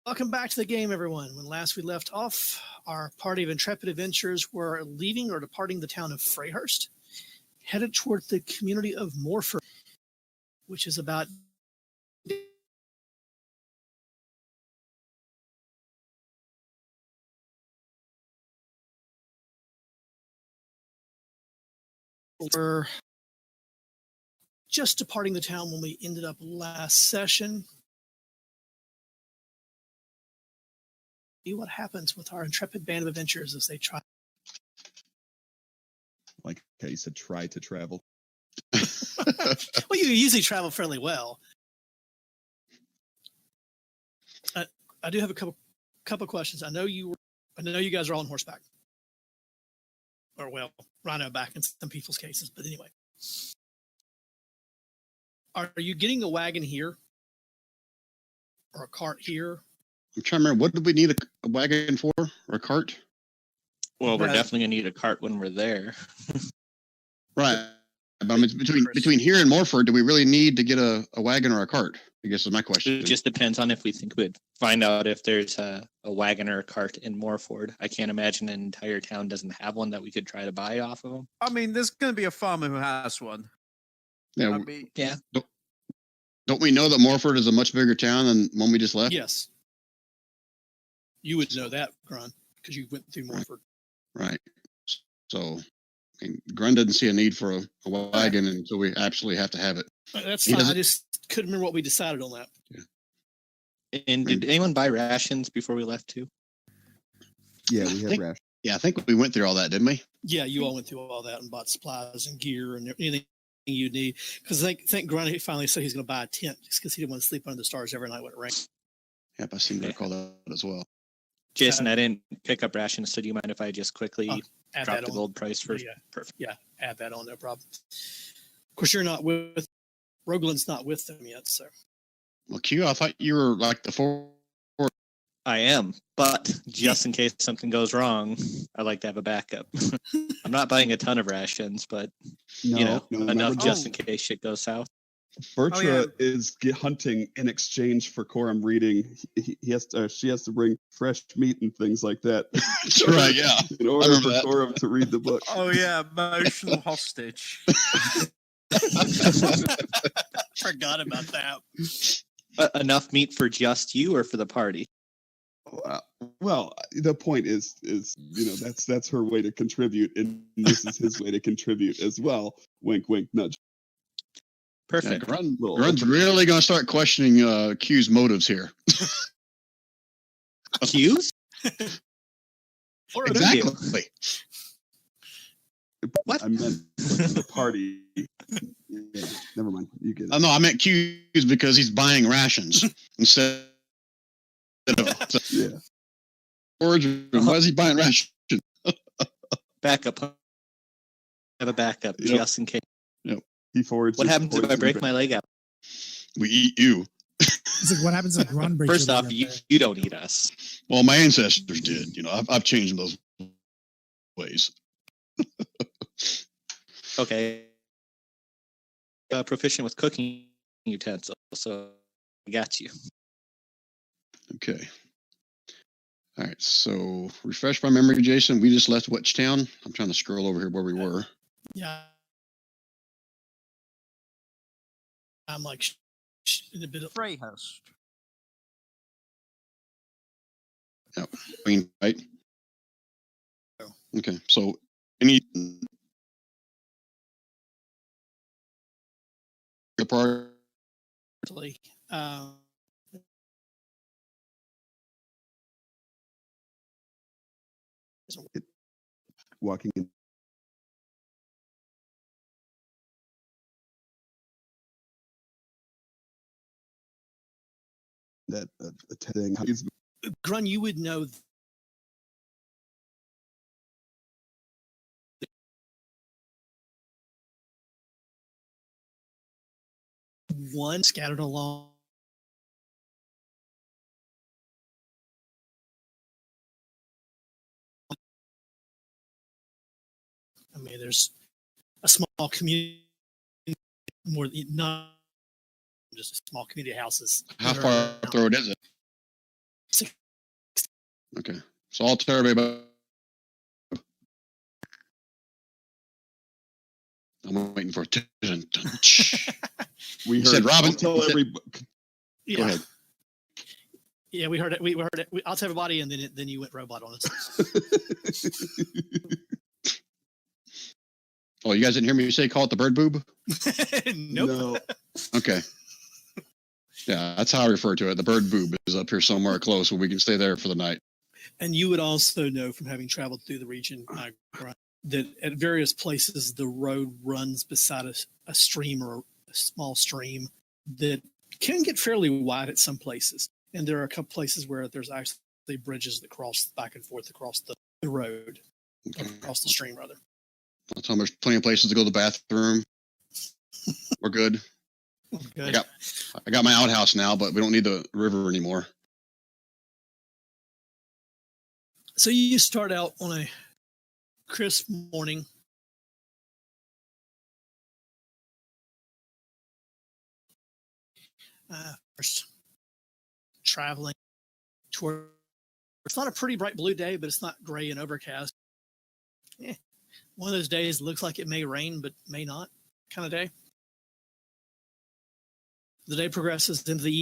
Welcome back to the game, everyone. When last we left off, our party of intrepid adventurers were leaving or departing the town of Freyhurst, headed toward the community of Morford, which is about we're just departing the town when we ended up last session. See what happens with our intrepid band of adventurers as they try. Like how you said, try to travel. Well, you usually travel fairly well. I do have a couple questions. I know you guys are all on horseback, or well, rhino back in some people's cases. But anyway, are you getting a wagon here or a cart here? I'm trying to remember, what did we need a wagon for, or a cart? Well, we're definitely going to need a cart when we're there. Right. But I mean, between here and Morford, do we really need to get a wagon or a cart? I guess is my question. It just depends on if we think we'd find out if there's a wagon or a cart in Morford. I can't imagine an entire town doesn't have one that we could try to buy off of them. I mean, there's going to be a farmer who has one. Yeah. Yeah. Don't we know that Morford is a much bigger town than one we just left? Yes. You would know that, Grun, because you went through Morford. Right. So, I mean, Grun doesn't see a need for a wagon until we absolutely have to have it. That's fine. I just couldn't remember what we decided on that. Yeah. And did anyone buy rations before we left too? Yeah, we have rations. Yeah, I think we went through all that, didn't we? Yeah, you all went through all that and bought supplies and gear and anything you need. Because I think Grun finally said he's going to buy a tent just because he didn't want to sleep under the stars every night when it rained. Yep, I seem to recall that as well. Jason, I didn't pick up rations, so do you mind if I just quickly drop the on. gold price first? Yeah. Perfect. Yeah, add that on, no problem. Of course, you're not with Rogalin's not with them yet, so. Well, Q, I thought you were like the four. I am, but just in case something goes wrong, I like to have a backup. I'm not buying a ton of rations, but enough just in case shit goes south. Bertra is hunting in exchange for Coram reading. She has to bring fresh meat and things like that. That's right, yeah. In order for Coram to read the book. Oh yeah, emotional hostage. Forgot about that. Enough meat for just you or for the party? Well, the point is that's her way to contribute, and this is his way to contribute as well. Wink, wink, nudge. Perfect. Yeah, Grun's really going to start questioning Q's motives here. Q's? Exactly. What? I meant the party. Yeah, never mind. You get it. No, I meant Q's because he's buying rations instead of. Yeah. Origin. Why is he buying rations? Backup. Have a backup just in case. Yep. He forwards. What happens if I break my leg out? We eat you. It's like, what happens if Grun breaks First your off, leg up you don't eat us. Well, my ancestors did. I've changed those ways. Okay. Proficient with cooking utensils, so I got you. Okay. All right, so refresh my memory, Jason. We just left which town? I'm trying to scroll over here where we were. Yeah. I'm like in a bit of Freyhurst. Yep. Queen, right? Oh. Okay, so any part? Walking in. That thing. Grun, you would know. One scattered along. I mean, there's a small community, more not just a small community of houses. How far up the road is it? Okay, so I'll tell everybody. I'm waiting for it. We said, Robin. Tell everybody. Yeah. Go ahead. Yeah, we heard it. We heard it. I'll tell everybody, and then you went robot on us. Oh, you guys didn't hear me say call it the bird boob? Nope. No. Okay. Yeah, that's how I refer to it. The bird boob is up here somewhere close where we can stay there for the night. And you would also know from having traveled through the region that at various places the road runs beside a stream or a small stream that can get fairly wide at some places. And there are a couple places where there's actually bridges that cross back and forth across the road, across the stream, rather. I'll tell them there's plenty of places to go to the bathroom. We're good. Good. I got my outhouse now, but we don't need the river anymore. So you start out on a crisp morning. First, traveling toward. It's not a pretty bright blue day, but it's not gray and overcast. One of those days looks like it may rain, but may not kind of day. The day progresses into the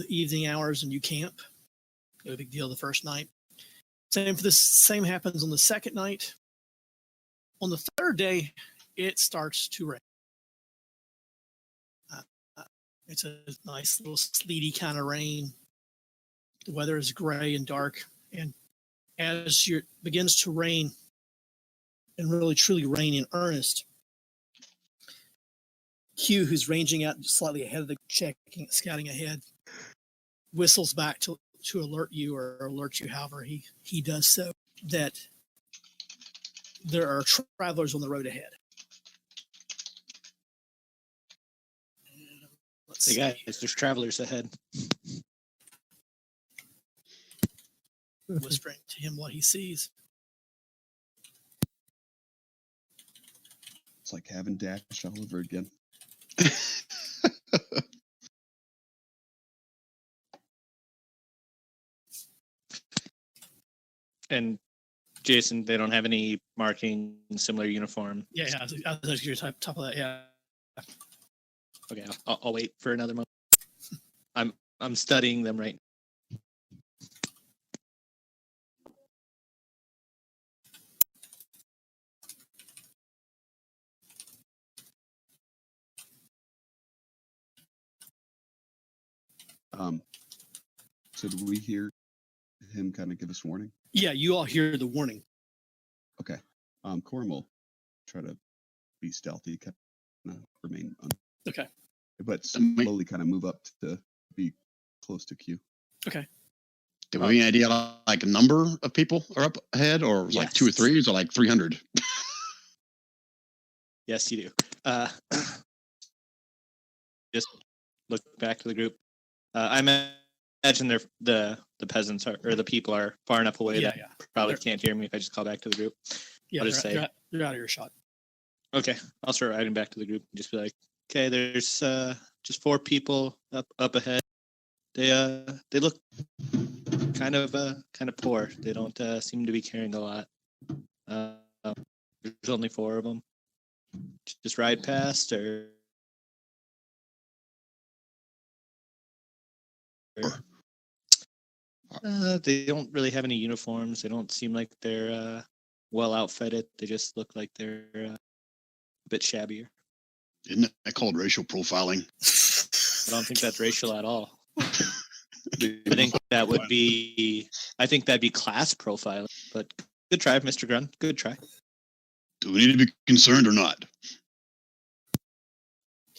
evening hours, and you camp. No big deal the first night. Same happens on the second night. On the third day, it starts to rain. It's a nice little sleety kind of rain. The weather is gray and dark, and as it begins to rain, and really truly rain in earnest, Q, who's ranging out slightly ahead of the scouting ahead, whistles back to alert you or alert you however he does so that there are travelers on the road ahead. Let's see. Guys, there's travelers ahead. Whispering to him what he sees. It's like having Dash all over again. And Jason, they don't have any marking similar uniform. Yeah, I was your top of that. Yeah. Okay, I'll wait for another moment. I'm studying them right now. So do we hear him kind of give us warning? Yeah, you all hear the warning. Okay. Corum will try to be stealthy, kind of remain Okay. But slowly kind of move up to be close to Q. Okay. Do we have any idea like a number of people are up ahead, or Yes. like 2 or 3, or like 300? Yes, you do. Just look back to the group. I imagine the peasants or the people are far enough away that probably can't hear me if I just call back to the group. Yeah, I'll just say, you're out of your shot. Okay, I'll start writing back to the group and just be like, okay, there's just 4 people up ahead. They look kind kind of poor. They don't seem to be carrying a lot. There's only 4 of them. Just ride past, or they don't really have any uniforms. They don't seem like they're well outfitted. They just look like they're a bit shabbier. Isn't that called racial profiling? I don't think that's racial at all. I think that would be. I think that'd be class profiling. But good try, Mr. Grun. Good try. Do we need to be concerned or not?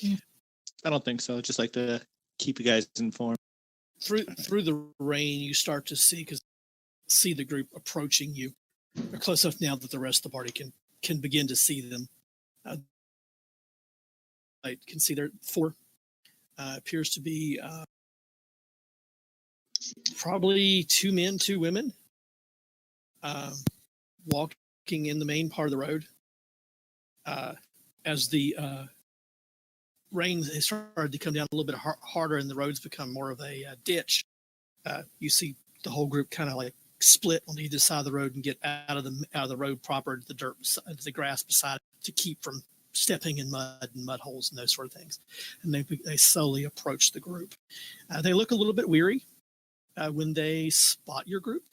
I don't think so. Just like to keep you guys informed. Through the rain, you start to see the group approaching you. They're close enough now that the rest of the party can begin to see them. I can see there 4. Appears to be probably 2 men, 2 women, walking in the main part of the road. As the rain has started to come down a little bit harder and the roads become more of a ditch, you see the whole group kind of like split on either side of the road and get out of the road proper to the dirt, to the grass beside it, to keep from stepping in mud and mud holes and those sort of things. And they slowly approach the group. They look a little bit weary when they spot your group.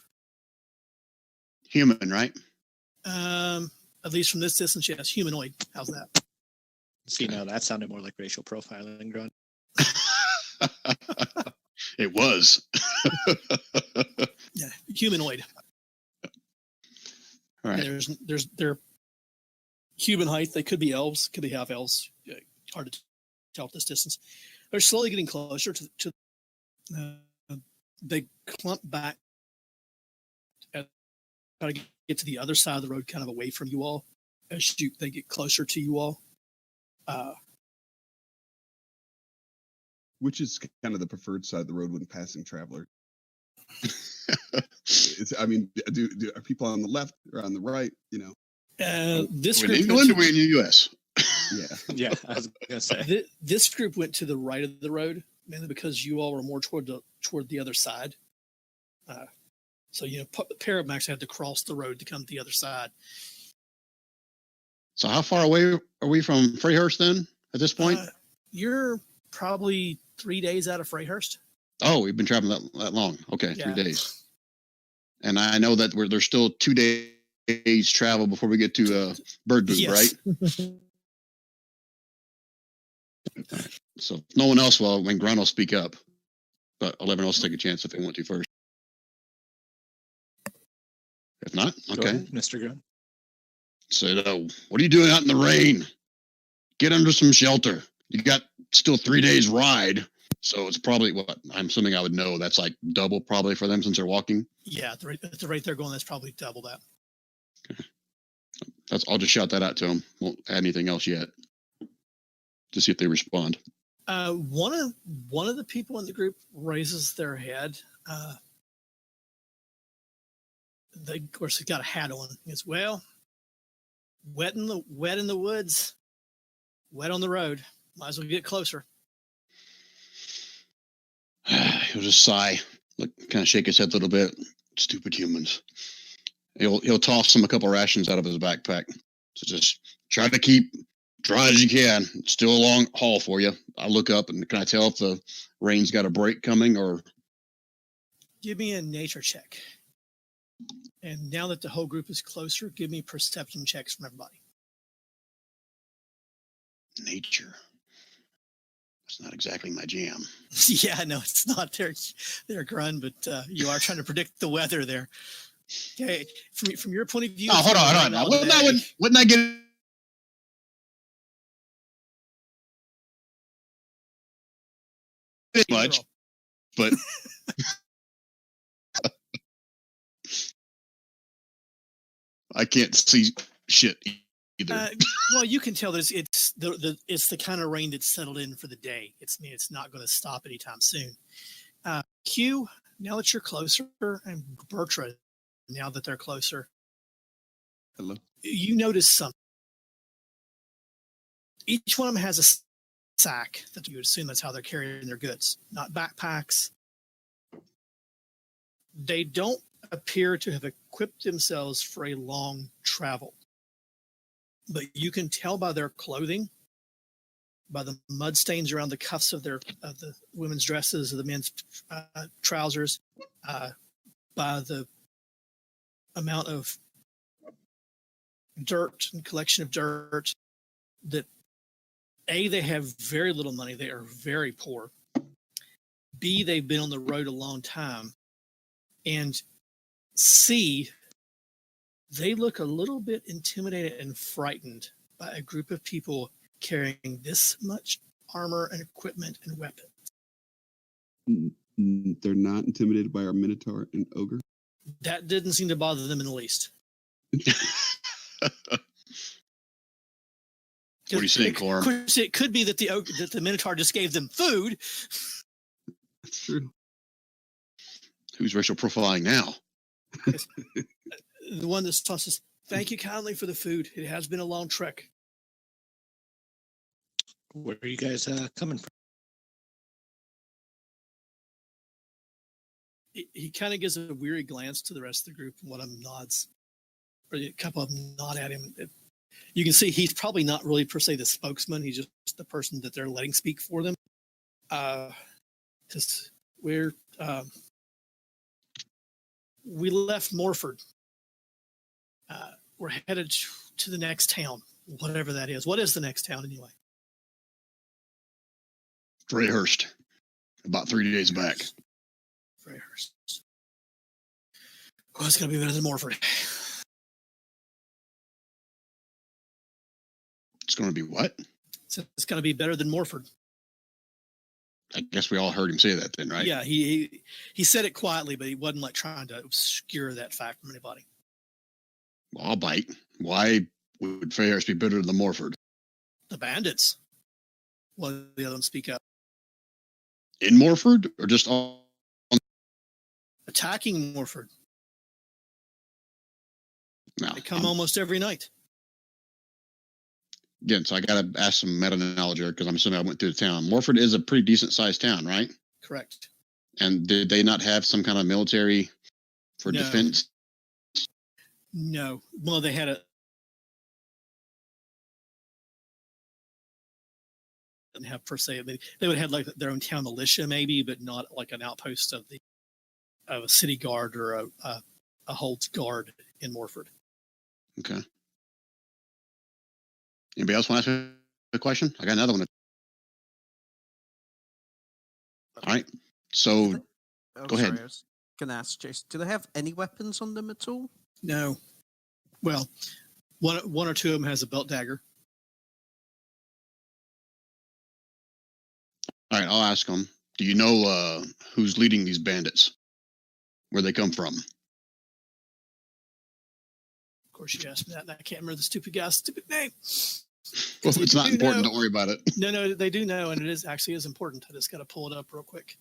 Human, right? At least from this distance, yes, humanoid. How's that? See, now that sounded more like racial profiling, Grun. It was. Yeah, humanoid. All right. They're human height. They could be elves, could be half elves. Hard to tell at this distance. They're slowly getting closer to they clump back and try to get to the other side of the road, kind of away from you all. As they get closer to you all. Which is kind of the preferred side of the road when passing traveler. Are people on the left or on the right? This in group England, we're in the U.S. Yeah, I was gonna say this group went to the right of the road, mainly because you all were more toward the other side. So a pair of them actually had to cross the road to come to the other side. So how far away are we from Freyhurst then at this point? You're probably 3 days out of Freyhurst. Oh, we've been traveling that long. Okay, Yeah. 3 days. And I know that there's still 2 days travel before we get to Bird Boot, Yes. right? So if no one else will, when Grunt will speak up. But 11 else take a chance if they want to first. If not, okay. Go ahead, Mr. Grun. Said, what are you doing out in the rain? Get under some shelter. You got still 3 days ride. So it's probably what I'm assuming I would know. That's like double probably for them since they're walking. Yeah, at the rate they're going, that's probably double that. Okay. I'll just shout that out to them. Won't add anything else yet. To see if they respond. One of the people in the group raises their head. They, of course, he's got a hat on. He goes, "Well, wet in the woods, wet on the road. Might as well get closer." He'll just sigh, kind of shake his head a little bit. Stupid humans. He'll toss him a couple rations out of his backpack. So just try to keep dry as you can. It's still a long haul for you. I look up and can I tell if the rain's got a break coming or? Give me a nature check. And now that the whole group is closer, give me perception checks from everybody. Nature. That's not exactly my jam. Yeah, no, it's not their Grun, but you are trying to predict the weather there. Okay, from your point of view. Oh, hold on. Now, wouldn't I get it much? But I can't see shit either. Well, you can tell that it's the kind of rain that's settled in for the day. It's not going to stop anytime soon. Q, now that you're closer, and Bertrand, now that they're closer. Hello. You notice something. Each one of them has a sack that you would assume that's how they're carrying their goods, not backpacks. They don't appear to have equipped themselves for a long travel, but you can tell by their clothing, by the mud stains around the cuffs of the women's dresses, of the men's trousers, by the amount of dirt and collection of dirt, that A, they have very little money. They are very poor. B, they've been on the road a long time. And C, they look a little bit intimidated and frightened by a group of people carrying this much armor and equipment and weapons. They're not intimidated by our Minotaur and Ogre? That didn't seem to bother them in the least. What do you think, Cor? Of course, it could be that the Minotaur just gave them food. That's true. Who's racial profiling now? The one that says, "Thank you kindly for the food. It has been a long trek." Where are you guys coming from? He kind of gives a weary glance to the rest of the group, and one of them nods, or a couple of them nod at him. You can see he's probably not really per se the spokesman. He's just the person that they're letting speak for them. Just we left Morford. We're headed to the next town, whatever that is. What is the next town anyway? Freyhurst. About 3 days back. Freyhurst. Well, it's going to be better than Morford. It's going to be what? So it's going to be better than Morford. I guess we all heard him say that then, right? Yeah, he said it quietly, but he wasn't like trying to obscure that fact from anybody. Well, I'll bite. Why would Freyhurst be better than Morford? The bandits. Well, the other one speak up. In Morford, or just on? Attacking Morford. No. They come almost every night. Again, so I got to ask some meta-knowledge here because I'm assuming I went through the town. Morford is a pretty decent-sized town, right? Correct. And did they not have some kind of military for defense? No. Well, they had didn't have per se. They would have like their own town militia, maybe, but not like an outpost of a city guard or a Holt guard in Morford. Okay. Anybody else want to ask a question? I got another one. All right. So, go ahead. I was going to ask Jason, do they have any weapons on them at all? No. Well, one or two of them has a belt dagger. All right, I'll ask them. Do you know who's leading these bandits? Where they come from? Of course, you asked me that, and I can't remember the stupid guy's stupid name. Well, it's not important. Don't worry about it. No, they do know, and it is important. I just got to pull it up real quick.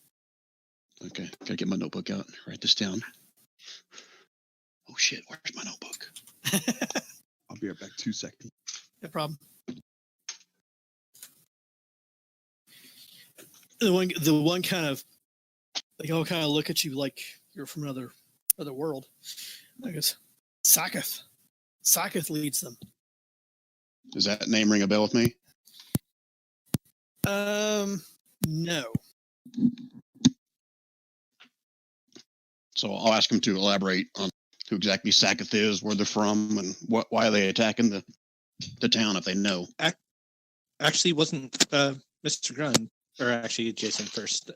Okay, gotta get my notebook out. Write this down. Oh shit, where's my notebook? I'll be right back. 2 seconds. No problem. The one kind of, they all kind of look at you like you're from another world. I guess Saketh. Saketh leads them. Does that name ring a bell with me? No. So I'll ask him to elaborate on who exactly Saketh is, where they're from, and why are they attacking the town if they know. Actually, wasn't Mr. Grun, or actually Jason first,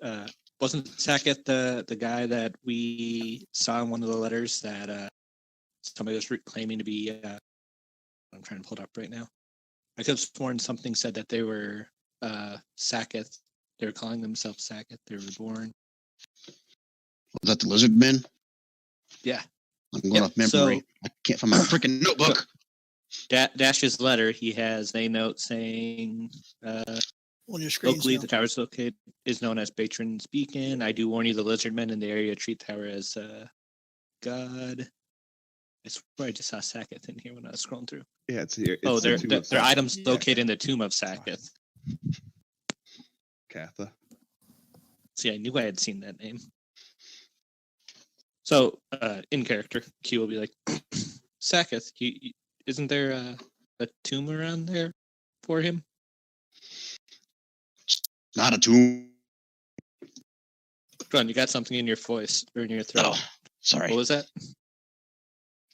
wasn't Saketh the guy that we saw in one of the letters that somebody was claiming to be, I'm trying to pull it up right now. I could have sworn something said that they were Saketh. They were calling themselves Saketh. They were born. Was that the lizard men? Yeah. I'm going off memory. So, I can't find my freaking notebook. Dash's letter, he has a note saying, on your screen. Locally, the tower is known as Patron's Beacon. I do warn you, the lizard men in the area treat the tower as God. I swear I just saw Saketh in here when I was scrolling through. Yeah, it's here. It's they're items located in the tomb of Saketh. Katha. See, I knew I had seen that name. So, in character, Q will be like, Saketh, isn't there a tomb around there for him? Not a tomb. Ron, you got something in your voice or in your throat. Oh, sorry. What was that?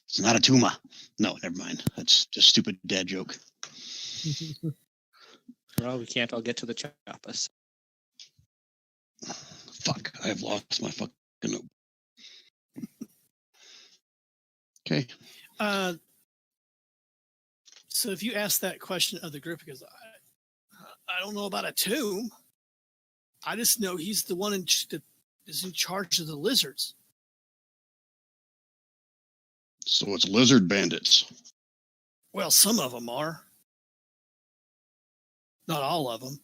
It's not a tumor. No, never mind. That's just a stupid dad joke. Well, we can't all get to the choppas. Fuck, I have lost my fucking note. Okay. So if you ask that question of the group, because I don't know about a tomb. I just know he's the one that is in charge of the lizards. So it's lizard bandits. Well, some of them are. Not all of them.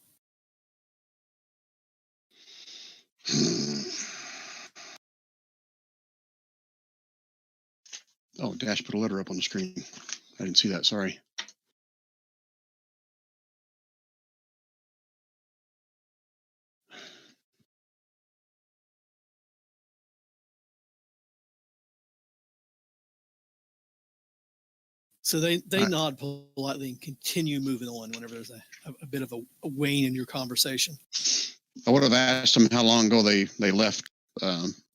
Oh, Dash put a letter up on the screen. I didn't see that. Sorry. So they nod politely and continue moving on whenever there's a bit of a wane in your conversation. I would have asked them how long ago they left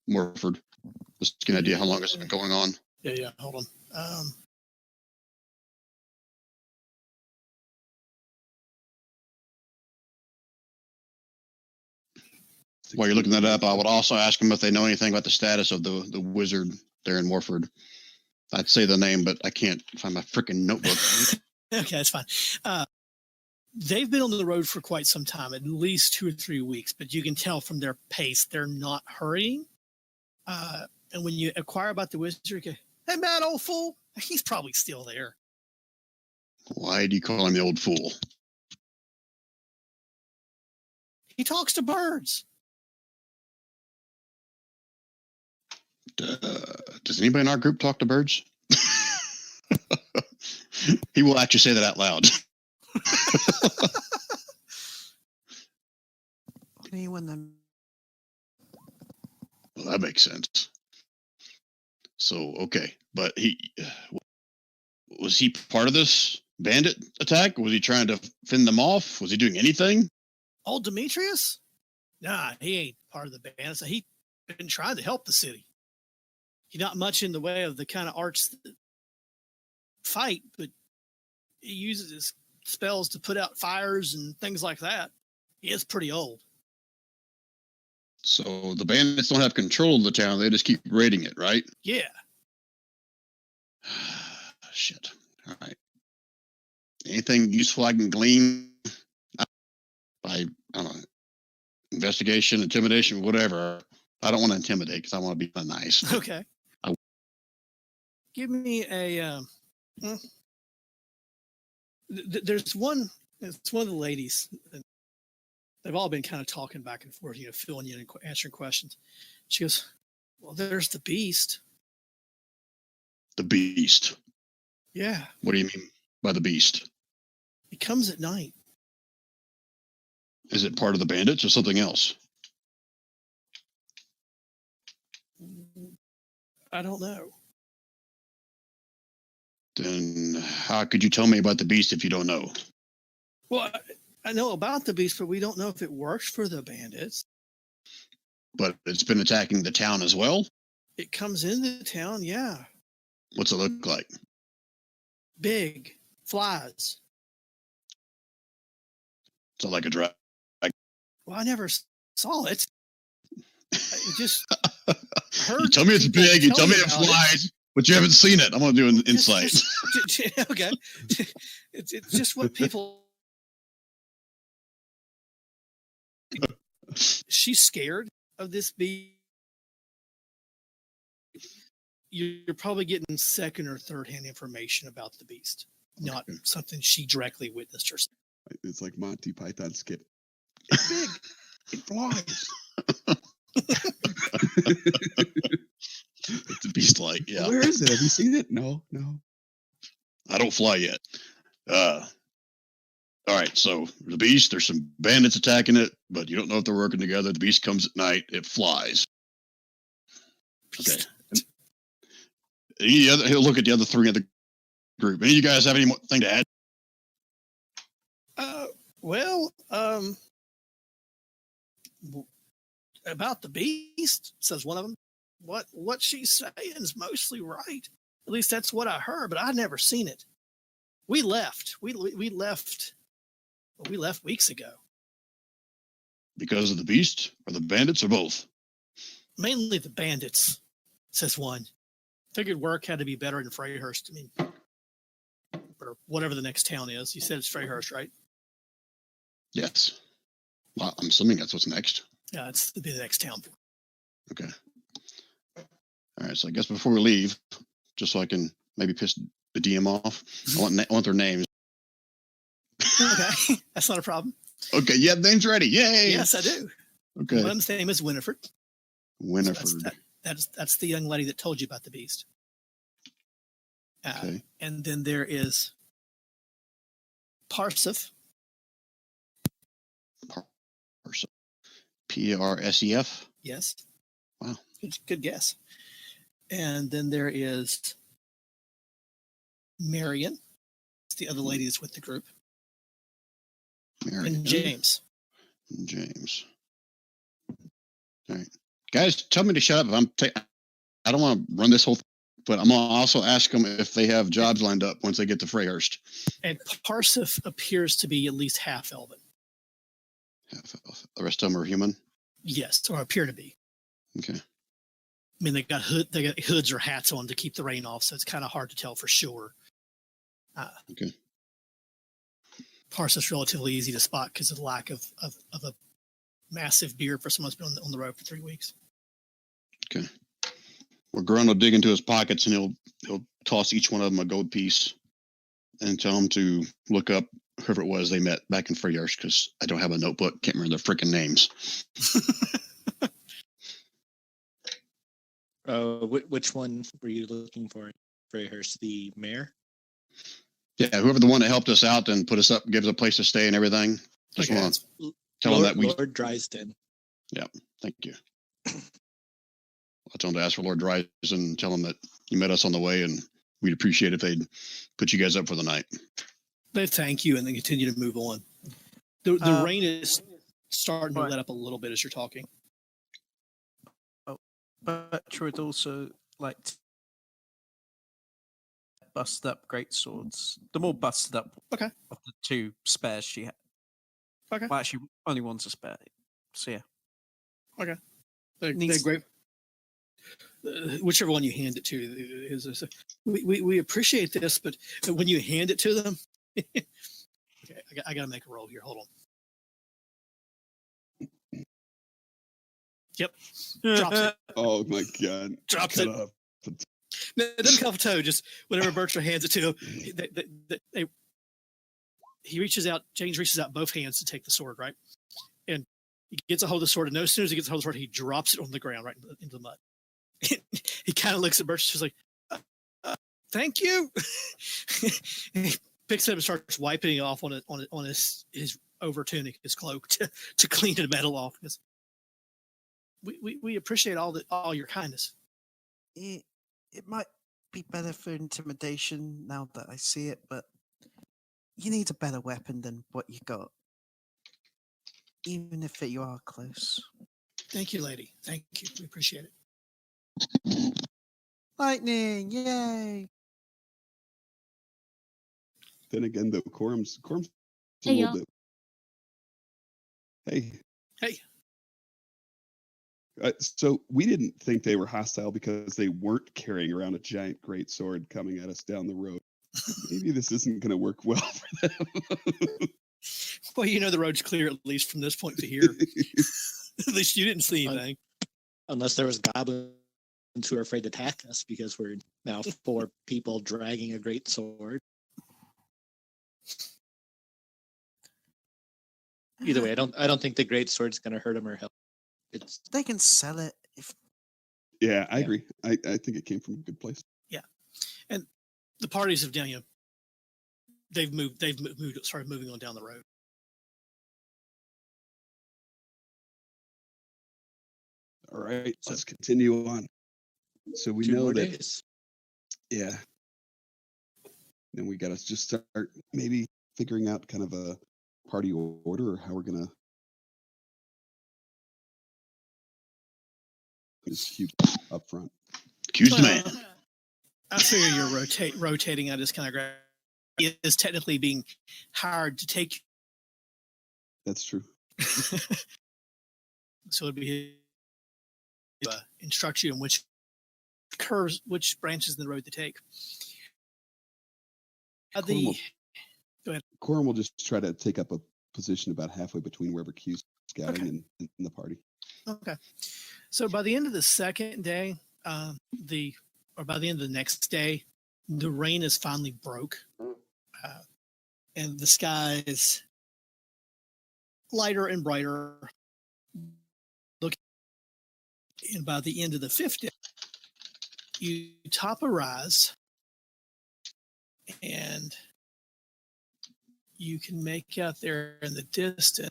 Morford. Just to get an idea how long it's been going on. Yeah. Hold on. While you're looking that up, I would also ask them if they know anything about the status of the wizard there in Morford. I'd say the name, but I can't find my freaking notebook. Okay, that's fine. They've been on the road for quite some time, at least 2 or 3 weeks, but you can tell from their pace, they're not hurrying. And when you inquire about the wizard, you go, hey, man, old fool, he's probably still there. Why do you call him the old fool? He talks to birds. Does anybody in our group talk to birds? He will actually say that out loud. Anyone then? Well, that makes sense. So, okay. But was he part of this bandit attack? Was he trying to fend them off? Was he doing anything? Old Demetrius? Nah, he ain't part of the band. So he's been trying to help the city. He's not much in the way of the kind of arts that fight, but he uses his spells to put out fires and things like that. He is pretty old. So the bandits don't have control of the town. They just keep raiding it, right? Yeah. Shit. All right. Anything useful I can glean by, I don't know, investigation, intimidation, whatever. I don't want to intimidate because I want to be nice. Okay. Give me a. There's one. It's one of the ladies. They've all been kind of talking back and forth, filling you in and answering questions. She goes, "Well, there's the beast." The beast. Yeah. What do you mean by the beast? It comes at night. Is it part of the bandits or something else? I don't know. Then how could you tell me about the beast if you don't know? Well, I know about the beast, but we don't know if it works for the bandits. But it's been attacking the town as well? It comes into town, yeah. What's it look like? Big. Flies. So like a dragon? Well, I never saw it. I just heard. You tell me it's big, you tell me it about flies, but you haven't seen it. I'm going to do an insight. Okay. It's just what people... She's scared of this beast. You're probably getting second or third hand information about the beast, not something she directly witnessed herself. It's like Monty Python skit. It's big. It flies. It's a beast like, yeah. Where is it? Have you seen it? No. I don't fly yet. All right, so the beast, there's some bandits attacking it, but you don't know if they're working together. The beast comes at night, it flies. Beast. He'll look at the other three in the group. Any of you guys have anything to add? Well, about the beast, says one of them. What she's saying is mostly right. At least that's what I heard, but I've never seen it. We left. We left. We left weeks ago. Because of the beast, or the bandits, or both? Mainly the bandits, says one. Figured work had to be better in Freyhurst. I mean, or whatever the next town is. You said it's Freyhurst, right? Yes. Well, I'm assuming that's what's next. Yeah, it's the next town. Okay. All right. So I guess before we leave, just so I can maybe piss the DM off, I want their names. Okay, that's not a problem. Okay, you have names ready. Yay! Yes, I do. Okay. One of them's name is Winifred. Winifred. So that's the young lady that told you about the beast. Okay. And then there is Parsif. P-A-R-S-E-F? Yes. Wow. Good guess. And then there is Marion. It's the other lady that's with the group. Marion. And James. James. All right. Guys, tell me to shut up. I don't want to run this whole thing, but I'm going to also ask them if they have jobs lined up once they get to Freyhurst. And Parsif appears to be at least half elven. The rest of them are human? Yes, or appear to be. Okay. I mean, they got hoods or hats on to keep the rain off, so it's kind of hard to tell for sure. Okay. Parsif's relatively easy to spot because of the lack of a massive beard for someone who's been on the road for 3 weeks. Okay. Well, Grun will dig into his pockets and he'll toss each one of them a gold piece and tell them to look up whoever it was they met back in Freyhurst, because I don't have a notebook. Can't remember their freaking names. Which one were you looking for? Freyhurst, the mayor? Yeah, whoever the one that helped us out and put us up, gives us a place to stay and everything. Just Okay. want to tell them that Lord Drysden. Yeah, thank you. I'll tell them to ask for Lord Drysden, tell them that you met us on the way, and we'd appreciate if they'd put you guys up for the night. They thank you and then continue to move on. The rain is starting to let up a little bit as you're talking. But would also like to bust up great swords. The more busted up Okay. of the two spares she had. Okay. Well, actually, only one's a spare. So, yeah. Okay. They're great. Whichever one you hand it to is we appreciate this, but when you hand it to them, okay, I got to make a roll here. Hold on. Yep. Drops it. Oh my god. Drops Cut it. off. No, it doesn't come off toe. Just whenever Bertram hands it to him, he reaches out. James reaches out both hands to take the sword, right? And he gets a hold of the sword, and as soon as he gets a hold of the sword, he drops it on the ground right into the mud. He kind of looks at Bertram, just like, "Thank you." He picks it up and starts wiping it off on his over tunic, his cloak, to clean the metal off. Because we appreciate all your kindness. It might be better for intimidation now that I see it, but you need a better weapon than what you got. Even if you are close. Thank you, lady. Thank you. We appreciate it. Lightning! Yay! Then again, though, Quorum's a Hey, little y'all. bit. Hey. Hey. So we didn't think they were hostile because they weren't carrying around a giant great sword coming at us down the road. Maybe this isn't going to work well for them. Well, the road's clear at least from this point to here. At least you didn't see anything. Unless there was goblins who are afraid to attack us because we're now 4 people dragging a great sword. Either way, I don't think the great sword's going to hurt him or help. They can sell it if Yeah, I agree. I think it came from a good place. Yeah, and the parties have done. They've moved. Started moving on down the road. All right, let's continue on. So we 2 know more that days. Yeah. Then we got to just start maybe figuring out kind of a party order or how we're going to just keep up front. Accused man. I figure you're rotating. I just kind of grab. It is technically being hired to take. That's true. So it'd be instruct you in which curves, which branches in the road to take. Go ahead. Corum will just try to take up a position about halfway between wherever Q's scouting and the party. Okay. So by the end of the second day, by the end of the next day, the rain is finally broke, and the sky is lighter and brighter. And by the end of the fifth day, you top a rise, and you can make out there in the distance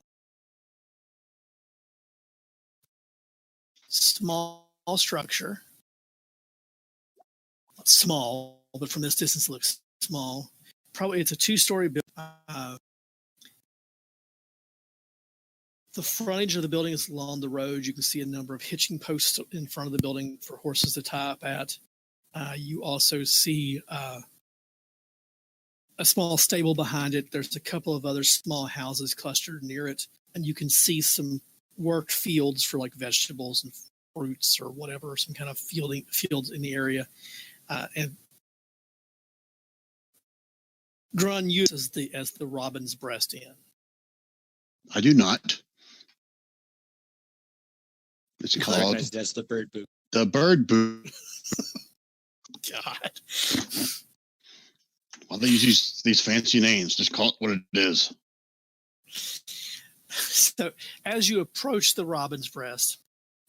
small structure. Not small, but from this distance it looks small. Probably it's a 2-story building. The frontage of the building is along the road. You can see a number of hitching posts in front of the building for horses to tie up at. You also see a small stable behind it. There's a couple of other small houses clustered near it, and you can see some worked fields for like vegetables and fruits or whatever, some kind of fields in the area. And Grun uses as the Robin's Breast Inn. I do not. It's It's called recognized as the Bird Boot. the Bird Boot. God. Why they use these fancy names? Just call it what it is. So as you approach the Robin's Breast,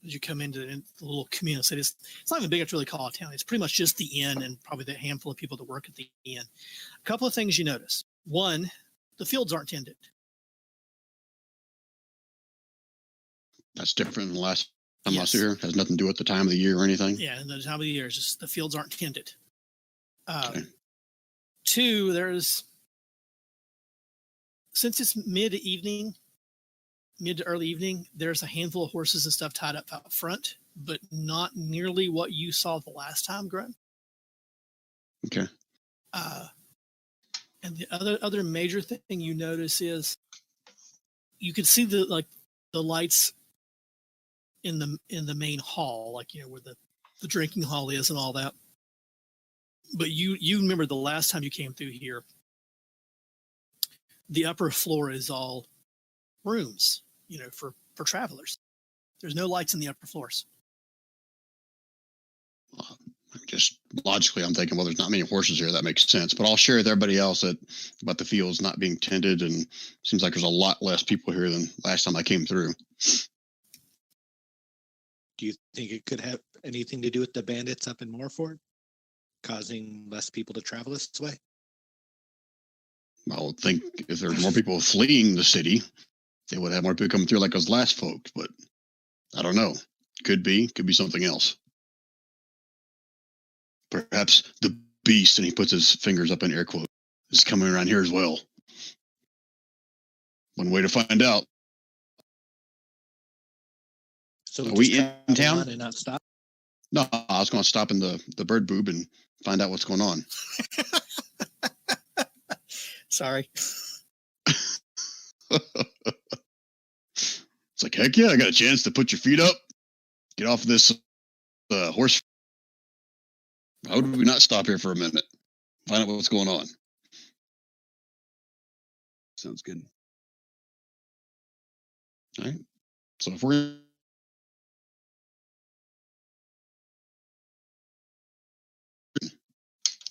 as you come into the little community, it's not even big enough to really call a town. It's pretty much just the inn and probably the handful of people that work at the inn. A couple of things you notice. One, the fields aren't tended. That's different than the last time I was Yes. here. Has nothing to do with the time of the year or anything. Yeah, and the time of the year is just the fields aren't tended. Okay. Two, since it's mid to early evening, there's a handful of horses and stuff tied up out front, but not nearly what you saw the last time, Grunt. Okay. And the other major thing you notice is you can see the lights in the main hall, like where the drinking hall is and all that. But you remember the last time you came through here, the upper floor is all rooms, for travelers. There's no lights in the upper floors. Just logically, I'm thinking, well, there's not many horses here. That makes sense. But I'll share with everybody else about the fields not being tended, and seems like there's a lot less people here than last time I came through. Do you think it could have anything to do with the bandits up in Morford, causing less people to travel this way? I would think if there's more people fleeing the city, they would have more people coming through like those last folks. But I don't know. Could be something else. Perhaps the beast, and he puts his fingers up in air quote, is coming around here as well. One way to find out. So Are we just in travel town? on and not stop? No, I was going to stop in the bird boob and find out what's going on. Sorry. It's like, heck yeah, I got a chance to put your feet up, get off this horse. How would we not stop here for a minute? Find out what's going on. Sounds good. All right. So if we're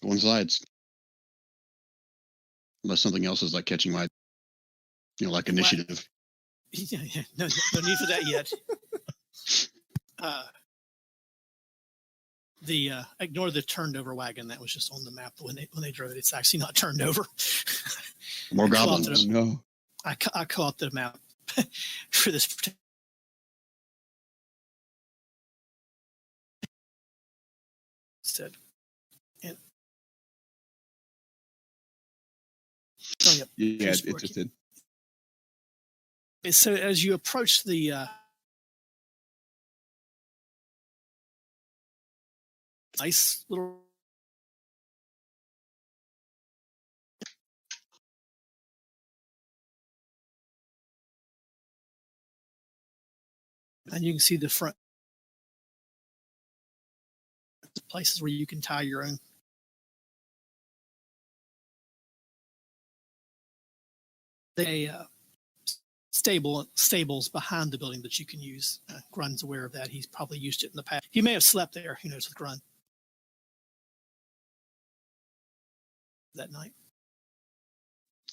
go inside, unless something else is like catching my, like initiative. Yeah, no need for that yet. Ignore the turned over wagon that was just on the map when they drove it. It's actually not turned over. More goblins. Oh, no. I caught the map for this. Said, and Oh, yep. Yeah, Just it working. just did. So as you approach the nice little and you can see the front places where you can tie your own. They stables behind the building that you can use. Grun's aware of that. He's probably used it in the past. He may have slept there. Who knows with Grun that night.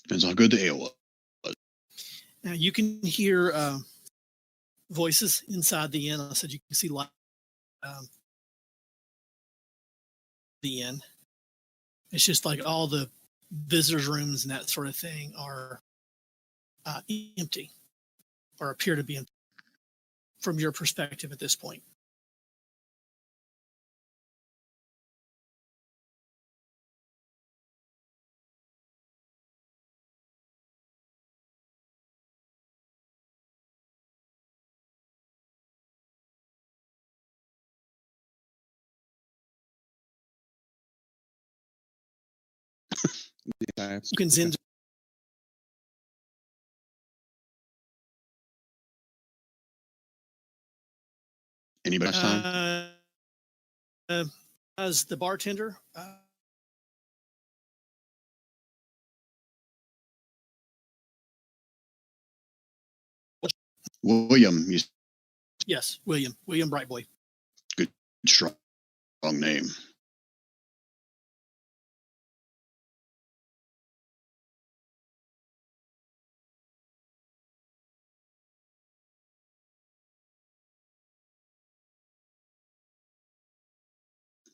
Depends how good the ale was. Now you can hear voices inside the inn. I said you can see light. The inn. It's just like all the visitors' rooms and that sort of thing are empty, or appear to be empty from your perspective at this point. Yeah, You can zen. Anybody else time? As the bartender, William, you yes, William Brightboy. good, strong name.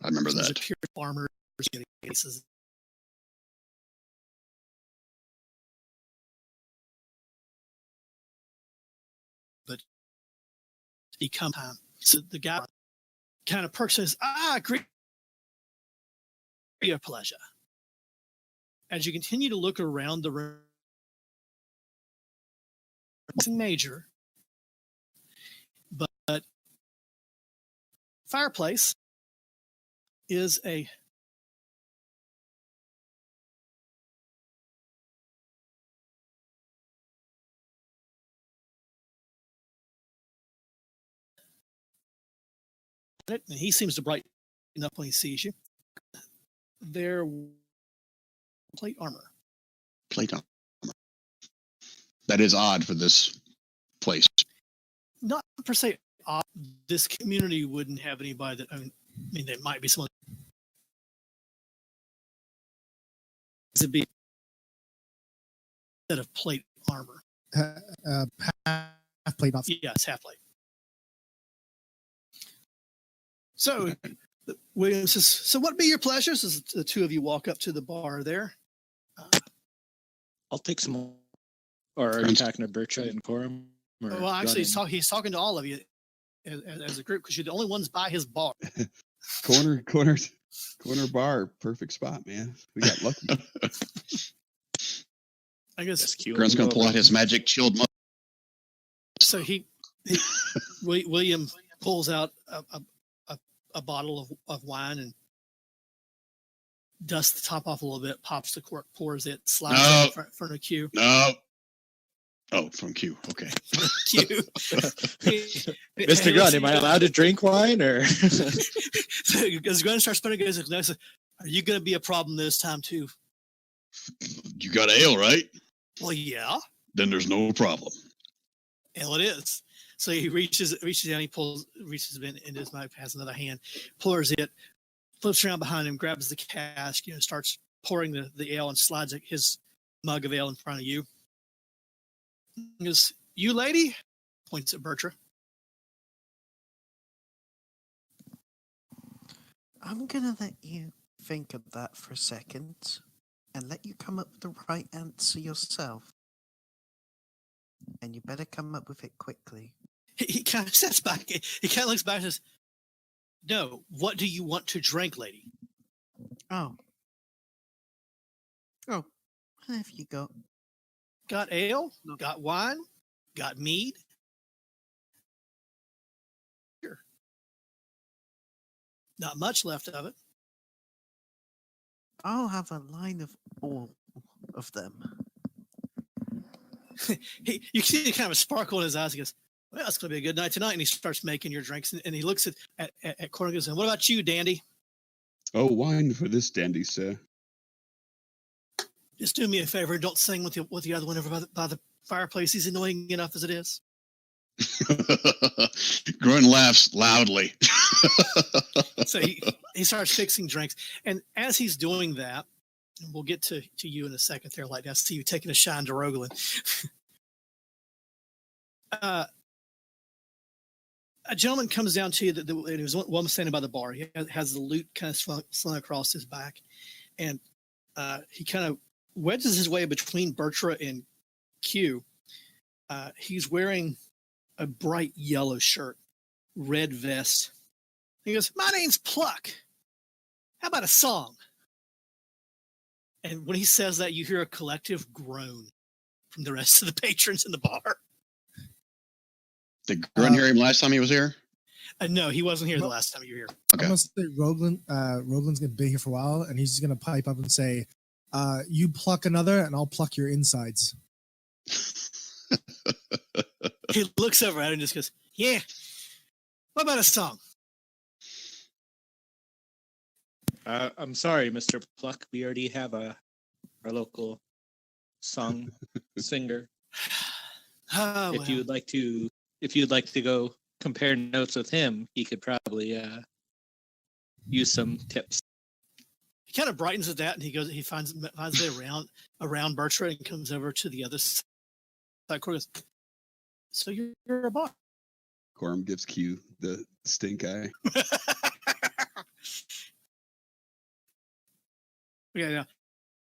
I remember There's that. a pure farmers getting cases. But he comes time. So the guy kind of perks says, great pleasure. As you continue to look around the room, nothing major, but fireplace is a and he seems to brighten up when he sees you. Their plate armor. Plate armor. That is odd for this place. Not per se odd. This community wouldn't have anybody that, I mean, there might be someone. To be instead of plate armor. Half plate off. Yes, half plate. So William says, so what be your pleasures? As the two of you walk up to the bar there. I'll take some. Or are you talking to Bertra and Coram? Well, actually, he's talking to all of you as a group because you're the only ones by his bar. corner bar, perfect spot, man. We got lucky. I guess Grant's gonna pull out his magic chilled. So William pulls out a bottle of wine and dusts the top off a little bit, pops the cork, pours it, slides in front of Q. No. Oh, from Q. Okay. Q. Mr. Gunn, am I allowed to drink wine or? So as Gunn starts spinning, goes, are you going to be a problem this time too? You got ale, right? Well, yeah. Then there's no problem. Hell, it is. So he reaches down, reaches in his mouth, has another hand, pours it, flips around behind him, grabs the cask, starts pouring the ale and slides his mug of ale in front of you. He goes, you lady, points at Bertra. I'm going to let you think of that for a second and let you come up with the right answer yourself. And you better come up with it quickly. He kind of steps back. He kind of looks back and says, no, what do you want to drink, lady? Oh, What have you got? Got ale, got wine, got mead. Here. Not much left of it. I'll have a line of all of them. You see kind of a sparkle in his eyes. He goes, well, it's going to be a good night tonight. And he starts making your drinks. And he looks at Corn and goes, and what about you, Dandy? Oh, wine for this dandy, sir. Just do me a favor. Don't sing with the other one over by the fireplace. He's annoying enough as it is. Grun laughs loudly. So he starts fixing drinks. And as he's doing that, and we'll get to you in a second there, like I see you taking a shine to Rogalin. A gentleman comes down to you. It was one standing by the bar. He has the lute kind of slung across his back. And he kind of wedges his way between Bertra and Q. He's wearing a bright yellow shirt, red vest. He goes, my name's Pluck. How about a song? And when he says that, you hear a collective groan from the rest of the patrons in the bar. Did Grun hear him last time he was here? No, he wasn't here the last time you were here. Okay. I'm gonna say Roglin's gonna be here for a while, and he's just gonna pipe up and say, "You pluck another, and I'll pluck your insides." He looks over at him and just goes, "Yeah. What about a song?" I'm sorry, Mr. Pluck. We already have our local song singer. Oh, If you'd like to go compare notes with him, he could probably use some tips. He kind of brightens at that, and he finds his way around Bertrand and comes over to the other side. Goes, so you're a bar. Corum gives Q the stink eye. Yeah.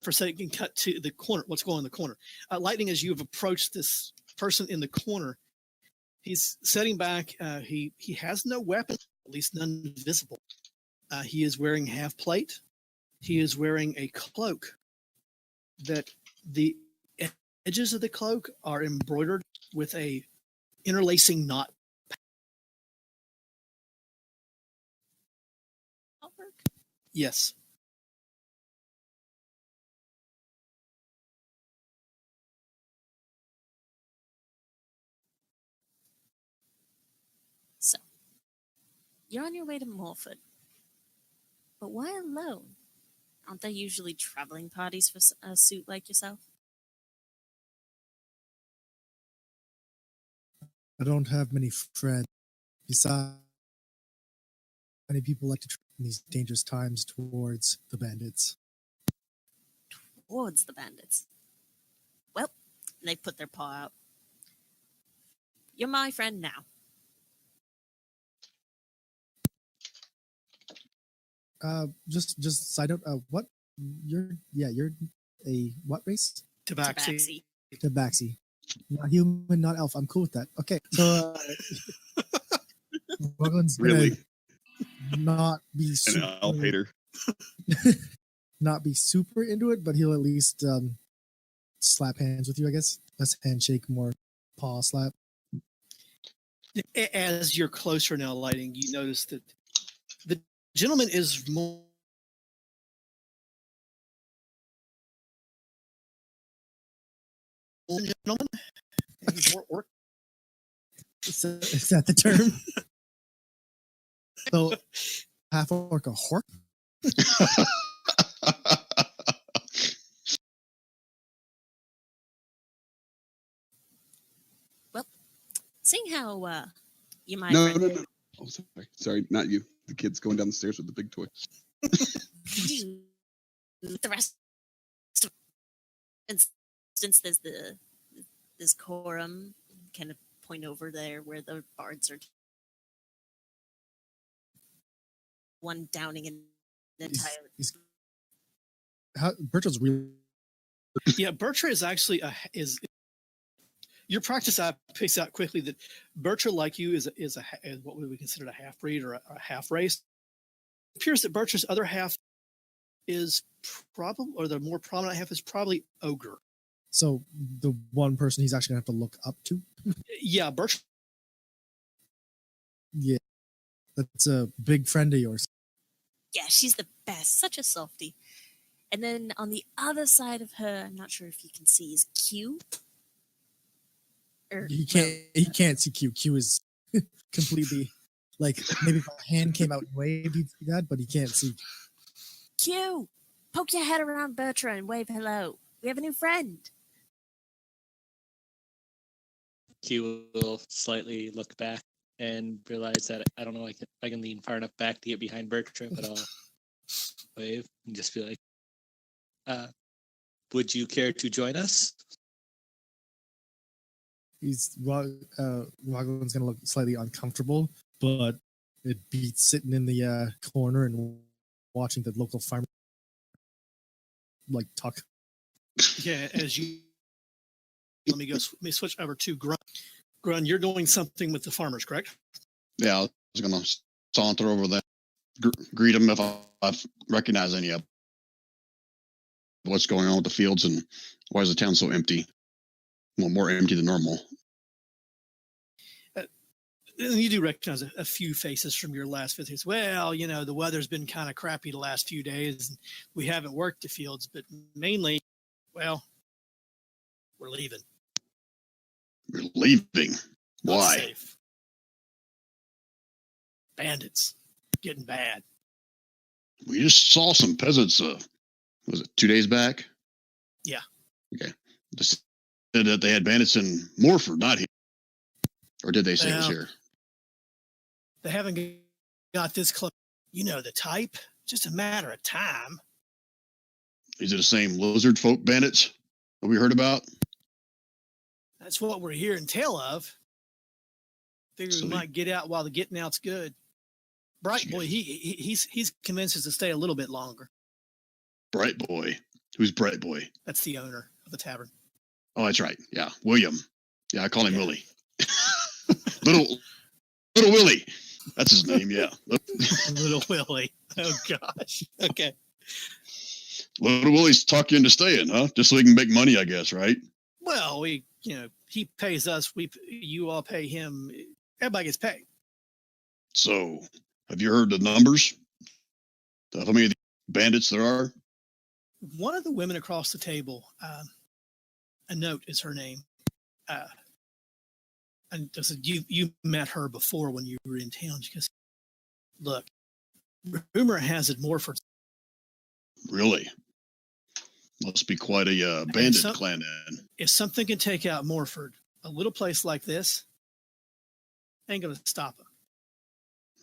For a second, cut to the corner. What's going on in the corner? Lightning, as you've approached this person in the corner, he's sitting back. He has no weapon, at least none visible. He is wearing half plate. He is wearing a cloak that the edges of the cloak are embroidered with a interlacing knot. Yes. So, you're on your way to Morford. But why alone? Aren't there usually traveling parties for a suit like yourself? I don't have many friends. Besides, many people like to travel in these dangerous times towards the bandits. Towards the bandits. Well, they put their paw out. You're my friend now. Just side note. What? You're a what race? Tabaxi. Tabaxi. Not human, not elf. I'm cool with that. Okay, so Rugland's Really? not be An super, elf hater. not be super into it, but he'll at least slap hands with you, I guess. Less handshake, more paw slap. As you're closer now, Lighting, you notice that the gentleman is more gentleman. He's more orc. Is that the term? So, half orc, a hork? Well, seeing how you might. No. Oh, sorry, not you. The kid's going down the stairs with the big toy. You, the rest. For instance, there's this quorum, kind of point over there where the bards are. One downing an entire. Bertrand's really. Yeah, Bertrand is actually is. Your practice eye picks out quickly that Bertrand, like you, is what we would consider a half breed or a half race. It appears that Bertrand's other half is probably, or the more prominent half is probably Ogre. So the one person he's actually going to have to look up to. Yeah, Bertram. Yeah, that's a big friend of yours. Yeah, she's the best. Such a softie. And then on the other side of her, I'm not sure if you can see, is Q. He can't see Q. Q is completely like, maybe if a hand came out and waved, he'd see that, but he can't see. Q, poke your head around Bertram and wave hello. We have a new friend. Q will slightly look back and realize that I don't know if I can lean far enough back to get behind Bertram, but I'll wave and just be like, would you care to join us? Raglan's going to look slightly uncomfortable, but it beats sitting in the corner and watching the local farmer like talk. Yeah, as you let me switch over to Grun. Grun, you're doing something with the farmers, correct? Yeah, I was going to saunter over there, greet them if I recognize any of what's going on with the fields and why is the town so empty? Well, more empty than normal. You do recognize a few faces from your last visit. Well, the weather's been kind of crappy the last few days, and we haven't worked the fields, but mainly, well, we're leaving. You're leaving? Why? Not safe. Bandits. Getting bad. We just saw some peasants, was it 2 days back? Yeah. Okay. Just said that they had bandits in Morford, not here. Or did they say it was here? They haven't got this close. You know the type. Just a matter of time. Is it the same lizard folk bandits that we heard about? That's what we're hearing tell of. Figure we might get out while the getting out's good. Bright Boy, he's convinced us to stay a little bit longer. Bright Boy? Who's Bright Boy? That's the owner of the tavern. Oh, that's right. Yeah, William. Yeah, I call him Willie. Little Willie. That's his name, yeah. Little Willie. Oh, gosh. Okay. Little Willie's talk you into staying, huh? Just so he can make money, I guess, right? Well, he pays us. You all pay him. Everybody gets paid. So, have you heard the numbers? How many bandits there are? One of the women across the table, a note is her name. And I said, you met her before when you were in town. She goes, look, rumor has it Morford. Really? Must be quite a bandit clan then. If something can take out Morford, a little place like this ain't going to stop them.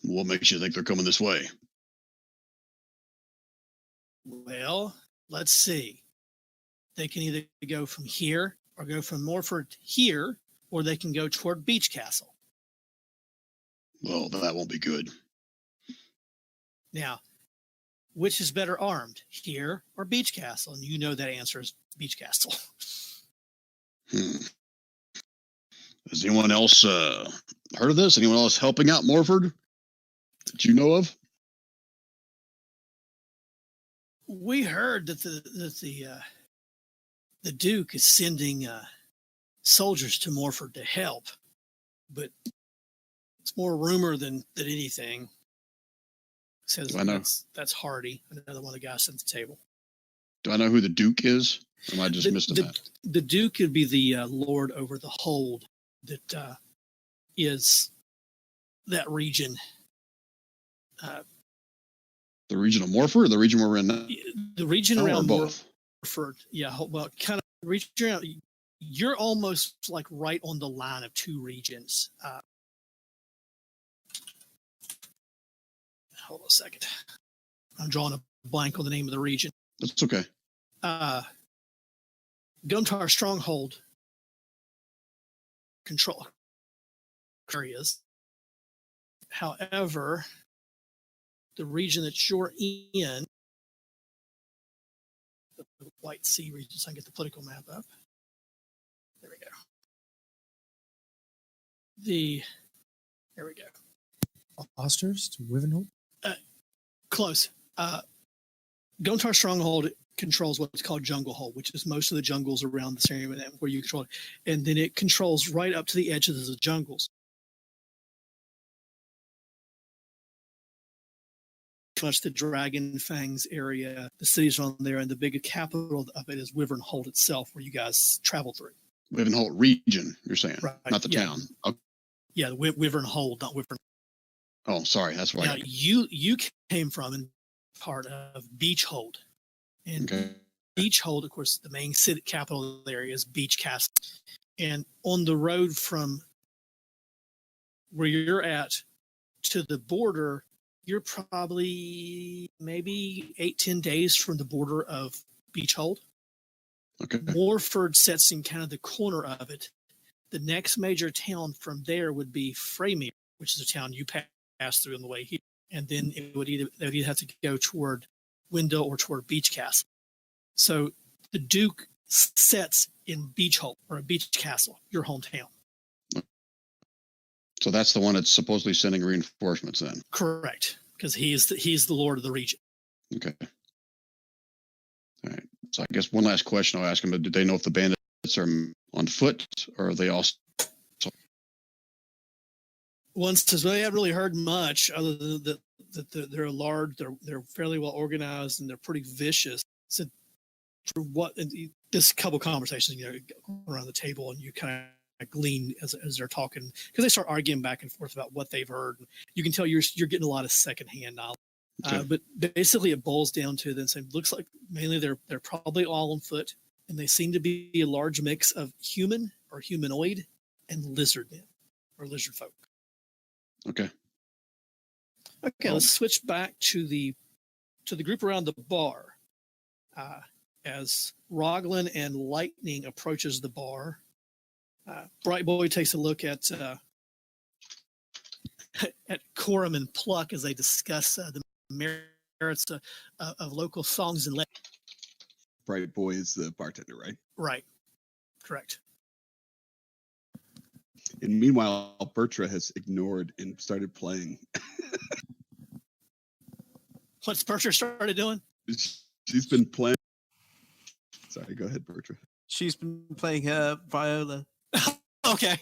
What makes you think they're coming this way? Well, let's see. They can either go from here or go from Morford here, or they can go toward Beach Castle. Well, that won't be good. Now, which is better armed, here or Beach Castle? And you know that answer is Beach Castle. Has anyone else heard of this? Anyone else helping out Morford that you know of? We heard that the Duke is sending soldiers to Morford to help, but it's more rumor than anything. Says I know. That's Hardy, another one of the guys at the table. Do I know who the Duke is? Or am I just missing that? The Duke could be the lord over the hold that is that region. The region of Morford or the region where we're in now? The region around both. Morford. Yeah, well, kind of region around. You're almost like right on the line of two regions. Hold on a second. I'm drawing a blank on the name of the region. That's okay. Guntar Stronghold control areas. However, the region that you're in, the White Sea region, so I can get the political map up. There we go. There we go. Osters to Wivenhope? Close. Guntar Stronghold controls what's called Jungle Hold, which is most of the jungles around this area where you control it. And then it controls right up to the edges of the jungles. Much the Dragon Fangs area, the cities on there, and the big capital of it is Wyvern Hold itself, where you guys travel through. Wyvern Hold region, you're saying, right, not the town. Okay. Yeah, Wyvern Hold, not Wyvern. Oh, sorry, that's why. Now, you came from and part of Beach Hold, and Beach Hold, of course, the main city capital area is Beach Castle, and on the road from where you're at to the border, you're probably maybe 8-10 days from the border of Beach Hold. Okay. Morford sits in kind of the corner of it. The next major town from there would be Freymere, which is a town you pass through on the way here. And then they would either have to go toward Wendell or toward Beach Castle. So the Duke sets in Beach Hold, or Beach Castle, your hometown. So that's the one that's supposedly sending reinforcements then? Correct, because he's the lord of the region. Okay. All right. So I guess one last question I'll ask them: did they know if the bandits are on foot, or are they also? One says, well, they haven't really heard much other than that they're large, they're fairly well organized, and they're pretty vicious. So for what this couple conversations, around the table, and you kind of glean as they're talking, because they start arguing back and forth about what they've heard. You can tell you're getting a lot of secondhand knowledge. Okay. But basically, it boils down to then saying, looks like mainly they're probably all on foot, and they seem to be a large mix of human or humanoid and lizard men or lizard folk. Okay. Okay, let's switch back to the group around the bar. As Roglin and Lightning approaches the bar, Bright Boy takes a look at Corum and Pluck as they discuss the merits of local songs and legends. Bright Boy is the bartender, right? Right. Correct. And meanwhile, Bertra has ignored and started playing. What's Bertra started doing? She's been playing. Sorry, go ahead, Bertra. She's been playing her viola. Okay.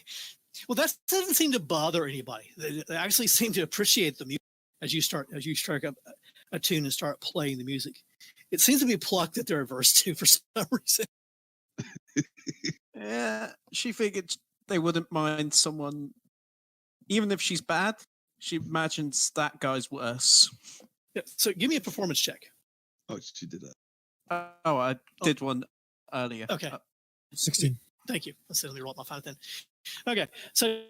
Well, that doesn't seem to bother anybody. They actually seem to appreciate the music as you strike up a tune and start playing the music. It seems to be Pluck that they're averse to for some reason. Yeah, she figured they wouldn't mind someone, even if she's bad. She imagines that guy's worse. Yeah, so give me a performance check. Oh, she did that. I did one earlier. Okay. 16. Thank you. Let's see, let me roll up my 5 then. Okay, so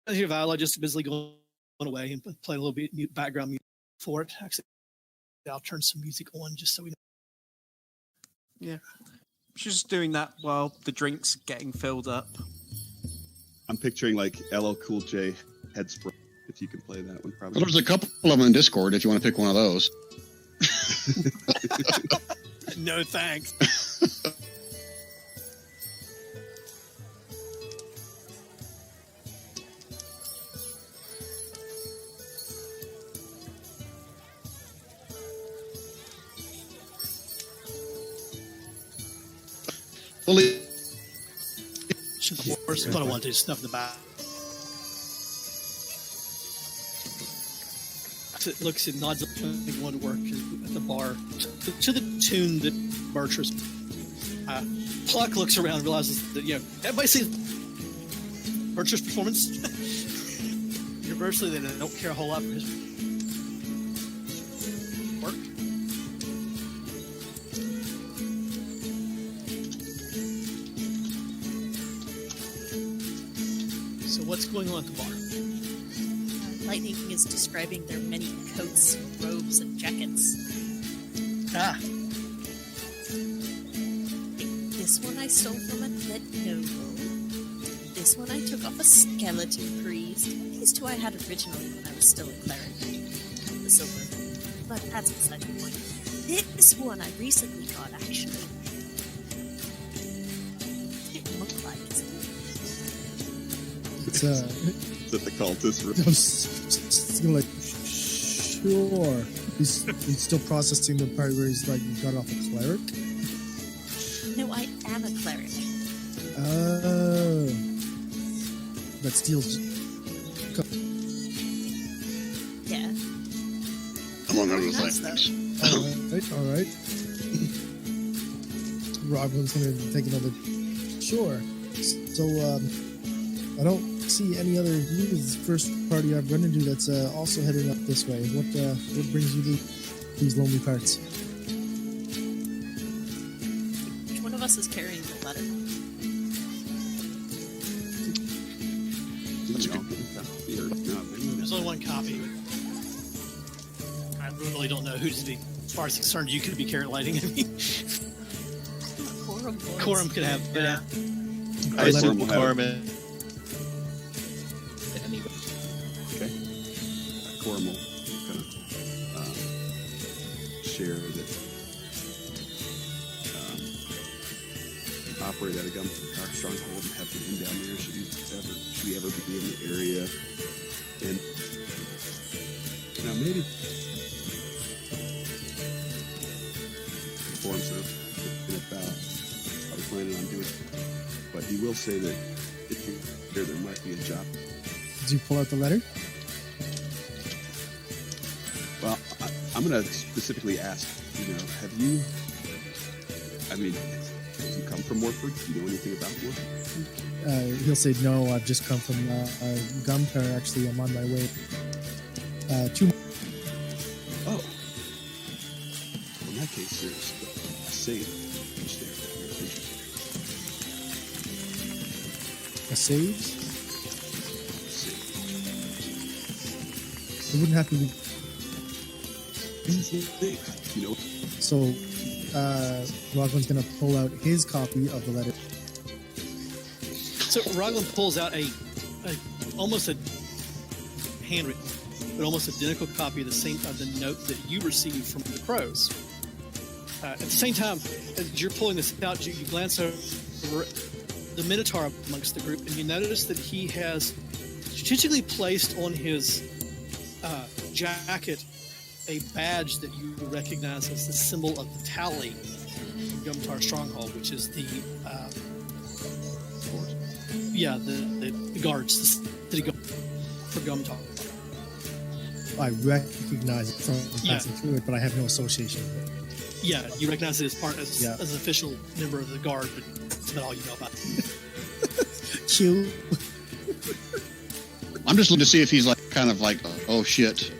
your viola just busily going away and play a little bit background music for it. Actually, I'll turn some music on just so we know. Yeah. She's just doing that while the drink's getting filled up. I'm picturing like LL Cool J head spray, if you can play that one. Probably. Well, there's a couple of them in Discord if you want to pick one of those. No thanks. Well, Horse, but I want to stuff in the back. It looks and nods up to one to work at the bar to the tune that Bertra's. Pluck looks around and realizes that everybody sees Bertra's performance. Universally, they don't care a whole lot for his work. So what's going on at the bar? Lightning is describing their many coats, robes, and jackets. This one I stole from a dead noble. This one I took off a skeleton priest. These two I had originally when I was still a cleric. The silver. But that's beside the point. This one I recently got, actually. It didn't look like it. It's Is that the cultist room? I was like, sure. He's still processing the part where he's like got off a cleric. No, I am a cleric. Oh, that steals. Yeah. Among other Nice, things. All right. Robin's gonna take another. Sure. So I don't see any other. You is the first party I've run into that's also heading up this way. What brings you to these lonely parts? Which one of us is carrying the letter? There's only one copy. I really don't know who to be. As far as concerned, you could be carrot lighting. I mean, Quorum could have, yeah. I assume Quorum will have- Quorum. Okay. Quorum will kind of share that operate at a gunfire stronghold and have been down there should we ever be in the area. And now maybe Quorum sort of thinking about how we're planning on doing it. But he will say that if there might be a job. Did you pull out the letter? Well, I'm going to specifically ask, have you come from Morford? Do you know anything about Morford? He'll say, no, I've just come from Gunpowder. Actually, I'm on my way to... Oh. Well, in that case, there's a save there. A save? Save. It wouldn't have to be... You know, So, Roglin's going to pull out his copy of the letter. So Roglin pulls out almost a handwritten, but almost identical copy of the note that you received from the crows. At the same time, as you're pulling this out, you glance over the Minotaur amongst the group, and you notice that he has strategically placed on his jacket a badge that you recognize as the symbol of the tally in Gumtar Stronghold, which is the guards, the city guard for Gumtar. I recognize it from passing through it, but I have no association with it. Yeah, you recognize it as an official member of the guard, but that's about all you know about it. Q. I'm just looking to see if he's kind of like, oh shit.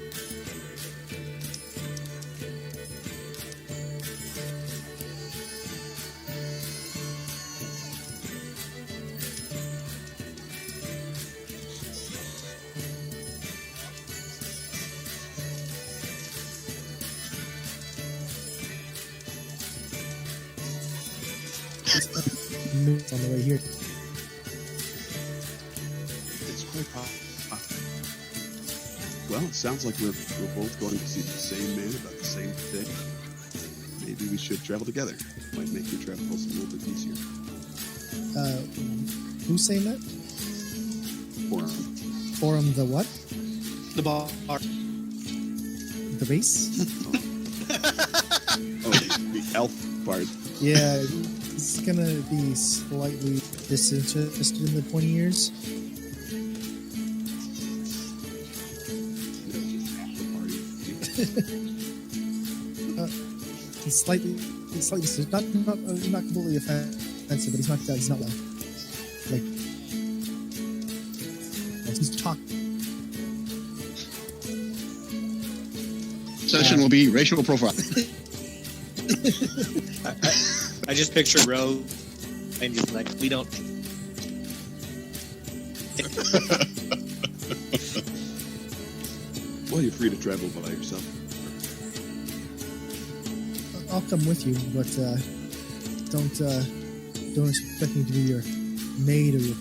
On the way here. it's quite possible. Well, it sounds like we're both going to see the same man about the same thing. Maybe we should travel together. Might make your travels a little bit easier. Who's saying that? Forum the what? The bar. The base? Oh, the elf bard. Yeah, he's gonna be slightly disinterested in the 20 years. He's slightly not completely offensive, but he's not like he's talking. Session will be racial profile. I just picture Ro and just like, we don't. Well, you're free to travel by yourself. I'll come with you, but don't expect me to be your maid or your.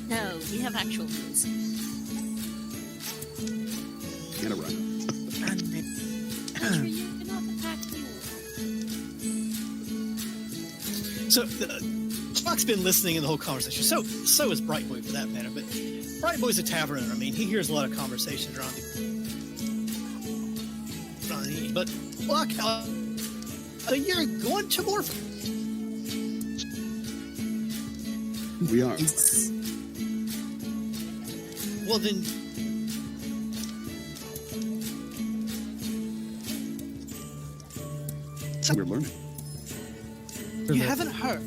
No, we have actual rules. And a run. Andrew, you cannot attack you. So Spock's been listening in the whole conversation. So is Bright Boy for that matter. But Bright Boy's a taverner. I mean, he hears a lot of conversations around him. But Pluck, you're going to Morford. We are. Well, then. We're learning. You haven't heard.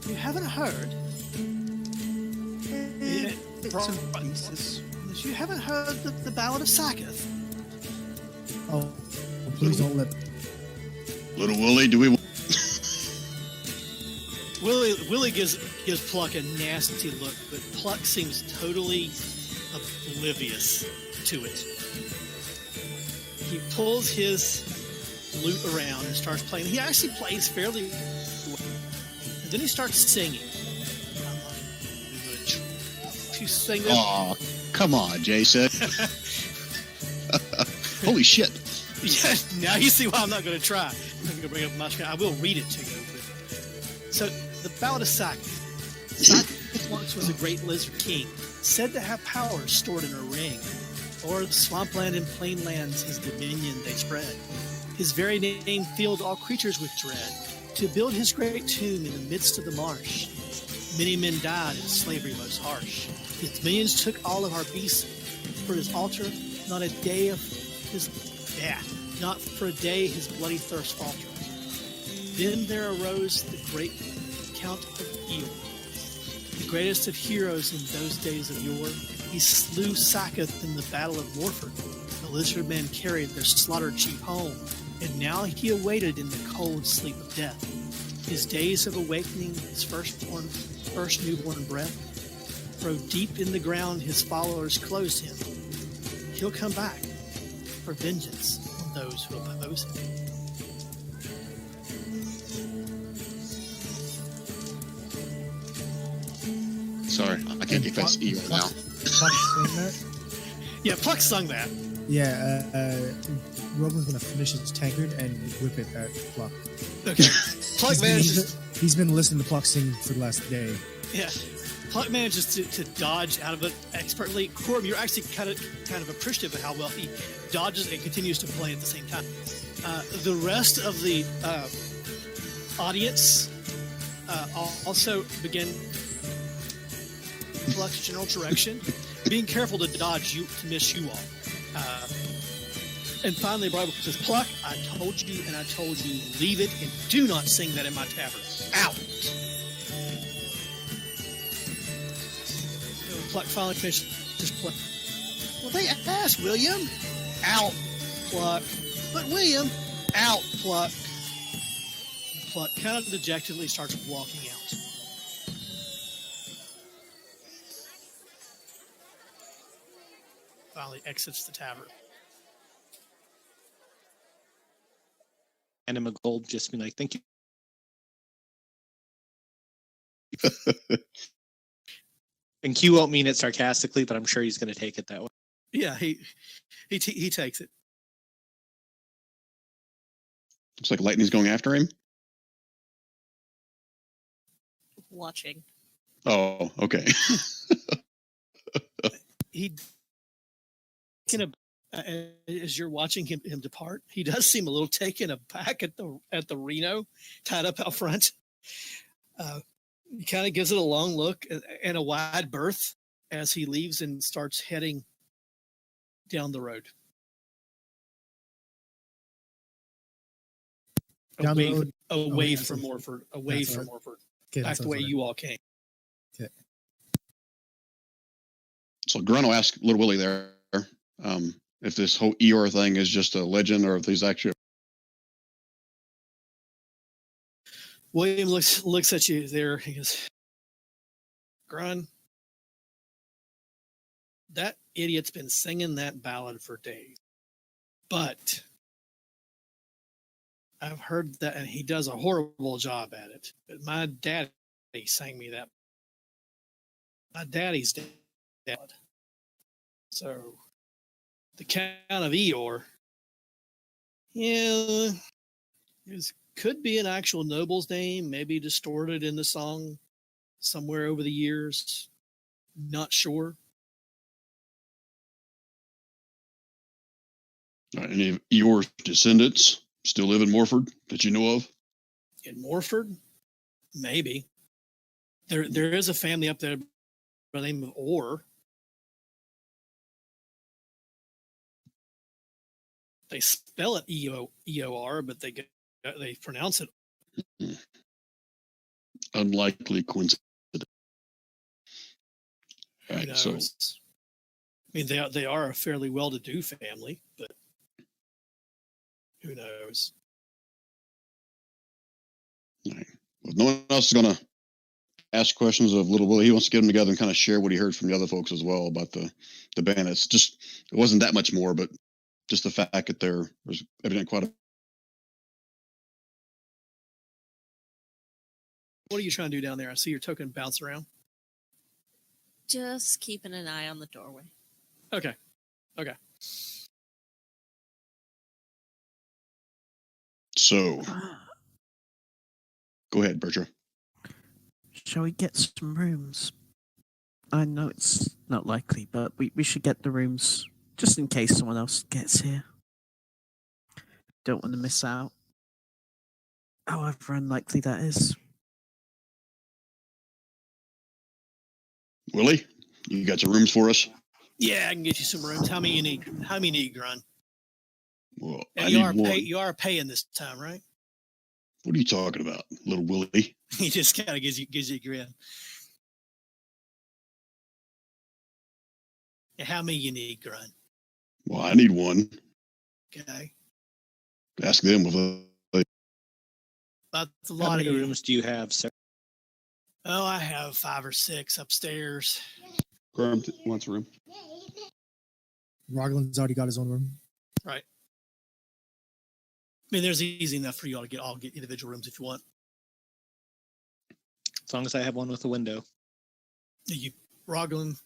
You haven't heard. Bits and pieces. You haven't heard the Ballad of Saketh. Oh, please don't let. Little Willie, do we? Willie gives Pluck a nasty look, but Pluck seems totally oblivious to it. He pulls his lute around and starts playing. He actually plays fairly well. And then he starts singing. I'm like, to sing this. Aw, come on, Jason. Holy shit. Yeah, now you see why I'm not going to try. I'm not going to bring up my screen. I will read it to you. But... So, the Ballad of Saketh. Saketh once was a great lizard king, said to have power stored in a ring. O'er the swampland and plain lands his dominion they spread. His very name filled all creatures with dread. To build his great tomb in the midst of the marsh, many men died in slavery most harsh. His minions took all of our beasts for his altar. Not a day of his not for a day his bloody thirst faltered. Then there arose the great Count of Eor, the greatest of heroes in those days of yore. He slew Saketh in the battle of Morford. The lizard men carried their slaughtered chief home, and now he awaited in the cold sleep of death. His days of awakening, his first newborn breath, rode deep in the ground his followers closed him. He'll come back for vengeance on those who oppose him. Sorry, I can't get past E right now. Pluck sing that? Yeah, Pluck sung that. Yeah, Rogan's gonna finish his tankard and whip it at Pluck. Okay. Pluck manages. He's been listening to Pluck sing for the last day. Yeah. Pluck manages to dodge out of it expertly. Corbin, you're actually kind of appreciative of how well he dodges and continues to play at the same time. The rest of the audience also begin Pluck's general direction, being careful to dodge you to miss you all. And finally, Bible says, "Pluck, I told you, and I told you, leave it and do not sing that in my tavern. Out." Pluck finally finished just Pluck. Well, they asked William. Out, Pluck. But William, out, Pluck. And Pluck kind of dejectedly starts walking out. Finally exits the tavern. And him a gold, just be like, thank you. And Q won't mean it sarcastically, but I'm sure he's going to take it that way. Yeah, he takes it. Looks like lightning's going after him. Watching. Oh, okay. He, as you're watching him depart, he does seem a little taken aback at the Reno tied up out front. He kind of gives it a long look and a wide berth as he leaves and starts heading down the road. Down the road? Away from Morford. Away That's from all right. Morford. Okay, Back the way right. you all came. Okay. So Grunt will ask Little Willie there if this whole Eeyore thing is just a legend or if there's actually. William looks at you there. He goes, "Grun, that idiot's been singing that ballad for days. But I've heard that, and he does a horrible job at it. But my daddy sang me that. My daddy's dead. So the Count of Eeyore, yeah, could be an actual noble's name, maybe distorted in the song somewhere over the years. Not sure." Any of your descendants still live in Morford that you know of? In Morford, maybe. There is a family up there by the name of Orr. They spell it E-O-R, but they pronounce it. Unlikely coincidence. Who Right, knows? I mean, they are a fairly well-to-do family, but who knows? Right. Well, no one else is going to ask questions of Little Willie. He wants to get them together and kind of share what he heard from the other folks as well about the bandits. Just, it wasn't that much more, but just the fact that there was evidently quite a... What are you trying to do down there? I see your token bounce around. Just keeping an eye on the doorway. Okay. So, go ahead, Bertram. Shall we get some rooms? I know it's not likely, but we should get the rooms just in case someone else gets here. Don't want to miss out. However unlikely that is. Willie, you got some rooms for us? Yeah, I can get you some rooms. How many you need? How many you need, Grun? Well, And I you need one. you are paying this time, right? What are you talking about, Little Willie? He just kind of gives you a grin. Yeah, how many you need, Grun? Well, I need one. Okay. Ask them if That's a How lot of many you. rooms do you have, sir? Oh, I have 5 or 6 upstairs. Gorm wants a room. Roglin's already got his own room. Right. I mean, there's easy enough for you all to get individual rooms if you want. As long as I have one with a window. Roglin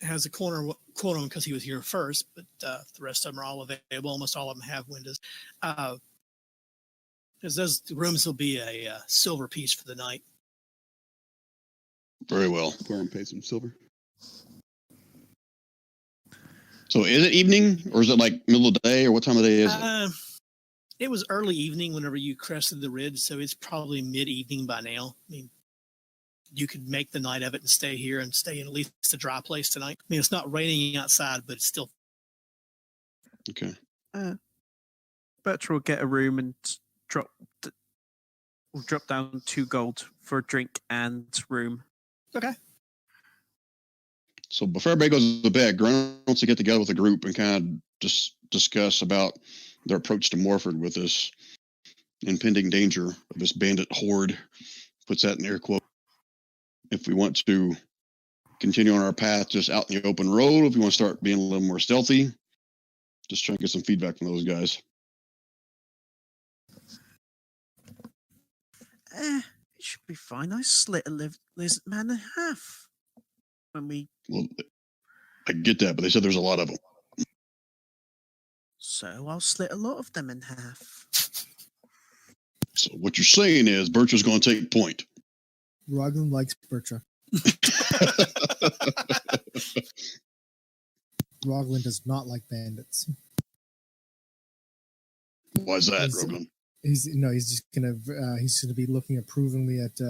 has a corner quote because he was here first, but the rest of them are all available. Almost all of them have windows. Because those rooms will be a silver piece for the night. Very well. Gorm pays some silver. So is it evening or is it like middle of the day or what time of day is it? It was early evening whenever you crested the ridge, so it's probably mid-evening by now. I mean, you could make the night of it and stay here and stay in at least a dry place tonight. I mean, it's not raining outside, but it's still... Okay. Bertram will get a room and we'll drop down 2 gold for a drink and room. Okay. So before everybody goes to bed, Grunt wants to get together with a group and kind of just discuss about their approach to Morford with this impending danger of this bandit horde. Puts that in air quote. If we want to continue on our path just out in the open road, if we want to start being a little more stealthy, just trying to get some feedback from those guys. It should be fine. I slit a lizard man in half when we... Well, I get that, but they said there's a lot of them. So I'll slit a lot of them in half. So what you're saying is Birch's going to take point. Roglin likes Bertra. Roglin does not like bandits. Why is that, Roglin? He's just gonna be looking approvingly at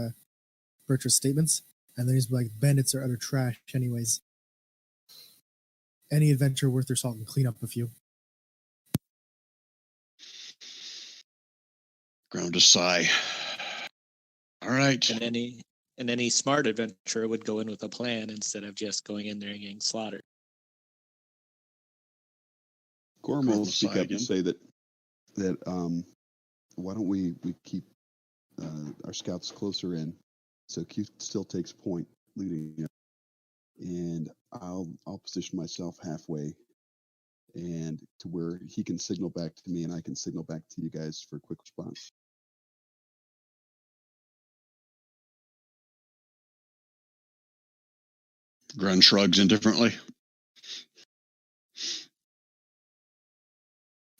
Bertra's statements, and then he's like, bandits are utter trash anyways. Any adventure worth their salt can clean up a few. Ground a sigh. All right. And any smart adventurer would go in with a plan instead of just going in there and getting slaughtered. Gorm will Gorm speak sigh up again. and say that why don't we keep our scouts closer in, so Q still takes point leading up, and I'll position myself halfway, and to where he can signal back to me and I can signal back to you guys for a quick response. Grun shrugs indifferently.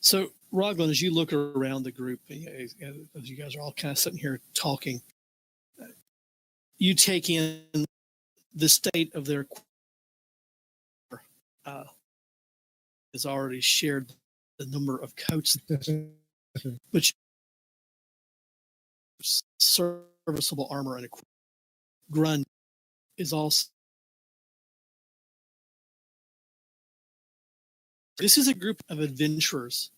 So, Roglin, as you look around the group, as you guys are all kind of sitting here talking, you take in the state of their has already shared number of coats, but serviceable armor and equipment. Grun is also. This is a group of adventurers,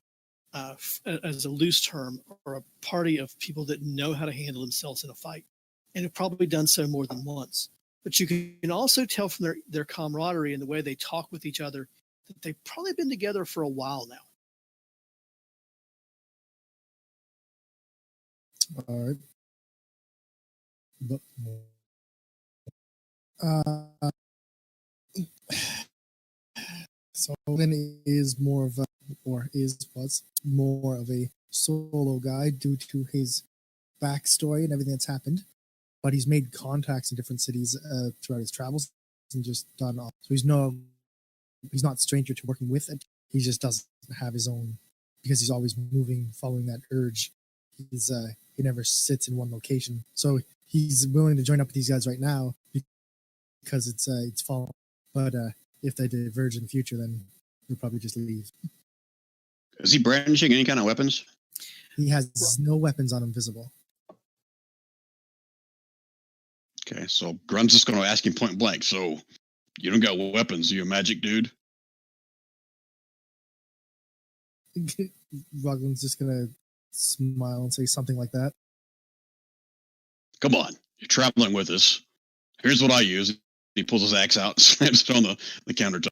as a loose term, or a party of people that know how to handle themselves in a fight, and have probably done so more than once. But you can also tell from their camaraderie and the way they talk with each other that they've probably been together for a while now. All right. But, so Logan is more of a, was more of a solo guy due to his backstory and everything that's happened. But he's made contacts in different cities throughout his travels and just done all. So he's not a stranger to working with it. He just doesn't have his own, because he's always moving, following that urge. He never sits in one location. So he's willing to join up with these guys right now because it's fall. But if they diverge in the future, then he'll probably just leave. Is he brandishing any kind of weapons? He has no weapons on him visible. Okay, so Grun's just going to ask him point blank. So you don't got weapons? Are you a magic dude? Ruglin's just gonna smile and say something like that. Come on, you're traveling with us. Here's what I use. He pulls his axe out and slams it on the countertop.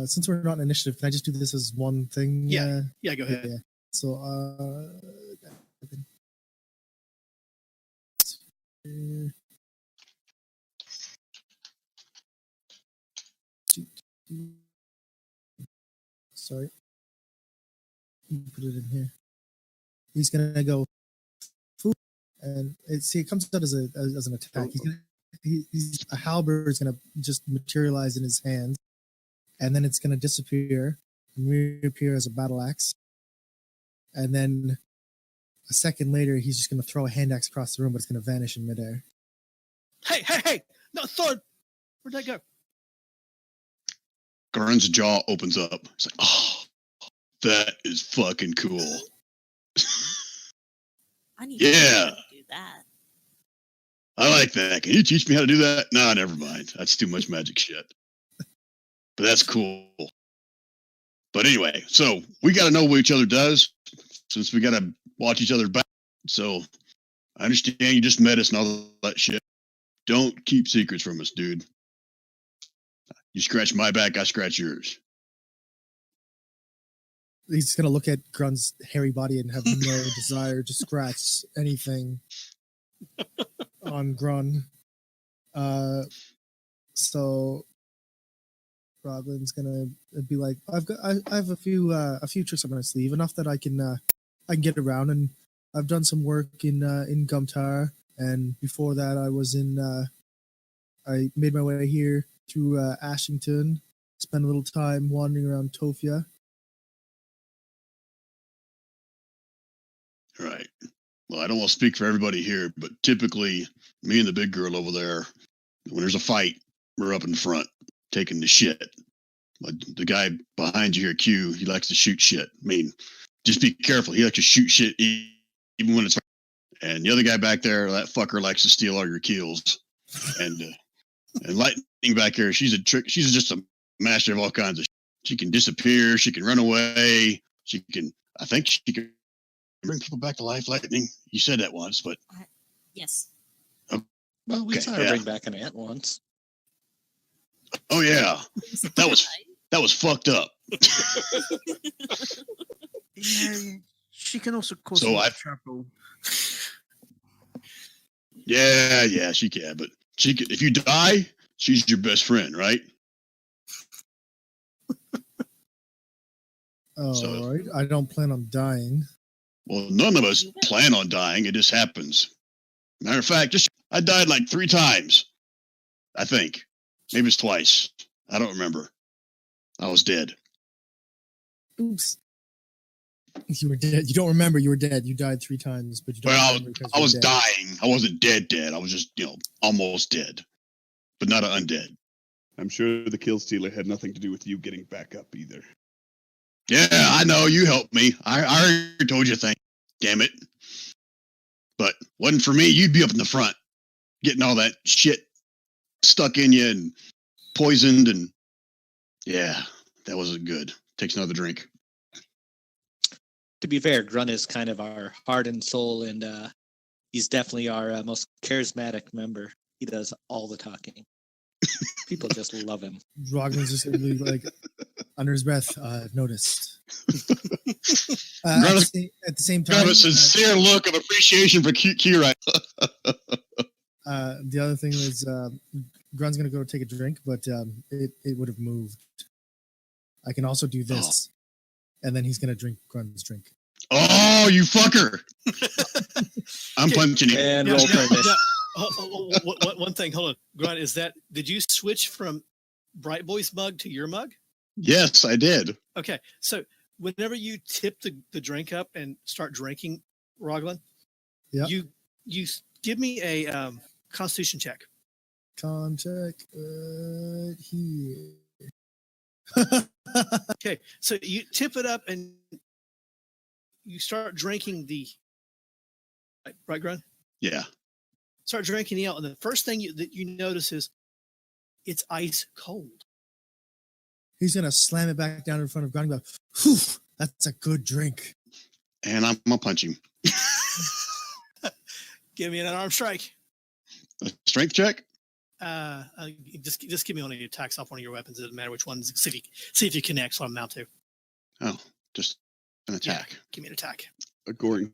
Since we're not in initiative, can I just do this as one thing? Yeah, go ahead. Yeah. So, sorry. Put it in here. He's gonna go food, and it comes out as an attack. He's a halberd is gonna just materialize in his hands, and then it's gonna disappear and reappear as a battle axe. And then a second later, he's just gonna throw a hand axe across the room, but it's gonna vanish in midair. Hey! No, sword! Where'd that go? Grun's jaw opens up. It's like, oh, that is fucking cool. I need Yeah. to do that. I like that. Can you teach me how to do that? Nah, never mind. That's too much magic shit. But that's cool. But anyway, so we got to know what each other does, since we got to watch each other back. So I understand you just met us and all that shit. Don't keep secrets from us, dude. You scratch my back, I scratch yours. He's gonna look at Grun's hairy body and have no desire to scratch anything on Grun. So Robin's gonna be like, I have a few tricks up my sleeve, enough that I can get around, and I've done some work in Gumtar, and before that I made my way here through Ashington, spent a little time wandering around Tofia. Right. Well, I don't want to speak for everybody here, but typically me and the big girl over there, when there's a fight, we're up in front taking the shit. But the guy behind you here, Q, he likes to shoot shit. I mean, just be careful. He likes to shoot shit even when it's. And the other guy back there, that fucker likes to steal all your kills. And Lightning back here, she's just a master of all kinds of shit. She can disappear. She can run away. I think she can bring people back to life. Lightning, you said that once, but Yes. Well, we saw her bring back an ant once. Oh yeah, that was fucked up. Yeah, she can also cause trouble. Yeah, she can. But she can, if you die, she's your best friend, right? All right. I don't plan on dying. Well, none of us plan on dying. It just happens. Matter of fact, I died like 3 times. I think. Maybe it's twice. I don't remember. I was dead. Oops. You were dead. You don't remember you were dead. You died 3 times, but you don't remember because I was dead. dying. I wasn't dead. I was just, almost dead. But not an undead. I'm sure the kill stealer had nothing to do with you getting back up either. Yeah, I know. You helped me. I already told you things. Damn it. But wasn't for me, you'd be up in the front, getting all that shit stuck in you and poisoned. And yeah, that wasn't good. Takes another drink. To be fair, Grunt is kind of our heart and soul, and he's definitely our most charismatic member. He does all the talking. People just love him. Rogman's just literally like under his breath. I've noticed. At the same time, Got a sincere look of appreciation for Kira. The other thing is, Grun's gonna go take a drink, but it would have moved. I can also do this, and then he's gonna drink Grun's drink. Oh, you fucker! I'm punching you. And roll for this. One thing, hold on, Grunt. Did you switch from Bright Boy's mug to your mug? Yes, I did. Okay, so whenever you tip the drink up and start drinking, Roglin, yeah, you give me a Constitution check. Con check here. Okay, so you tip it up and you start drinking the right, Grunt? Yeah. Start drinking the ale, and the first thing that you notice is it's ice cold. He's gonna slam it back down in front of Grunt and go, "Whew, that's a good drink." And I'm gonna punch him. Give me an unarmed strike. A strength check? Just give me one of your attacks off one of your weapons. It doesn't matter which one. See if you connect. So I'm mount to. Oh, just an attack. Yeah, give me an attack. A goring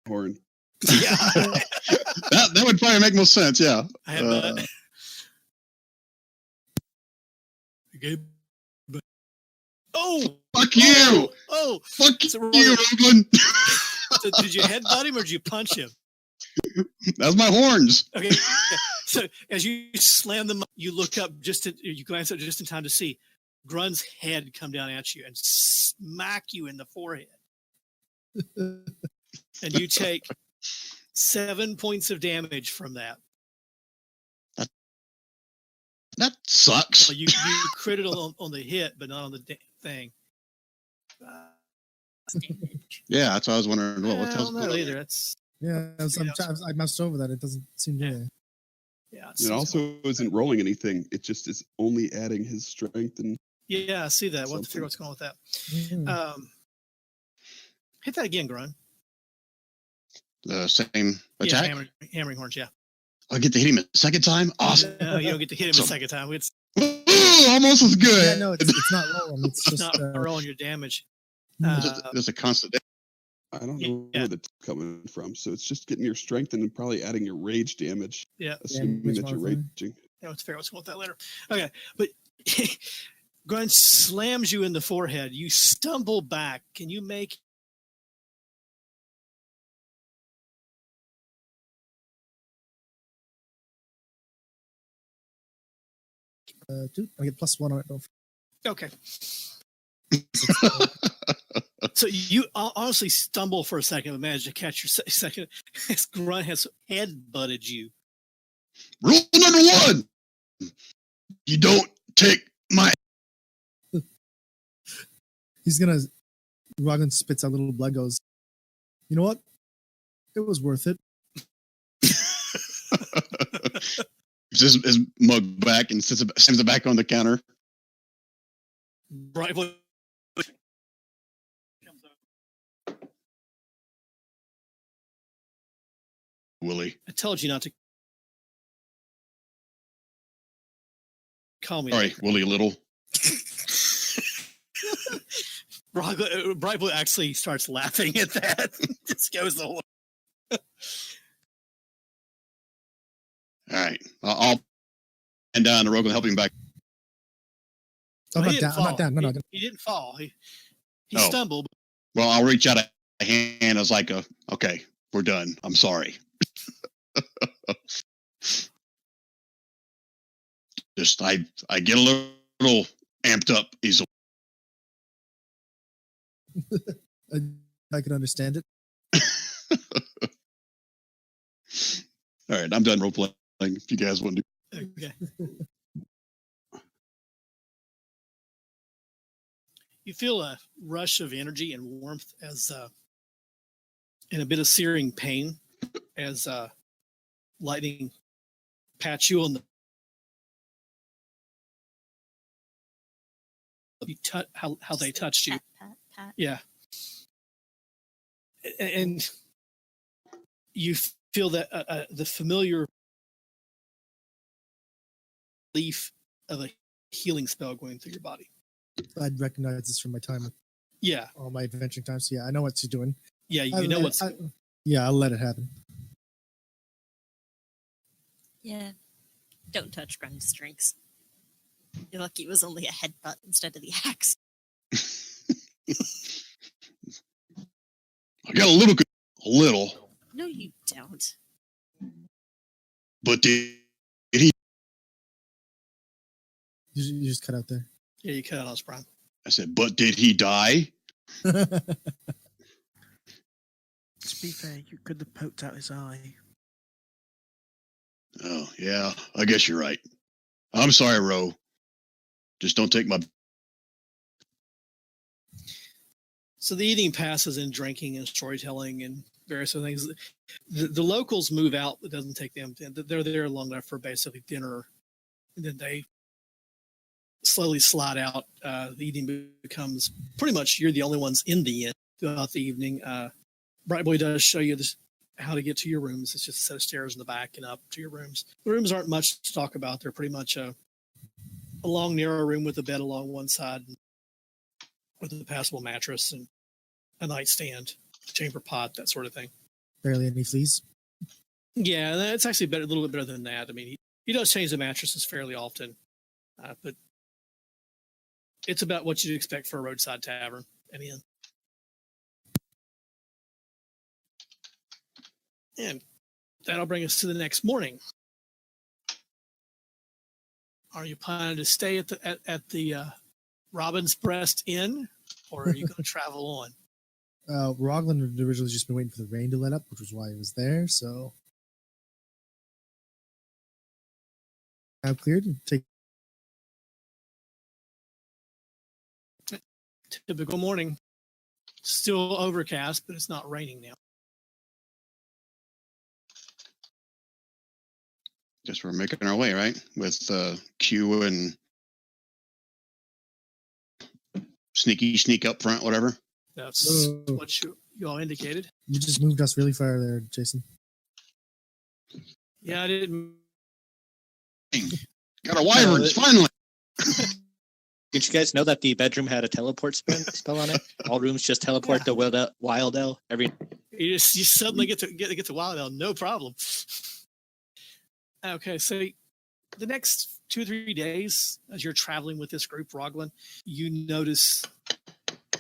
horn. Yeah, that would probably make most sense. Yeah. I have that. Okay. Oh, fuck you! Oh, fuck so you, Roglin! So did you headbutt him or did you punch him? That's my horns. Okay. So as you slam them, you look up you glance up just in time to see Grun's head come down at you and smack you in the forehead. And you take 7 points of damage from that. That sucks. So you critted on the hit, but not on the thing. Yeah, that's what I was wondering. What tells not either. That's I moused over that. It doesn't seem to. Yeah. It also isn't rolling anything. It just is only adding his strength and. Yeah, I see that. We'll have to figure out what's going on with that. Mm-hmm. Hit that again, Grun. The same attack? Yeah, hammering horns, yeah. I get to hit him a second time? Awesome. No, you don't get to hit him a second time. It's almost as good. Yeah, no, it's not rolling. It's just not rolling your damage. There's a constant. I don't know where that's coming from. So it's just getting your strength and then probably adding your rage damage. Yeah. Assuming that you're raging. Yeah, let's figure out what's going with that later. Okay, but Grun slams you in the forehead. You stumble back. Can you make dude, I get +1 on it. Okay. So you honestly stumble for a second, but manage to catch your second. As Grunt has head-butted you. Rule number 1: you don't take my. He's gonna. Rogan spits out little blood. Goes. You know what? It was worth it. His mug back and sends it back on the counter. Right. Willie. I told you not to call me. Sorry, Willie Little. Bright Blue actually starts laughing at that. Just goes the whole. All right, I'll and down the rope and help him back. I'm not down. No, he didn't fall. He stumbled. Well, I'll reach out a hand. I was like, okay, we're done. I'm sorry. Just I get a little amped up easily. I can understand it. All right, I'm done role playing. If you guys want to. Okay. You feel a rush of energy and warmth as and a bit of searing pain as lightning pats you on the how they touched you. Pat. Yeah. And you feel that the familiar relief of a healing spell going through your body. I'd recognize this from my time with Yeah. all my adventuring times. So yeah, I know what she's doing. Yeah, you know what's... Yeah, I'll let it happen. Yeah. Don't touch Grund's drinks. You're lucky it was only a headbutt instead of the axe. I got a little, No, you don't. but did he? You just cut out there. Yeah, you cut out us, Brian. I said, but did he die? To be fair, you could have poked out his eye. Oh, yeah, I guess you're right. I'm sorry, Ro. Just don't take my... So the eating passes in drinking and storytelling and various other things. The locals move out. It doesn't take them. They're there long enough for basically dinner. And then they slowly slide out. The eating becomes pretty much you're the only ones in the inn throughout the evening. Bright Boy does show you how to get to your rooms. It's just a set of stairs in the back and up to your rooms. The rooms aren't much to talk about. They're pretty much a long, narrow room with a bed along one side with a passable mattress and a nightstand, chamber pot, that sort of thing. Barely any fleas. Yeah, it's actually a little bit better than that. I mean, he does change the mattresses fairly often, but it's about what you'd expect for a roadside tavern and inn. And that'll bring us to the next morning. Are you planning to stay at the Robin's Breast Inn, or are you going to travel on? Roglin had originally just been waiting for the rain to let up, which was why he was there. So I've cleared and take. Typical morning. Still overcast, but it's not raining now. Guess we're making our way, right? With Q and sneak up front, whatever. That's what you all indicated. You just moved us really far there, Jason. Yeah, I didn't. Got our wyverns, finally. Did you guys know that the bedroom had a teleport spell on it? All rooms just teleport to Wild L. You suddenly get to Wild L, no problem. Okay, so the next 2 or 3 days, as you're traveling with this group, Roglin, you notice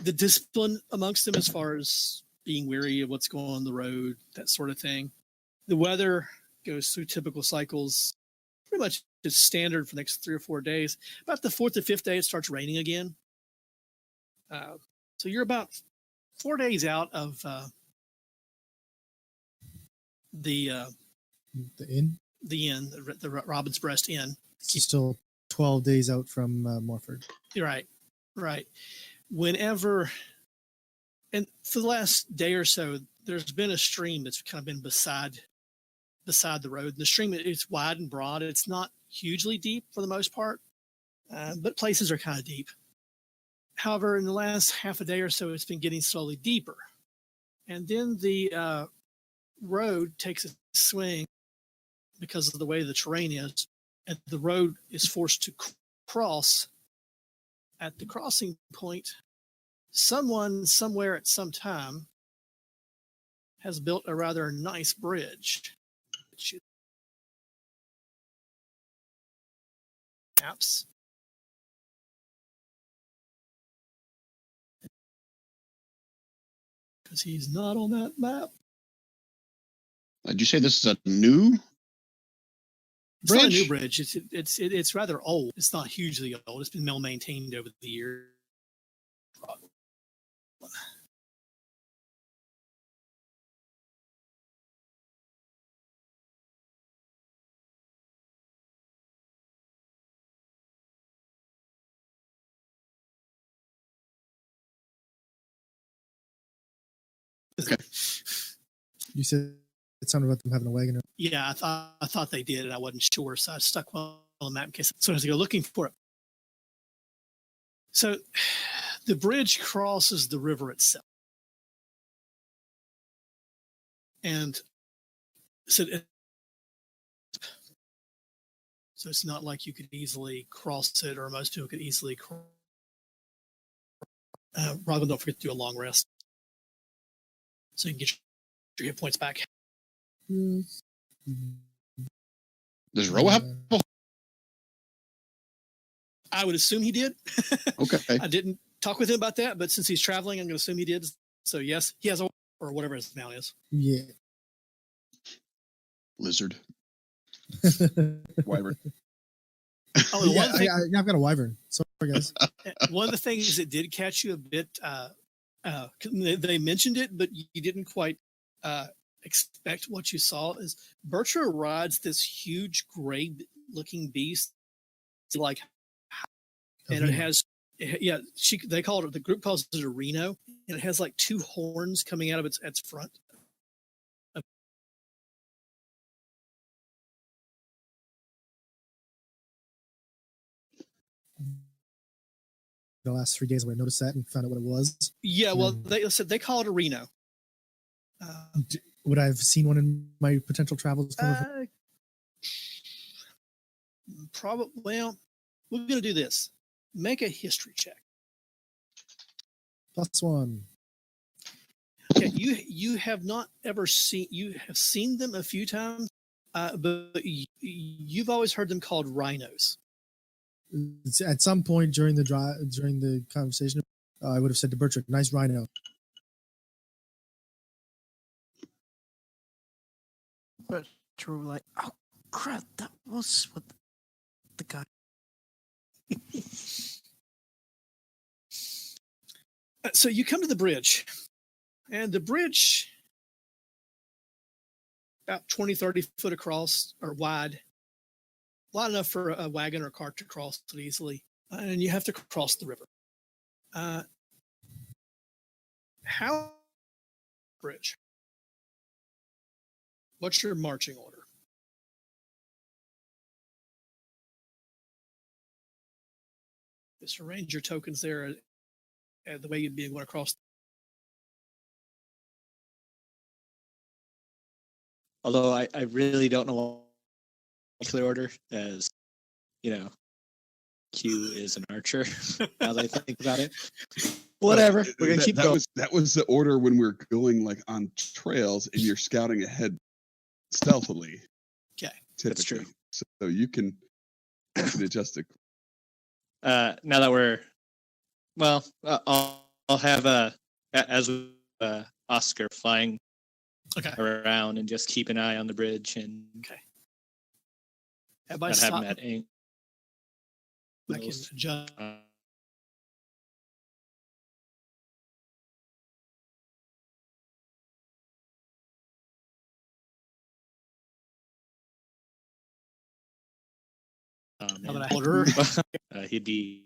the discipline amongst them as far as being weary of what's going on the road, that sort of thing. The weather goes through typical cycles, pretty much it's standard for the next 3 or 4 days. About the 4th or 5th day, it starts raining again. So you're about 4 days out of the inn? The inn, the Robin's Breast Inn. It's still 12 days out from Morford. Right. Whenever, and for the last day or so, there's been a stream that's kind of been beside the road. And the stream, it's wide and broad. It's not hugely deep for the most part, but places are kind of deep. However, in the last half a day or so, it's been getting slowly deeper. And then the road takes a swing because of the way the terrain is, and the road is forced to cross. At the crossing point, someone somewhere at some time has built a rather nice bridge. Maps. Because he's not on that map. Did you say this is a new It's not a bridge? new bridge. It's rather old. It's not hugely old. It's been well maintained over the years. Okay. You said it sounded about them having a wagon. Yeah, I thought they did, and I wasn't sure, so I stuck one on the map in case someone has to go looking for it. So, the bridge crosses the river itself, and so it's not like you could easily cross it, or most people could easily cross. Robin, don't forget to do a long rest, so you can get your hit points back. Does Roa have? I would assume he did. Okay. I didn't talk with him about that, but since he's traveling, I'm going to assume he did. So yes, he has a, or whatever his mount is. Yeah. Lizard. Wyvern. Oh, yeah, I've got a wyvern. Sorry, guys. One of the things that did catch you a bit, they mentioned it, but you didn't quite expect what you saw, is Bertra rides this huge gray-looking beast, like, and it has, yeah, they call it, the group calls it a rhino, and it has like two horns coming out of its front. The last 3 days when I noticed that and found out what it was. Yeah, well, they said they call it a rhino. Would I have seen one in my potential travels? Probably. Well, we're going to do this. Make a history check. +1. Okay, you have not ever seen. You have seen them a few times, but you've always heard them called rhinos. At some point during the conversation, I would have said to Bertrand, "Nice rhino." But Drew were like, oh crap, that was what the guy. So you come to the bridge, and the bridge about 20, 30 foot across, or wide enough for a wagon or cart to cross it easily, and you have to cross the river. How bridge? What's your marching order? Just arrange your tokens there the way you'd be going across. Although I really don't know what clear order, as you know, Q is an archer. Now that I think about it, whatever. We're gonna keep going. That was the order when we were going like on trails and you're scouting ahead stealthily. Okay, that's true. So you can adjust it. Now that we're I'll have as Oscar flying around and just keep an eye on the bridge and have not having that angle. I can adjust. He'd be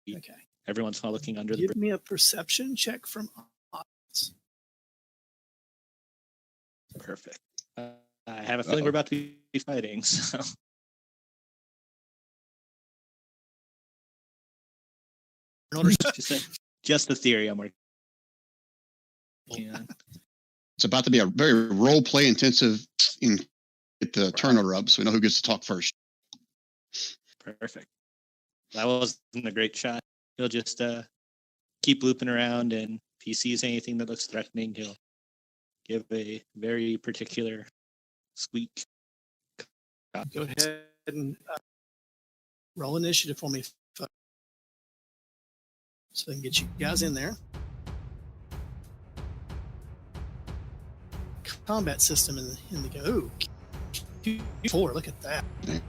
okay. Every once in a while looking under the Give bridge. me a perception check from Oz. Perfect. I have a feeling we're about to be fighting. So. Just the theory I'm working on. It's about to be a very role play intensive get the turnover up so we know who gets to talk first. Perfect. That wasn't a great shot. He'll just keep looping around, and if he sees anything that looks threatening, he'll give a very particular squeak. Go ahead and roll initiative for me, so I can get you guys in there. Combat system in the go. Ooh, 4, look at that.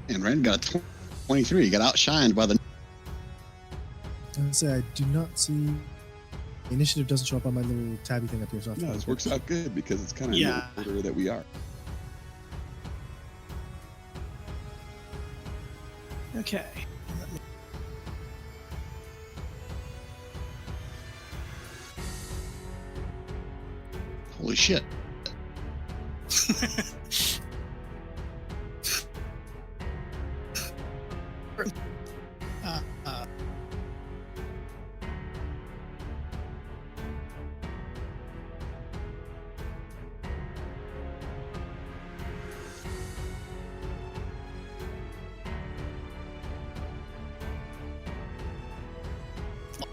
And Rand got a 23. He got outshined by the. I say I do not see. Initiative doesn't show up on my little tabby thing up here. So No, this works out good because it's kind of in the order that we are. Okay. Holy shit. uh, uh,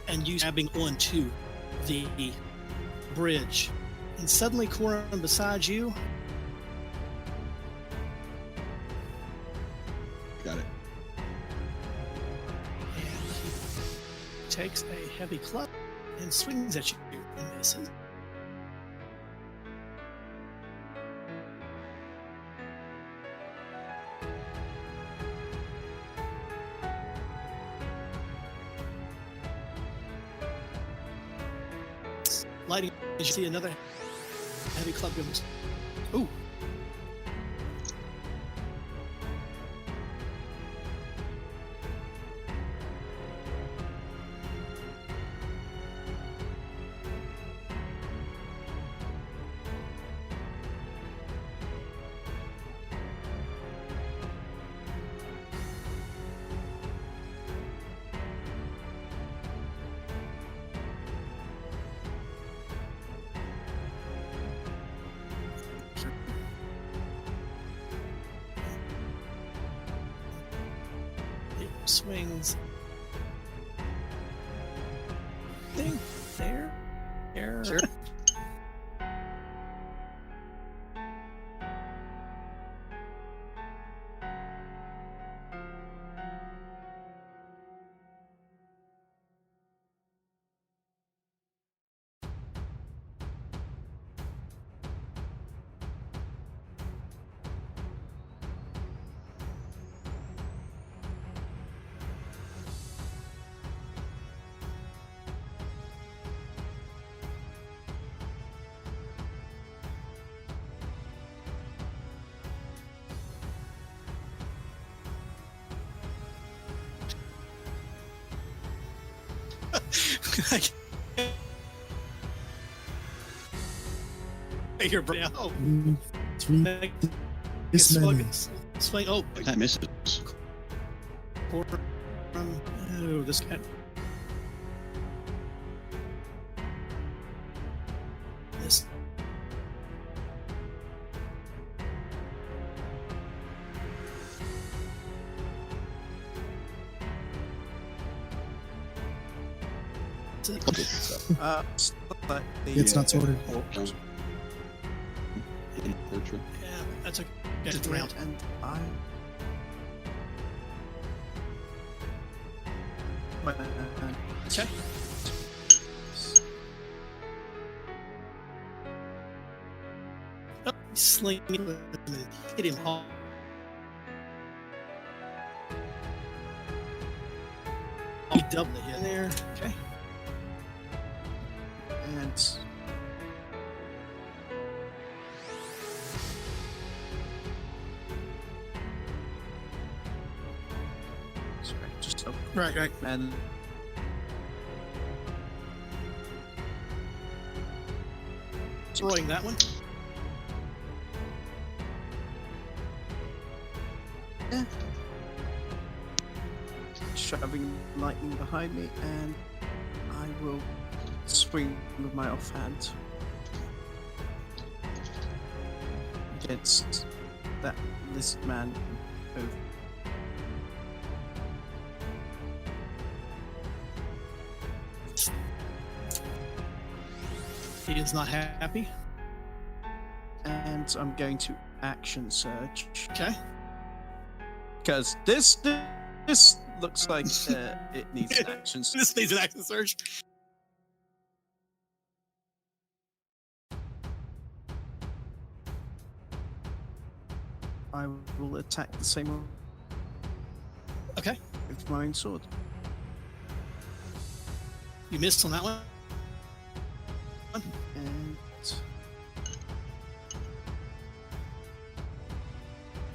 and you grabbing onto the bridge, and suddenly Corin beside you Got it. and he takes a heavy club and swings at you and misses. Lighting as you see another heavy club goes. Ooh. It swings. Thing there. There. Sure. Your brain. Oh, 3 dismember. swing. Oh, That misses. oh, this guy. This. Okay, so But It's not sorted. portrait. Yeah, that's a good round. And I. Okay. Oh, sling hit him hard. He doubled the hit there. Okay. And sorry, just Right. and Throwing that one. shoving lightning behind me, and I will swing with my offhand against that lizard man over. He is not happy. And I'm going to action surge Okay. because this looks like it needs an action surge. This needs an action surge. I will attack the same Okay. with my own sword. You missed on that one. And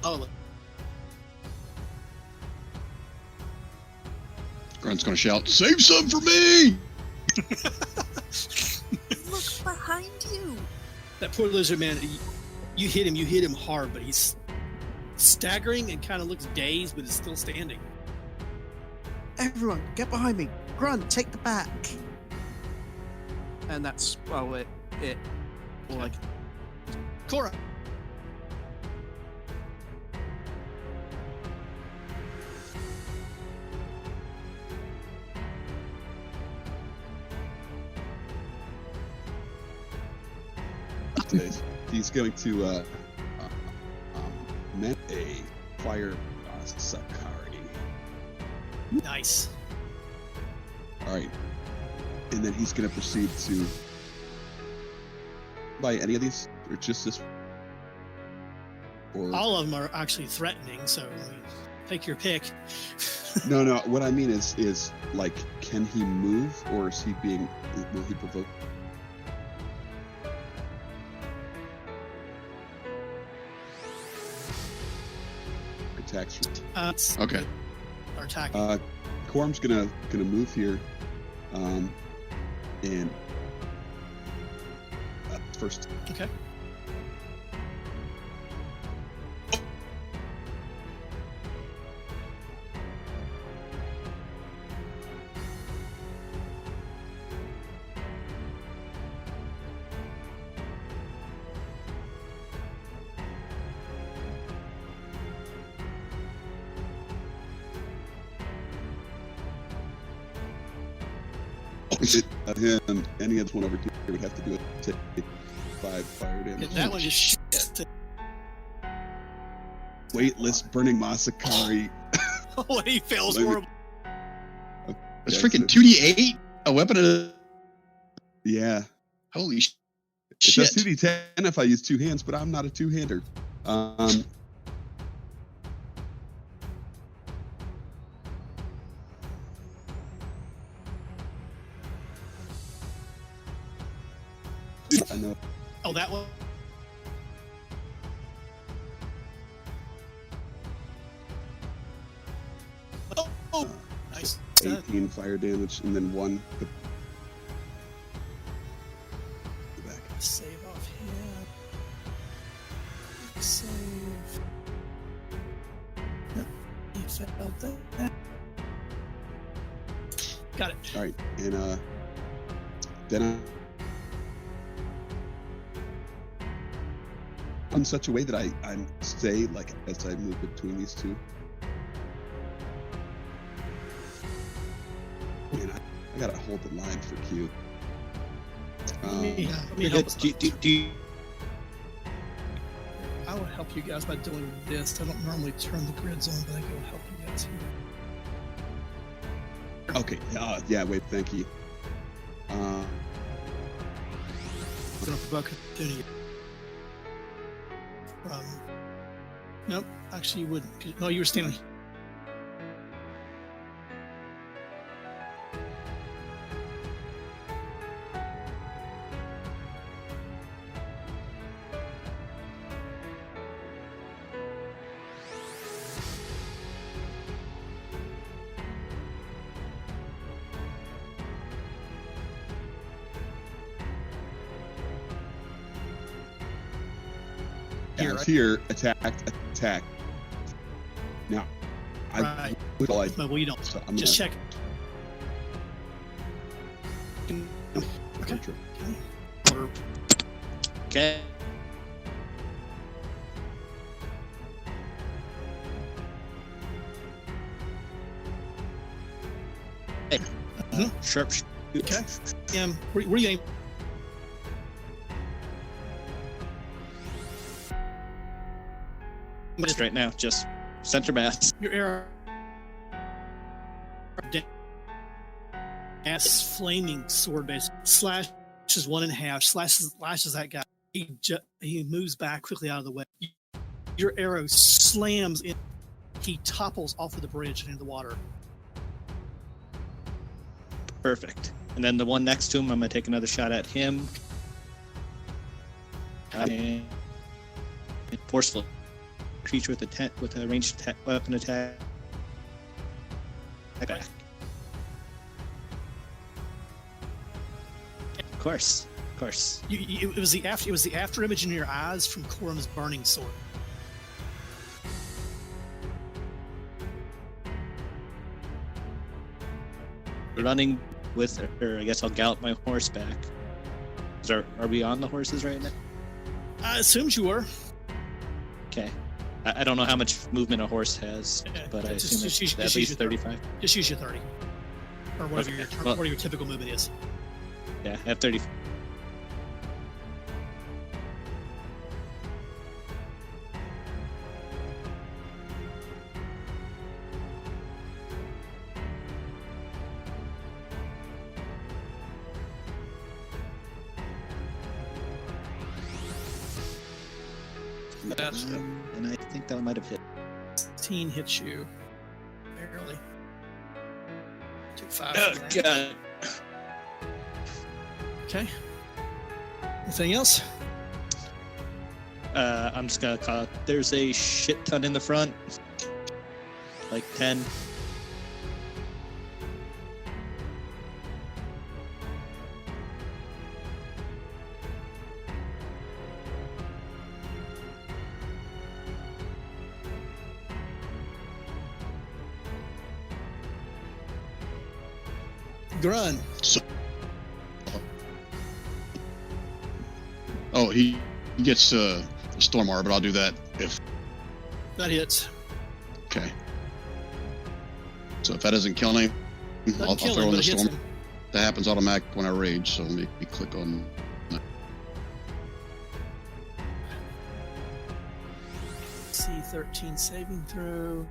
Oh, look. Grunt's gonna shout, "Save some for me!" Look behind you. That poor lizard man, you hit him hard, but he's staggering and kind of looks dazed, but is still standing. Everyone, get behind me. Grunt, take the back. And that's, well, it like, Cora. He's going to met a fire Sakari. Nice. All right, and then he's going to proceed to buy any of these, or just this? Or All of them are actually threatening, so take your pick. no. What I mean is like, can he move, or is he being? Will he provoke? Attacks. Okay. Are attacking. Quorum's gonna move here, and first. Okay. Him, any other one over here would have to do it. Take 5 fire damage. That one is shit. Weightless burning Masakari. Oh, he fails horrible. It's freaking 2d8? A weapon of... Yeah. Holy It shit. does 2d10 if I use 2 hands, but I'm not a 2-hander. I know. Oh, that one. Oh, nice. 18 fire damage, and then 1. Back. Save off here. Save. Yep. You felt that. Got it. All right, and then in such a way that I stay like as I move between these two. Man, I gotta hold the line for Q. Let me You're help good. us. Do you, I will help you guys by doing this. I don't normally turn the grids on, but I will help you guys here. Okay, yeah, wait, thank you. I'm gonna provoke opportunity. Nope, actually you wouldn't. No, you were standing. Here, right? here, attack. Now, Right. well, No, well, you don't. so I'm Just gonna, check. Okay. okay. Sharp. Okay. Where you aim? Right now, just center mass. Your arrow. Gas flaming sword base slashes one in half. Slashes that guy. He moves back quickly out of the way. Your arrow slams in. He topples off of the bridge and into the water. Perfect. And then the one next to him, I'm gonna take another shot at him. And forceful creature with a ranged weapon attack. Back. Of course. of course. It was the after image in your eyes from Korum's burning sword. Running with, or I guess I'll gallop my horse back. Are we on the horses right now? I assumed you were. Okay. I don't know how much movement a horse has, Yeah, but I just assume use- it's just at use least your 35. Just use your 30. Or whatever, Okay, your, well- whatever your typical movement is. Yeah, I have 30. That's And I think that might have hit. 16 hits you. Barely. Took 5. Oh, for that. God. Okay. Anything else? I'm just gonna call it. There's a shit ton in the front. Like 10. Grun. Oh, he gets storm armor, but I'll do that if. That hits. Okay. So if that doesn't kill him, I'll Doesn't kill throw him, in but the it hits storm. him. That happens automatic when I rage, so let me click on. C13 saving throw.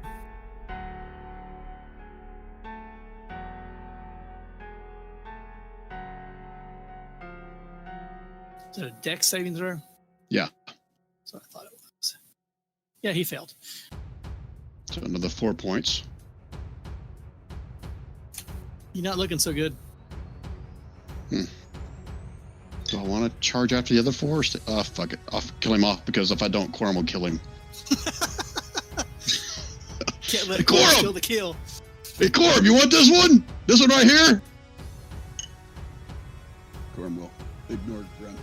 Is it a dex saving throw? Yeah. That's what I thought it was. Yeah, he failed. So another 4 points. You're not looking so good. Do I want to charge after the other 4? Fuck it. I'll kill him off because if I don't, Quorum will kill him. Can't let Hey, Quorum Quorum! kill the kill. Hey, Quorum, you want this one? This one right here? Gorm will ignore Grunt.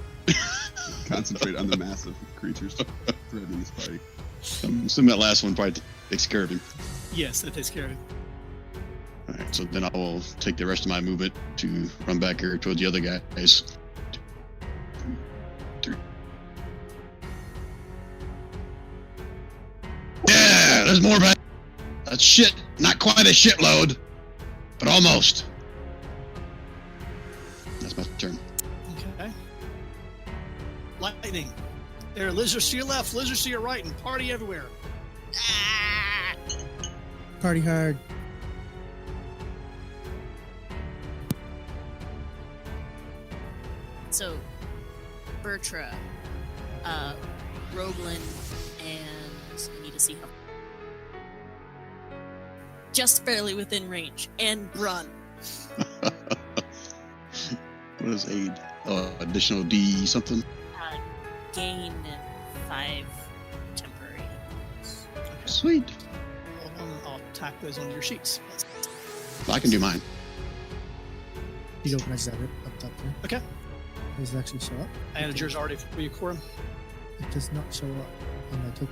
Concentrate on the massive creatures threatening his party. I'm assuming that last one probably takes care of him. Yes, that takes care of it. All right, so then I will take the rest of my movement to run back here towards the other guys. 2, 3. Yeah, there's more back. That's shit. Not quite a shitload, but almost. That's my turn. Okay. Lightning. There are lizards to your left, lizards to your right, and party everywhere. Ah! Party hard. So, Bertra, Roglin, and I need to see how. Just barely within range, and Brun. What is aid? Additional D something? Gain 5 temporary. Sweet. I'll tack those onto your sheets. I can do mine. You don't recognize that up top there. Okay. Does it actually show up? I added yours already for you, Quorum. It does not show up on my token.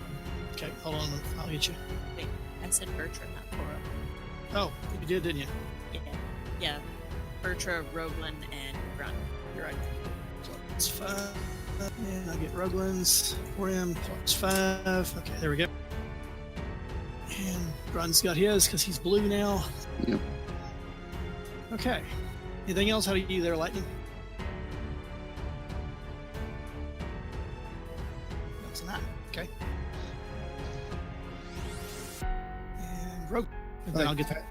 Okay, hold on. I'll get you. Wait, I said Bertra, not Cora. Oh, you did, didn't you? Yeah. Yeah. Bertra, Roglin, and Brun. You're right. So it's 5. And I'll get Ruglan's for him. Plus 5. Okay, there we go. And Grun's got his because he's blue now. Yep. Okay. Anything else? How do you do there, Lightning? That's not. Okay. And Rogue. And then I'll get that.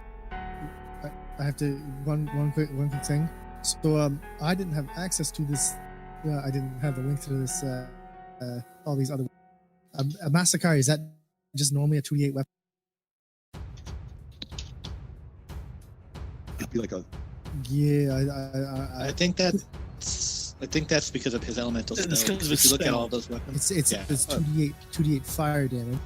I have to one quick thing. So I didn't have access to this. I didn't have the link to this. All these other. A Massacre, is that just normally a 2d8 weapon? It'd be like a Yeah, I think that's because of his elemental It's spell. because of If his you look at spell. all those weapons. it's Yeah. 2d8 fire damage.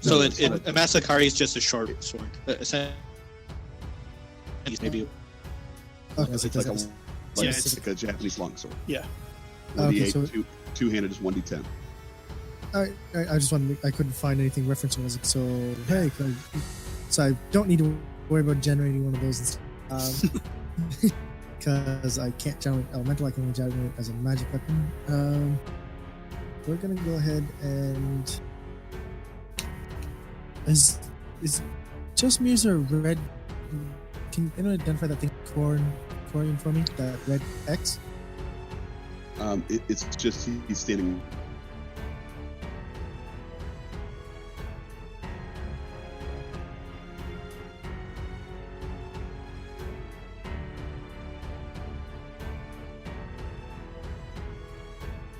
So No, a Masakari is just a short sword. Essentially, maybe Okay, it's so like a that's like, Yeah, it's like a Japanese longsword. Yeah. 1d8, so two-handed is 1d10. I just wanted I couldn't find anything referencing. I was like, so hey, so I don't need to worry about generating one of those because I can't generate elemental. I can only generate it as a magic weapon. We're gonna go ahead and is just me as a red. Can anyone identify that thing Corian for me? That red X. It's just he's standing.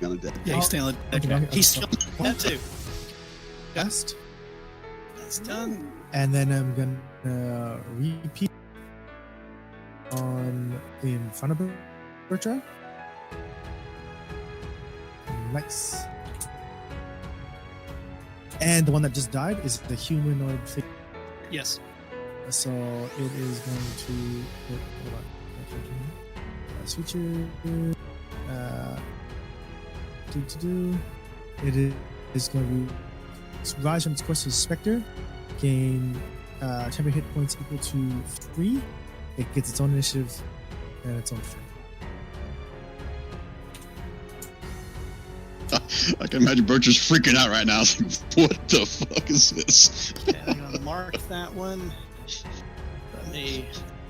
On a deck. Yeah, he's staying on the deck. Okay. He's still that too. Best. That's done. And then I'm gonna repeat on in front of Bertra. Nice. And the one that just died is the humanoid figure. Yes. So it is going to hold on. Switcher. It is going to rise from its course as a specter, gain temporary hit points equal to 3. It gets its own initiative and its own strength. I can imagine Bertra's freaking out right now. It's like, what the fuck is this? Okay, I'm gonna mark that one. Let me.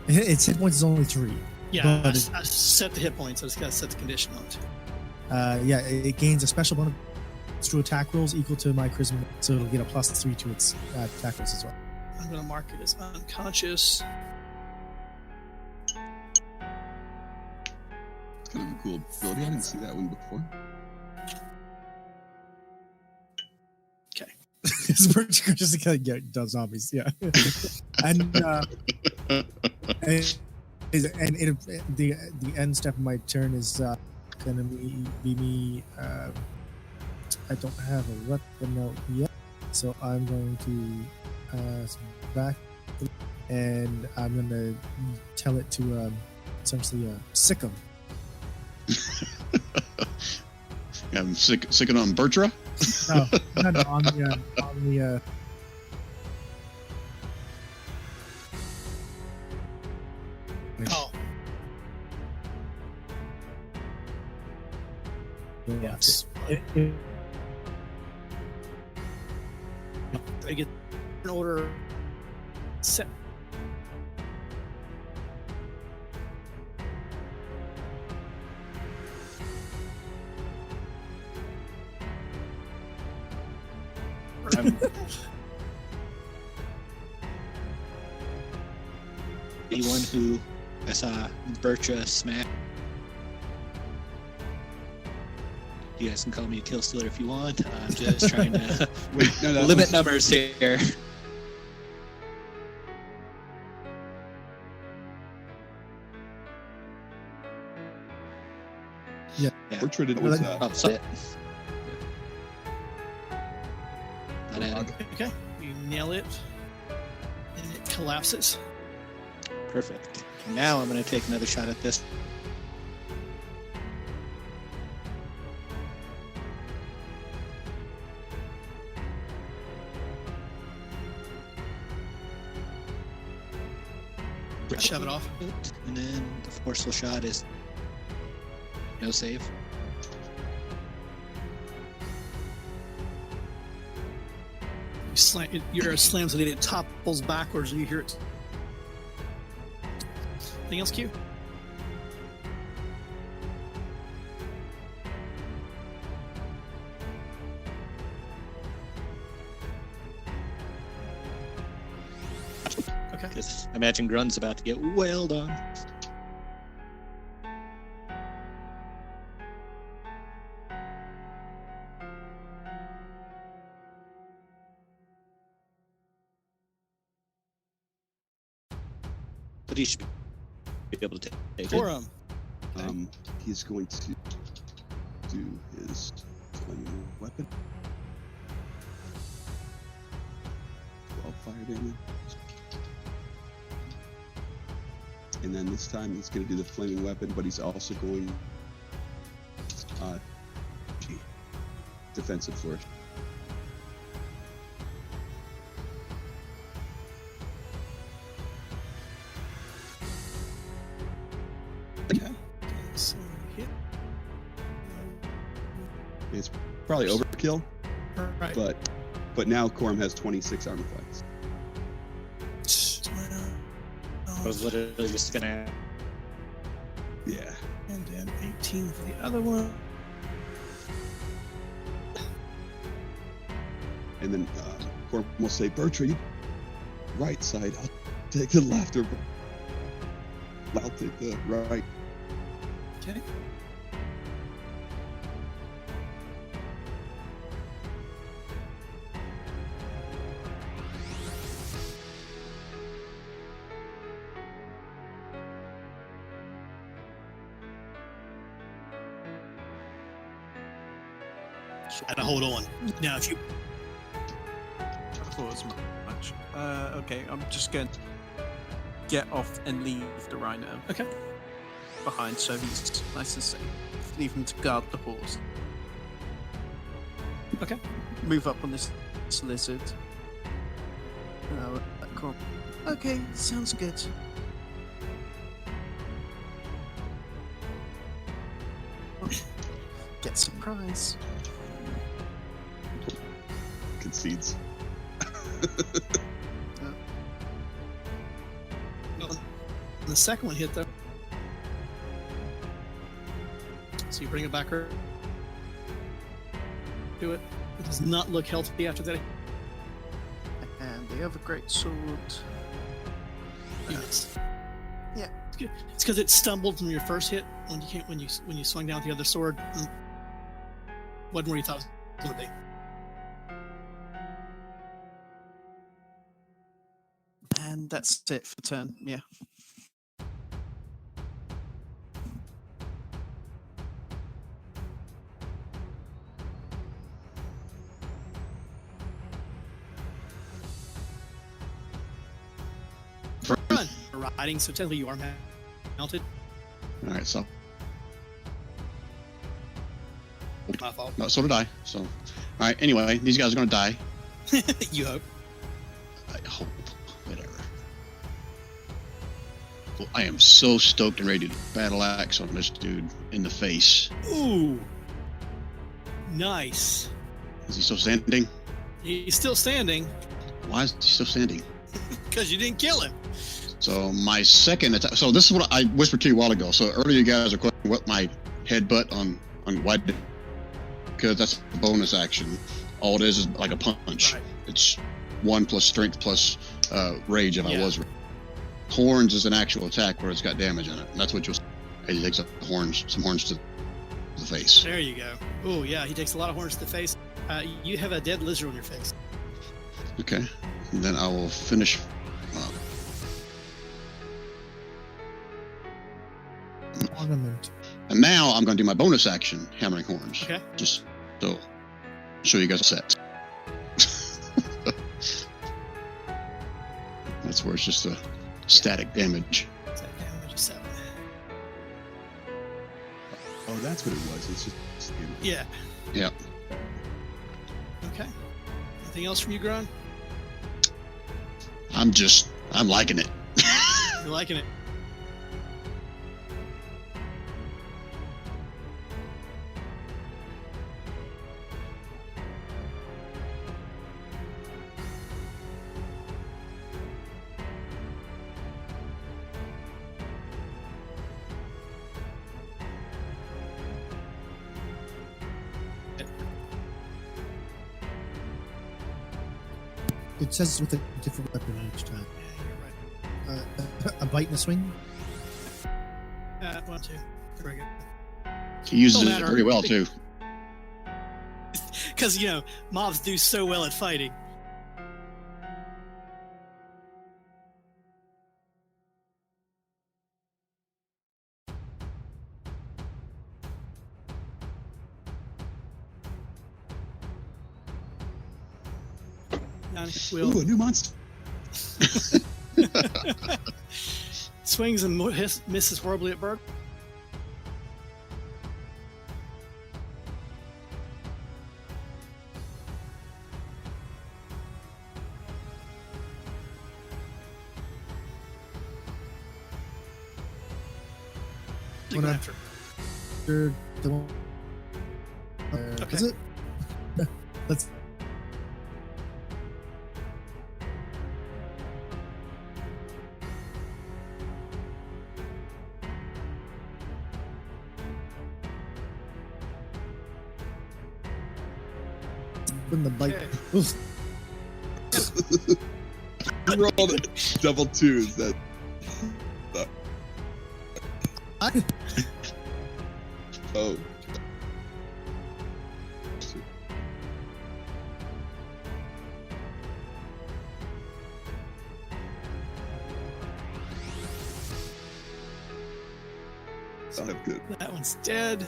Its hit points is only 3. Yeah, But I set the hit points. I just gotta set the condition on it. it gains a special bonus to attack rolls equal to my charisma, so it'll get a +3 to its attack rolls as well. I'm gonna mark it as unconscious. It's kind of a cool ability. I didn't see that one before. His Bertra just kind of does zombies, yeah. And the end step of my turn is gonna be me. I don't have a weapon out yet, so I'm going to back, and I'm gonna tell it to essentially sick him. I'm sicking on Bertra. No, on the Oh. Yes. I get an order set. Anyone who I saw Bertra smack. You guys can call me a kill stealer if you want. I'm just trying to Wait, no, that limit was- numbers here. Yeah. Bertra did was Oh, so it. Not adding. Okay, you nail it, and it collapses. Perfect. Now I'm going to take another shot at this. Shove it off. And then the forceful shot is no save. Your slams it, it topples backwards, and you hear it. Anything else, Q? Okay. Because I imagine Grun's about to get wailed on. But he should be able to take it. For him. He's going to do his flaming weapon. 12 fire damage. And then this time he's going to do the flaming weapon, but he's also going defensive flourish. Okay. So hit. It's probably overkill, Right. but now Corum has 26 armor class. I was literally just gonna. Yeah. And then 18 for the other one. And then Corum will say, Bertrand, right side, I'll take the left, or I'll take the right. Okay. And hold on. Now, if you I thought it was much. Okay, I'm just going to get off and leave the rhino okay, behind so he's nice and safe. Leave him to guard the horse. okay, Move up on this lizard. Cool. Okay, sounds good. Get surprise. Concedes. the second one hit though. So you bring it back. Do it. It does not look healthy after that. And the other great sword. Yes. Yeah. It's because it stumbled from your first hit when you swung down with the other sword. Wasn't where you thought it was going to be. And that's it for turn. Yeah. Run. Riding, so technically you are mounted. All right, so My fault. no, so did I. So, all right. Anyway, these guys are going to die. You hope. I hope. Whatever. Well, I am so stoked and ready to battle axe on this dude in the face. Ooh. Nice. Is he still standing? He's still standing Why is he still standing? because you didn't kill him. So my second attack. So this is what I whispered to you a while ago. So earlier you guys are questioning what my headbutt on why, because that's a bonus action. All it is like a punch. Right. It's 1 plus strength plus rage if I Yeah. was. Horns is an actual attack where it's got damage on it. And that's what you'll see. He takes up the horns, some horns to the face. There you go. Oh yeah, he takes a lot of horns to the face. You have a dead lizard on your face. Okay. And then I will finish. Ornament. And now I'm going to do my bonus action, hammering horns. Okay. Just so show you guys a set. That's where it's just a static damage. Is that damage of 7? Oh, that's what it was. It's just Yeah. Yeah. Okay. Anything else from you, Gron? I'm liking it. You're liking it. It says with a different weapon each time. Yeah, you're right. A bite and a swing. 1, 2. Very good. He uses Don't it matter. very well too. Because, mobs do so well at fighting. Will. Ooh, a new monster. swings and misses horribly at Bird. When I- After. Sure, don't. Okay. Is it? Let's. When the bite. Okay. Oof. You rolled double twos. That I- oh. Not good. That one's dead.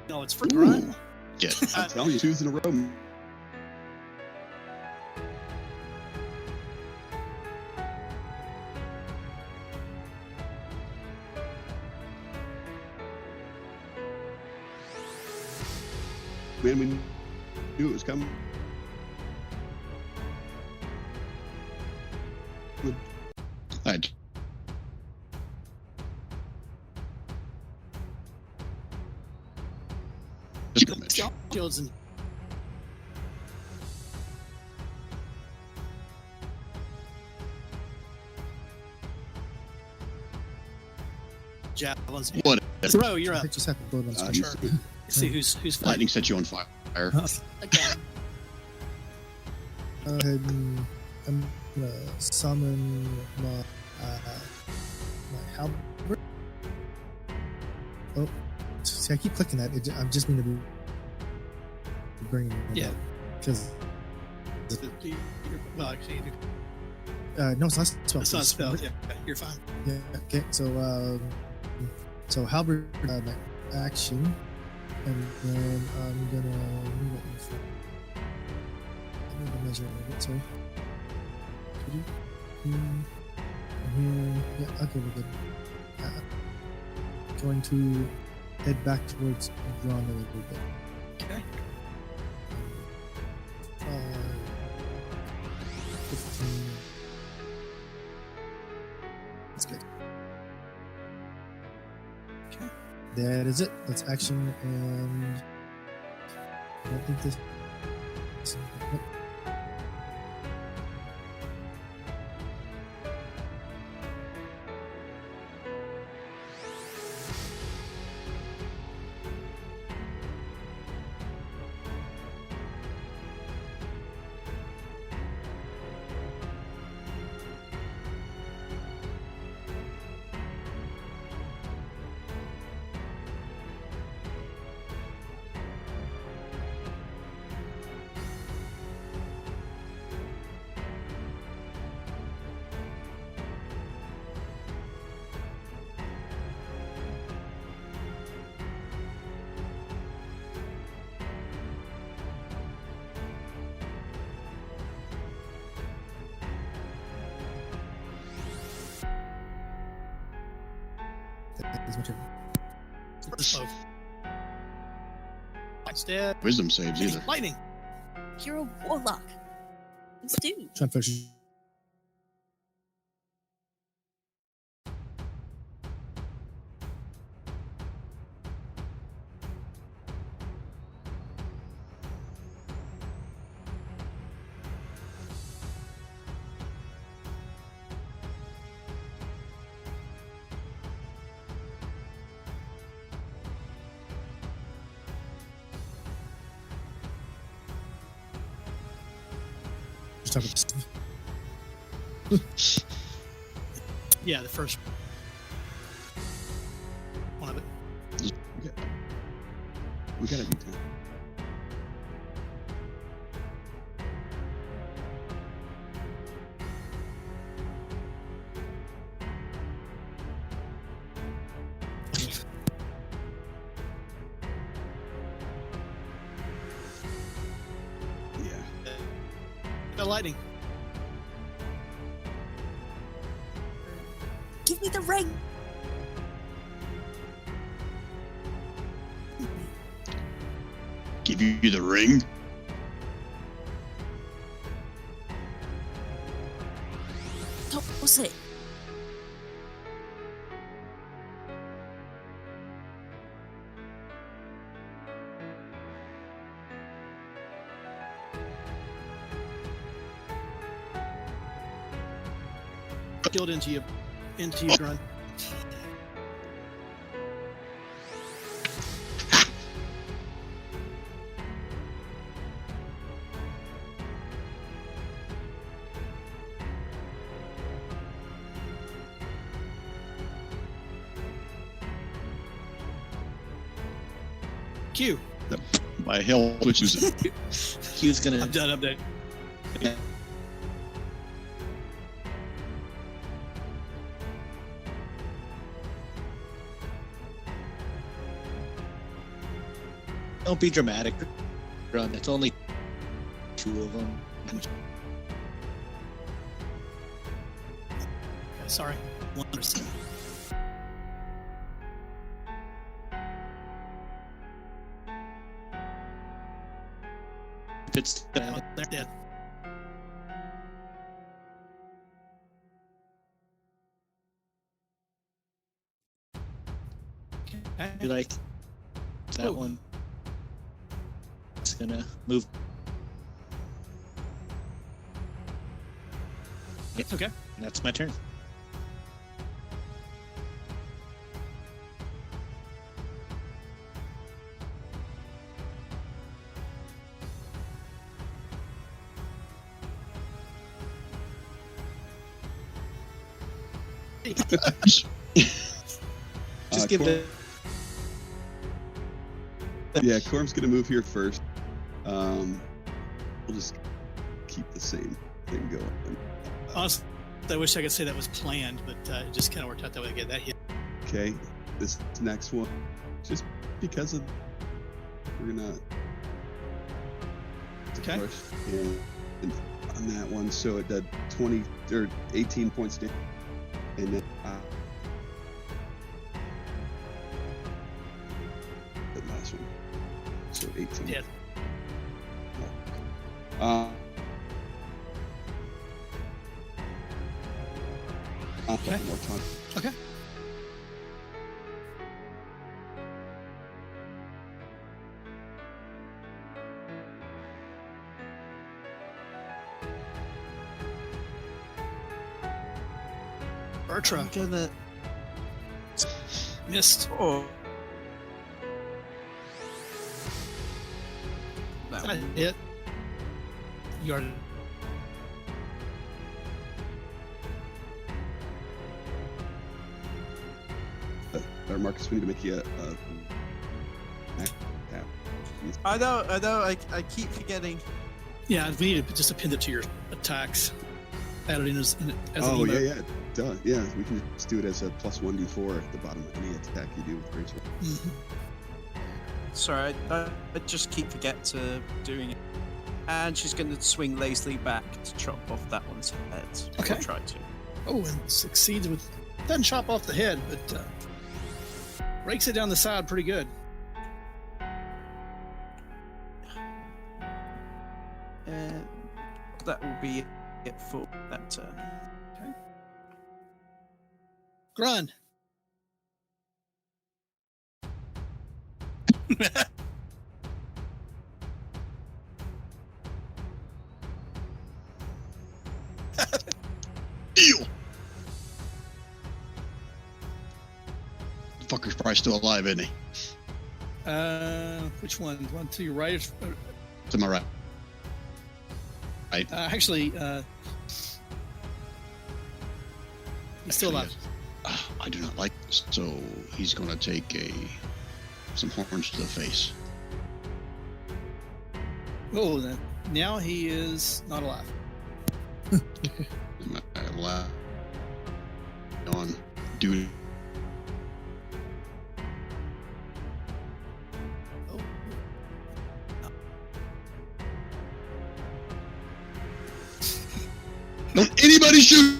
No, it's for Grunt. Yeah. I'm telling you, 2s in a row. Man, we knew it was coming. I scrimmage. Shields and javelins. What? Throw, you're I up. just have to vote on Uh, screen. he's- See who's fighting. Lightning set you on fire. Again. Go ahead and I'm gonna summon my halberd. Oh, see, I keep clicking that. I'm just mean to be bringing it Yeah. up because Well, actually, no, it's not spelled. it's not spelled. Yeah, you're fine. Yeah. Okay. So halberd my action, and then I'm gonna move it in front. I need to measure a little bit. Sorry. Here. Yeah. Okay, we're good. Going to head back towards Ron a little bit. Okay. 15. That's good. Okay. That is it. That's action, and I don't think this. Nope. That is my turn. First move. It's dead. Wisdom saves either. Lightning. You're a warlock. Let's do. Try and finish. Just talk about Yeah, the first one of it. We gotta do 10. Yeah. The lightning. Give the ring. Give you the ring? Toss it. Killed into you, Grun. Q. By hell, which is Q's gonna. I'm done. Yeah. Don't be dramatic, Run. It's only 2 of them. Sorry. 1%. If it's They're dead. Okay. be like that Oh. one. It's gonna move. It's okay. That's my turn. Just give Corm- it. Yeah, Corm's gonna move here first. We'll just keep the same thing going. Honestly, I wish I could say that was planned, but it just kind of worked out that way. Again, that hit. Okay, this next one, just because of we're gonna Okay. push and on that one, so it did 20 or 18 points down, and then the last one, so 18. Yeah. Okay. One more time. Okay. Bertra I'm gonna. missed. Oh. That That one. hit. You're Or Marcus, we need to make you a I know. I keep forgetting. yeah. We need to just append it to your attacks. Add it in as an oh emote. yeah, duh, yeah. We can just do it as a plus 1d4 at the bottom of any attack you do with greatsword. Mhm. Sorry, I just keep forget to doing it. And she's going to swing lazily back to chop off that one's head. Okay. Or try to. Oh, and succeeds with doesn't chop off the head, but rakes it down the side pretty good. And that will be it for that turn. Grun. deal. The fucker's probably still alive, isn't he? Which one? One to your right? To my right. Actually, he's still alive. I do not like this, so he's going to take some horns to the face. Oh, now he is not alive. Am I allowed on duty? Oh. Don't anybody shoot!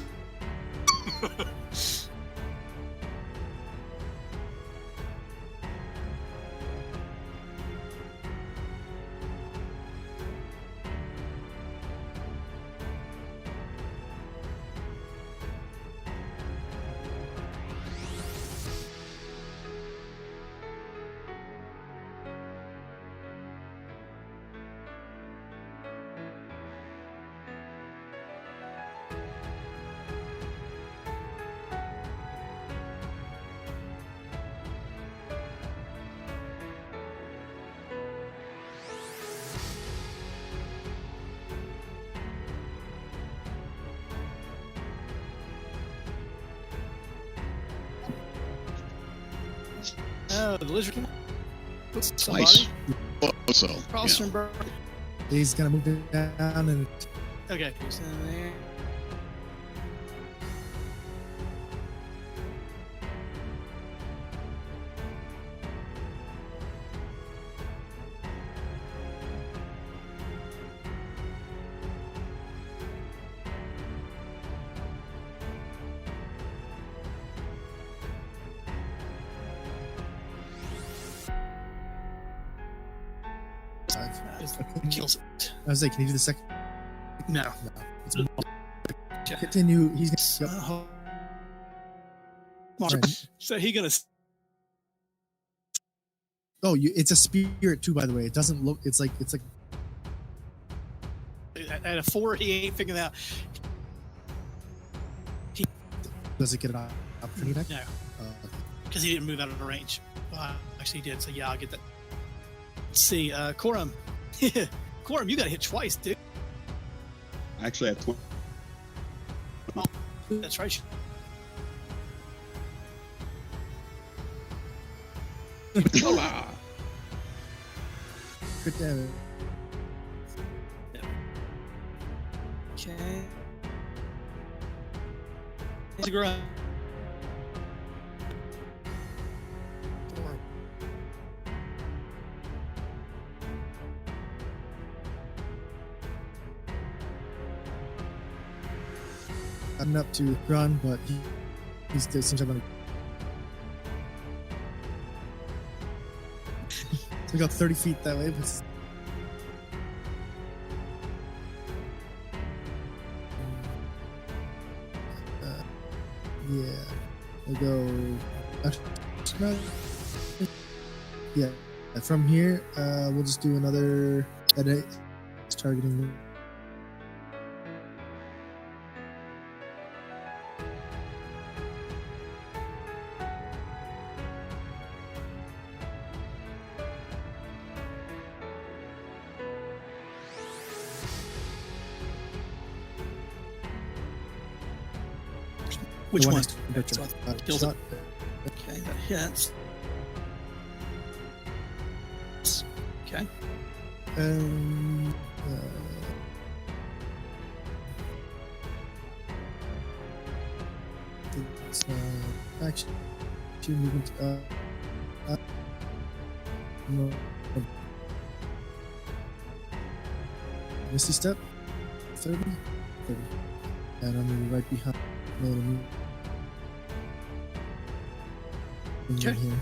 No, the lizard came. Twice. So, yeah. Crossenberg. He's gonna move it down and Okay, he's in there. Kills it. I was like, can you do the second? No. No. It's continue. He's gonna. Mark. Right. So he gonna. Oh, it's a spirit too. By the way, it doesn't look. It's like At a 4, he ain't figuring out. Does it get an opportunity back? No, Okay. because he didn't move out of range. Well, actually, he did. So yeah, I'll get that. Let's see, Corum. Corum, you got to hit twice, dude. Actually, I have 20. That's right. Hola! Good damage. Okay. He's a grunt. I'm up to run, but he's still seems like I'm so we got 30 feet that way, but yeah, we'll go. Yeah, from here, we'll just do another edit. It's targeting. Which The one? next to Kills shot. Okay, that hits. Okay. It's action. Two movement. No. Misty step. 30. And I'm gonna be right behind. Okay. Here.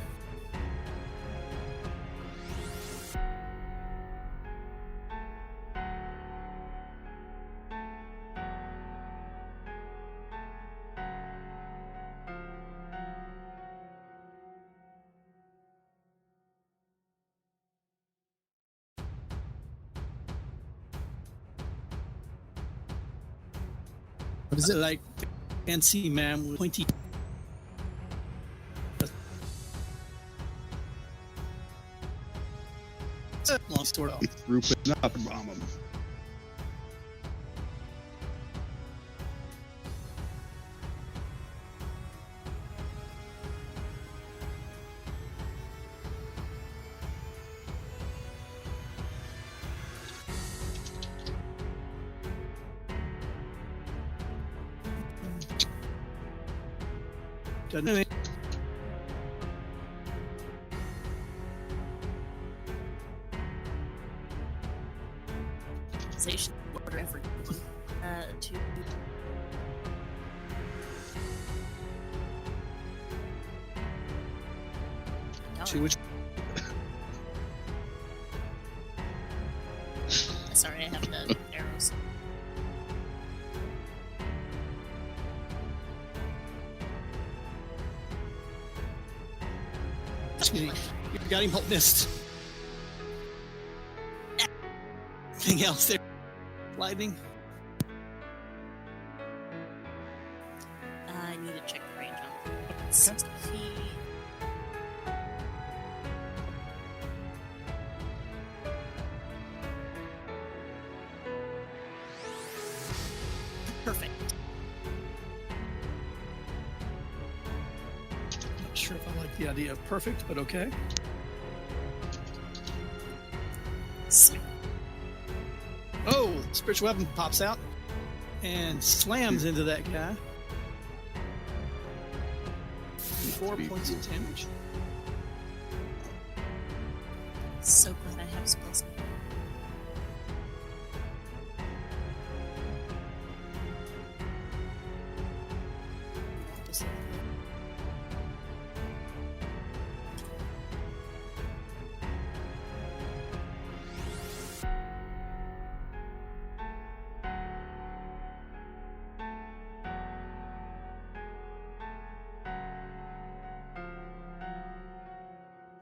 What is it like? Fancy man with pointy. Long story. He threw it up and bomb him. Doesn't it? Organization order effort. To To which? Sorry, I have the arrows. You got him missed. Anything else there? Lightning? I need to check the range on 60 feet. Perfect. Not sure if I like the idea of perfect, but okay. Oh, spiritual weapon pops out and slams into that guy. 4 points of damage. So glad I have spells.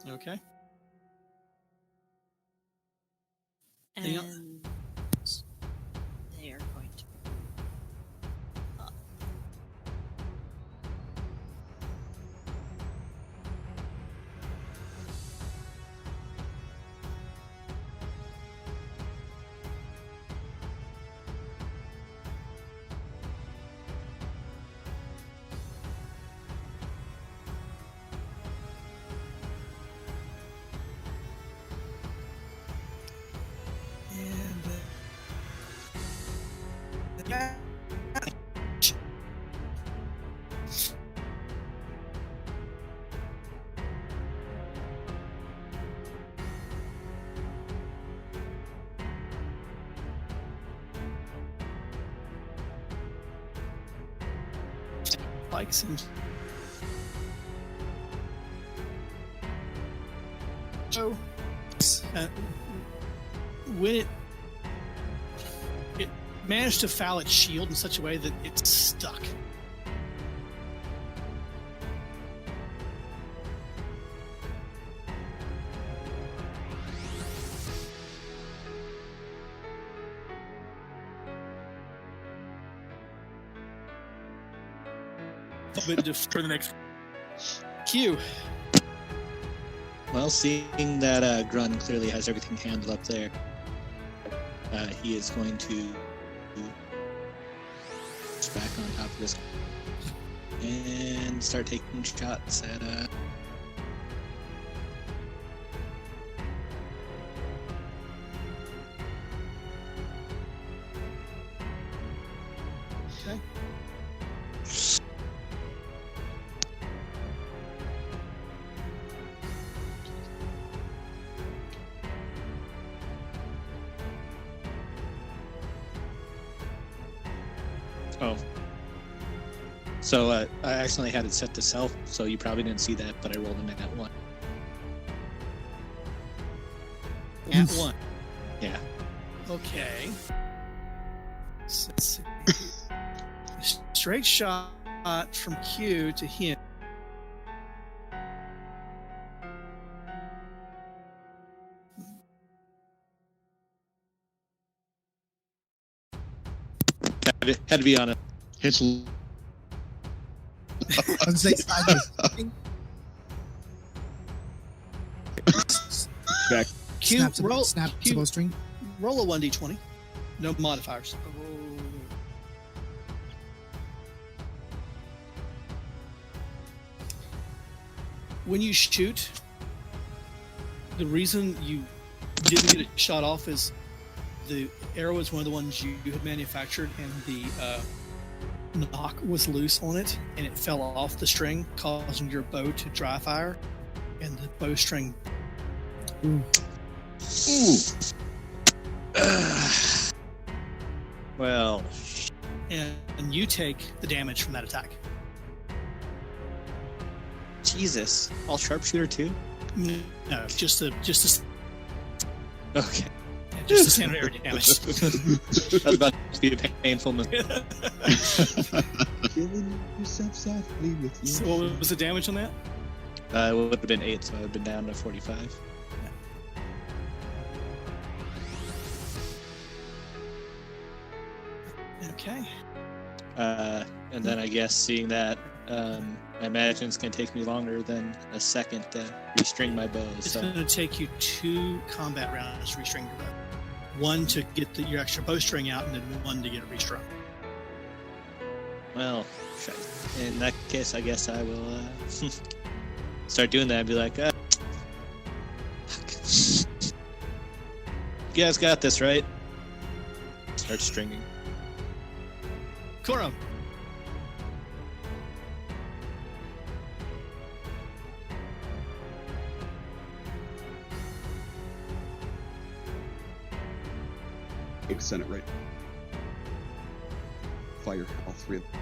Okay. And Anything they are going to up. Spikes and so when it managed to foul its shield in such a way that it's stuck. For the next Q. Well, seeing that Grun clearly has everything handled up there, he is going to back on top of this and start taking shots at Okay. Oh. So I accidentally had it set to self, so you probably didn't see that, but I rolled in at 1. At 1. Yeah. Okay. So let's see. Straight shot from Q to him. Had to be on it. Hits. I was saying, Back. Q, snaps roll, snaps Q, the bowstring. roll a 1d20. No modifiers. When you shoot, the reason you didn't get it shot off is the arrow is one of the ones you had manufactured, and the knock was loose on it, and it fell off the string, causing your bow to dry fire, and the bowstring. Ooh. Well, And you take the damage from that attack. Jesus. All sharpshooter too? No, just the Okay. just the standard area damage. That's about to be a painful mistake. Killing yourself softly with your So what was the damage on that? It would have been 8, so I would have been down to 45. Okay. And then I guess seeing that, I imagine it's going to take me longer than a second to restring my bow. It's So going to take you 2 combat rounds to restring your bow. 1 to get your extra bowstring out, and then 1 to get it restrung. well, in that case, I guess I will start doing that and be like, you guys got this, right? Start stringing. Corum. Send it right. Fire all three of them.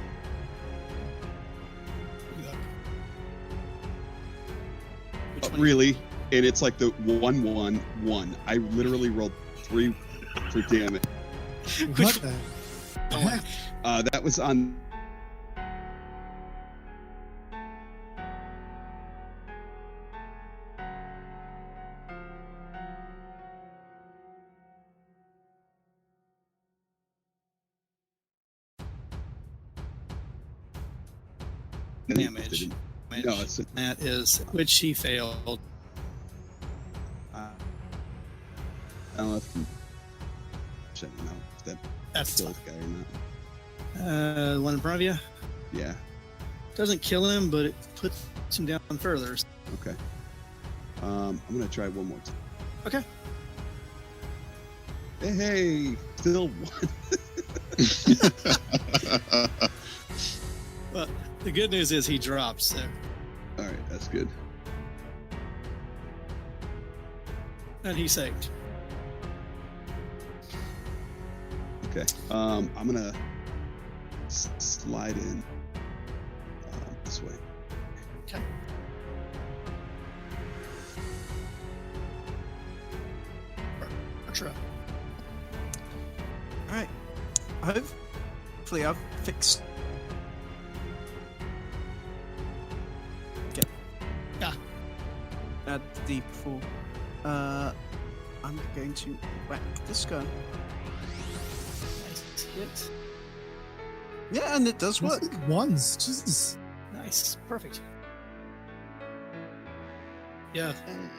Which one? Really? And it's like the 1-1-1. I literally rolled 3 for damage. What the heck? That was on. Damage. No, it's That is which he failed. I don't know if that That's kills the guy or not. the one in front of you. Yeah. Doesn't kill him, but it puts him down further. Okay. I'm gonna try one more time. Okay. Hey, still one. Well, the good news is he drops. So. All right, that's good. And he saved. Okay. I'm gonna slide in this way. Okay. Archer. All right. Hopefully, I've fixed. Yeah. Add the D4. I'm going to whack this guy. Nice hit. Yeah, and it does work. Ones. Jesus. Nice. Perfect. Yeah, And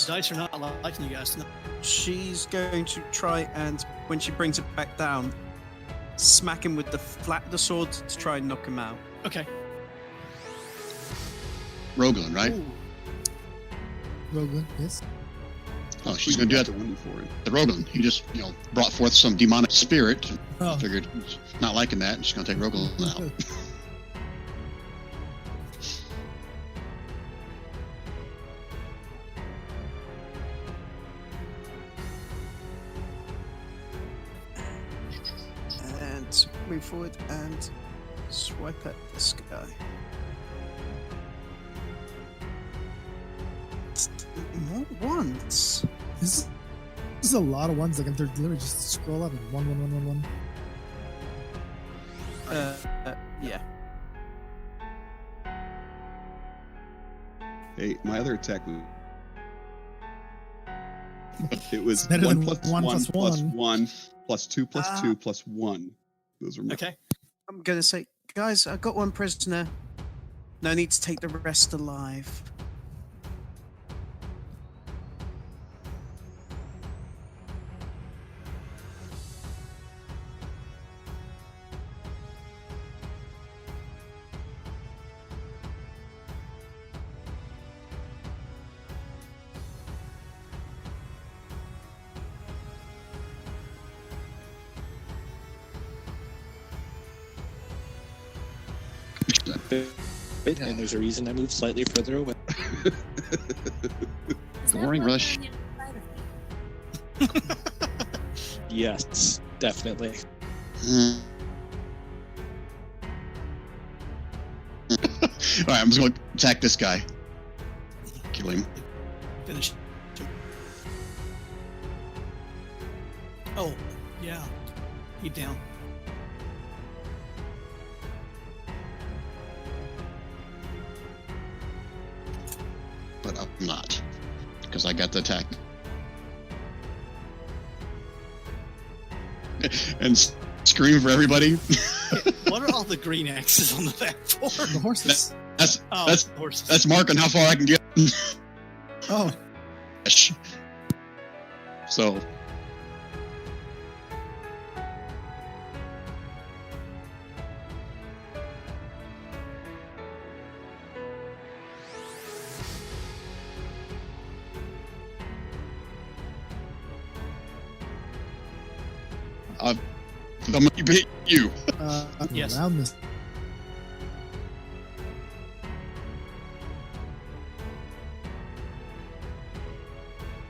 dice are not liking you guys. No. she's going to try and, when she brings it back down, smack him with the flat of the sword to try and knock him out. Okay. Rogan, right? Ooh. Rogan, yes. Oh, she's going to do that the one for it. to Rogan. He just, brought forth some demonic spirit. Oh. Figured he's not liking that. She's going to take Rogan out. And move forward and swipe at this guy. More ones. This is a lot of ones. Like they're literally just scroll up and 1, 1, 1, 1, 1. Yeah. Hey, my other attack was. It was Better 1 than plus 1 1 plus plus 1. 1 plus 2 plus 2 plus 1. Those were my. Okay. I'm gonna say, guys, I got one prisoner. No need to take the rest alive. And there's a reason I moved slightly further away. Is that Boring one rush. on the other side of me? Yes, definitely. All right, I'm just going to attack this guy. Kill him. Finish. Oh, yeah. He down. But I'm not, because I got the attack. And scream for everybody. What are all the green X's on the back for? The horses. That's Oh, that's horses. that's marking how far I can get. Oh, So I'm gonna beat you. Yes. Around this.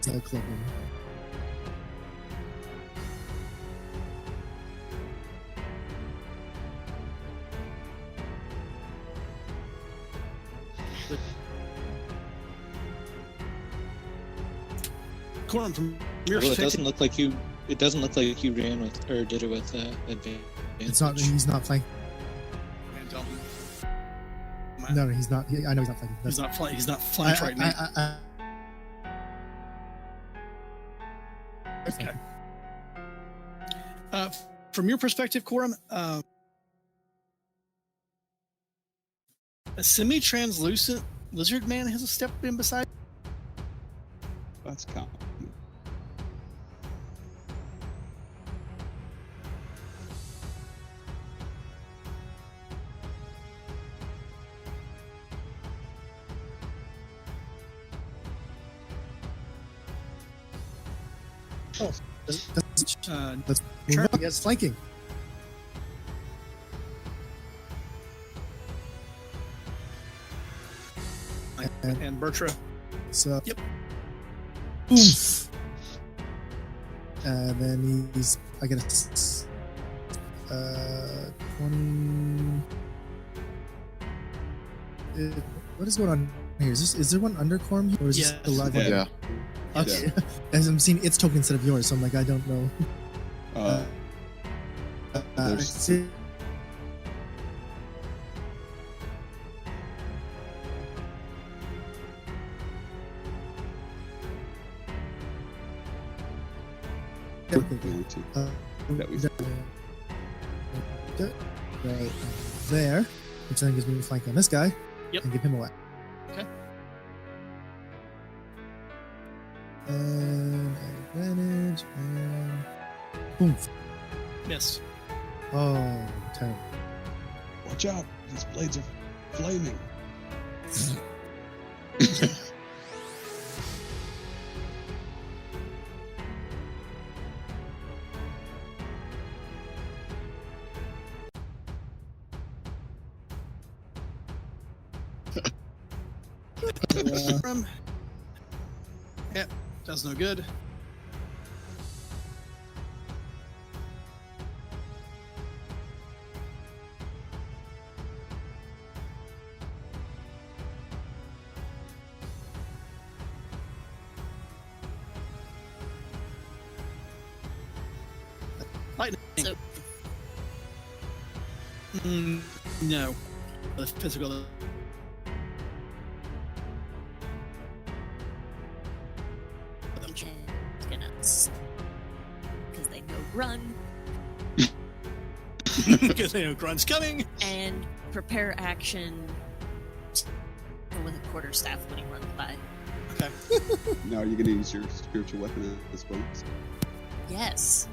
Club room. Corum, from your Well, it perspective, doesn't look like you. It doesn't look like you ran with or did it with advantage. It's not. He's not flanking. Man, don't- No, he's not. I know he's not flanking. He's not flank. He's not flanked right now. Okay. From your perspective, Corum, a semi-translucent lizard man has stepped in beside. That's common. Let's Uh, move Sure. on. Yes, flanking. and Bertra. So. Yep. Oof. And then he's. I get a 20. What is going on here? Is there one under Corm here, or is Yes. this the live one? Yeah. Okay. As I'm seeing its token instead of yours, so I'm like, I don't know. There's- See- the only two. That we- right there, which then gives me a flank on this guy. Yep. And give him away. Okay. And advantage and boom. Miss. Oh, terrible. Watch out! These blades are flaming. Corum. Yeah, does no good. Lightning. So No. The physical. it's gonna because they know run Because they know Grunt's coming. and prepare action with a quarterstaff when he runs by. Okay. Now, are you going to use your spiritual weapon as bonus? Yes.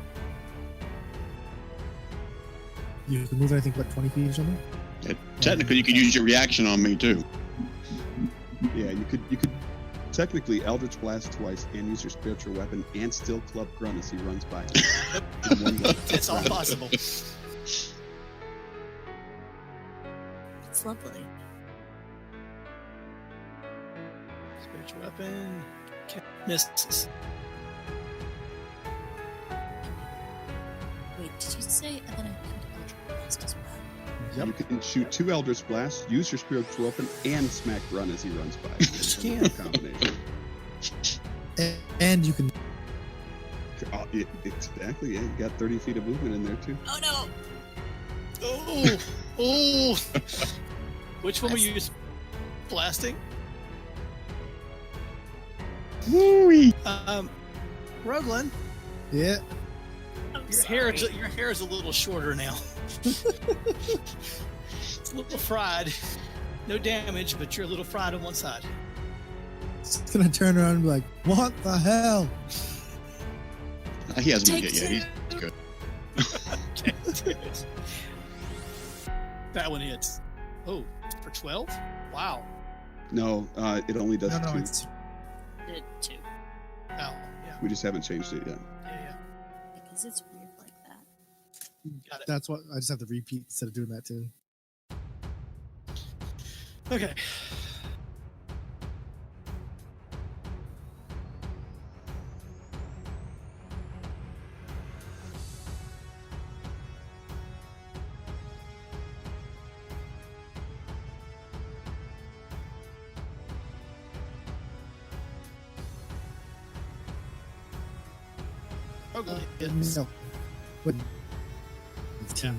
You can move, I think, what, 20 feet or something? Technically, you could use your reaction on me too. Yeah, you could technically Eldritch Blast twice and use your spiritual weapon and still club Grunt as he runs by. In one go. It's all possible. It's lovely. Spiritual weapon. Okay. Misses. Wait, did you say and then I could Eldritch Blast as well? Yep. You can shoot 2 Eldritch Blasts, use your spiritual weapon, and smack Grunt as he runs by. It's a can. combination. And you can. Exactly, yeah. You got 30 feet of movement in there, too. Oh no! Oh, oh! Which one were you blasting? Woo-wee. Roglin, Yeah. I'm your sorry. hair is a little shorter now. It's a little fried. No damage, but you're a little fried on one side. It's gonna turn around and be like, what the hell? He hasn't been Take hit yet. He's good. Okay. That one hits. Oh, for 12? Wow. No, it only does No, 2. it's. Did too. Ow. Yeah. We just haven't changed it yet. Yeah. Because it's weird like that. Got it. That's what I just have to repeat instead of doing that too. Okay. Oh, yes. No. Wait. It's Yeah.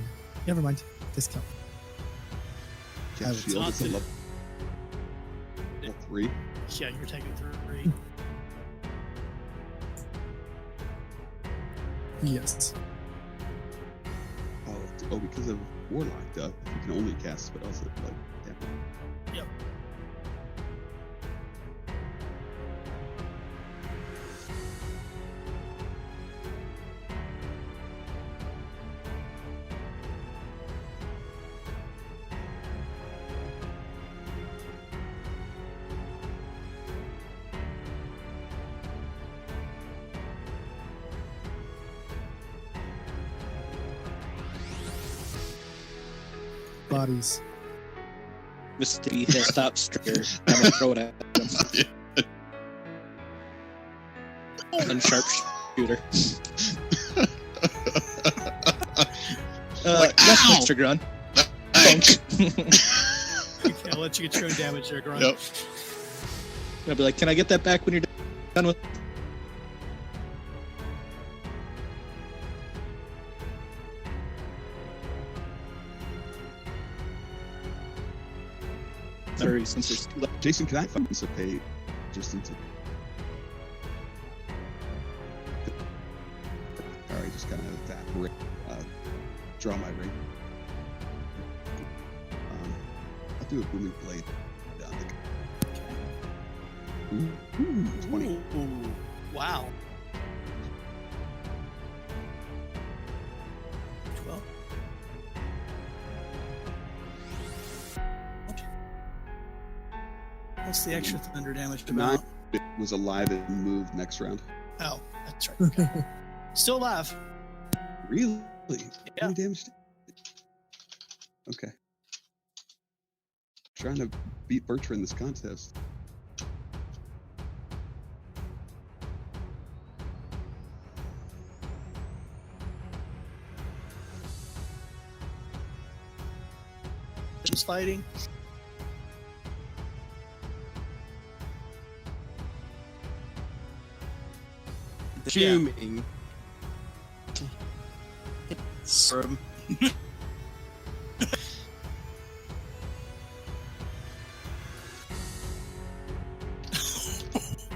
Never mind. Discount. I Cast would shield not is a do- level 3. Yeah, you're taking 3. Yes. Oh, because of Warlock, you can only cast spells that, like, yeah. Yep. Bodies. Mr. B has stopped Stricker. I'm gonna throw it at him. Unsharpshooter. Like, Yes, ow! Mr. Grun. Thanks. Okay, I'll let you get your own damage there, Grunt. Yep. I'll be like, can I get that back when you're done with? Sorry, since there's two left. Jason, can I participate just into... Alright, just kind of that ring, draw my ring. I'll do a booming blade down the... Ooh, 20. Ooh, wow. 12. What's the extra thunder damage Nine. about? It was alive and moved next round. Oh, that's right. Okay. Still alive. Really? Yeah. How many damage? Okay. Trying to beat Bertra in this contest. Just fighting. Fuming. From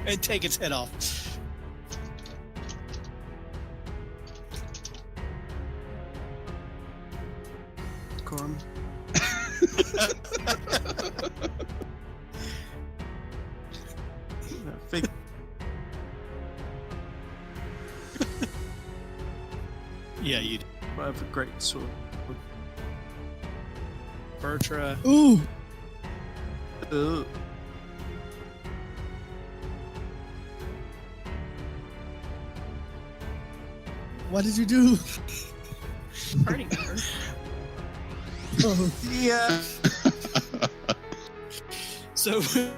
And take its head off. Corum. Fig- Yeah, you do. I have a great sword. Bertra. Ooh! What did you do? Party member. Oh, Yeah. So he's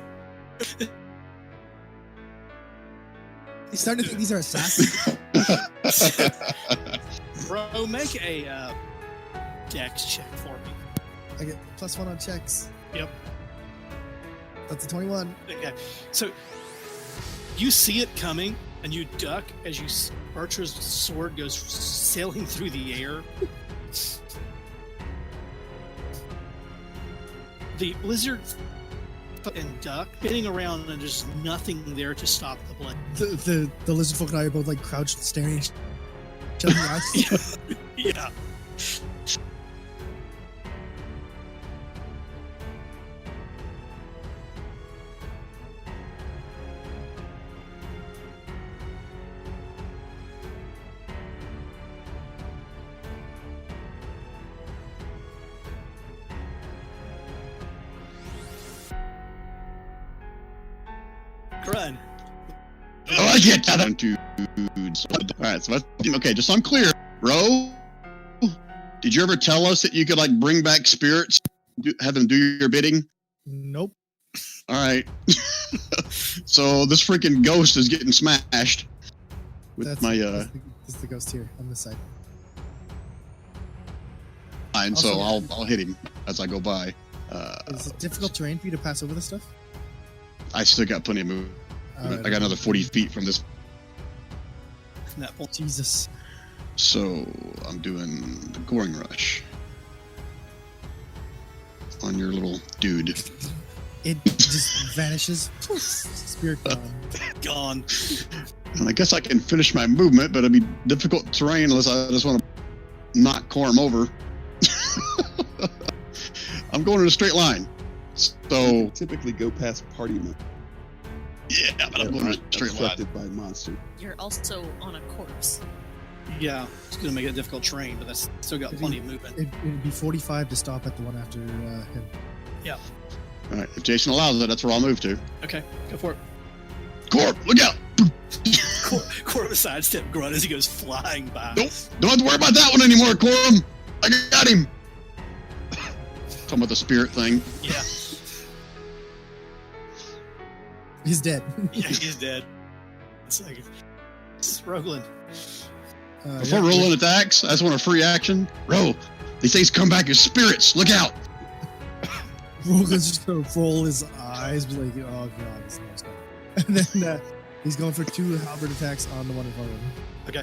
starting to think these are assassins. bro, make a dex check for me. I get +1 on checks. Yep. That's a 21. Okay. So you see it coming and you duck as Bertra's sword goes sailing through the air. The lizard and duck spinning around and there's nothing there to stop the blade. The lizard folk and I are both like crouched, staring each other in the eyes. Yeah. Run. Oh, I get that. Dudes. All right, so okay, just so I'm clear, bro. Did you ever tell us that you could like bring back spirits, have them do your bidding? Nope. All right. So this freaking ghost is getting smashed with That's the ghost here on this side. Fine, Also- so I'll hit him as I go by. Is it difficult terrain for you to pass over this stuff? I still got plenty of movement. Alright. I got another 40 feet from this. From that point. Jesus. So I'm doing the goring rush on your little dude. It just vanishes. Spirit gone. Gone. And I guess I can finish my movement, but it'd be difficult terrain unless I just want to knock Corum over. I'm going in a straight line. So typically go past party mode. yeah, but I'm going in a straight line. Affected by monster. You're also on a corpse. Yeah, it's going to make it a difficult terrain, but that's still got plenty of movement. It'd be 45 to stop at the one after him. All right, if Jason allows it, that's where I'll move to. Okay, go for it. Corum, look out! Corum sidestep grunt as he goes flying by. Nope. Don't have to worry about that one anymore, Corum. I got him. Talking about the spirit thing. Yeah, He's dead. yeah, he's dead. It's like it's Roland. Before rolling attacks, I just want a free action. Roll. These things come back as spirits. Look out. Rogan's just gonna roll his eyes, be like, "Oh god, this is nice guy." And then he's going for 2 halberd attacks on the one in front of him. Okay,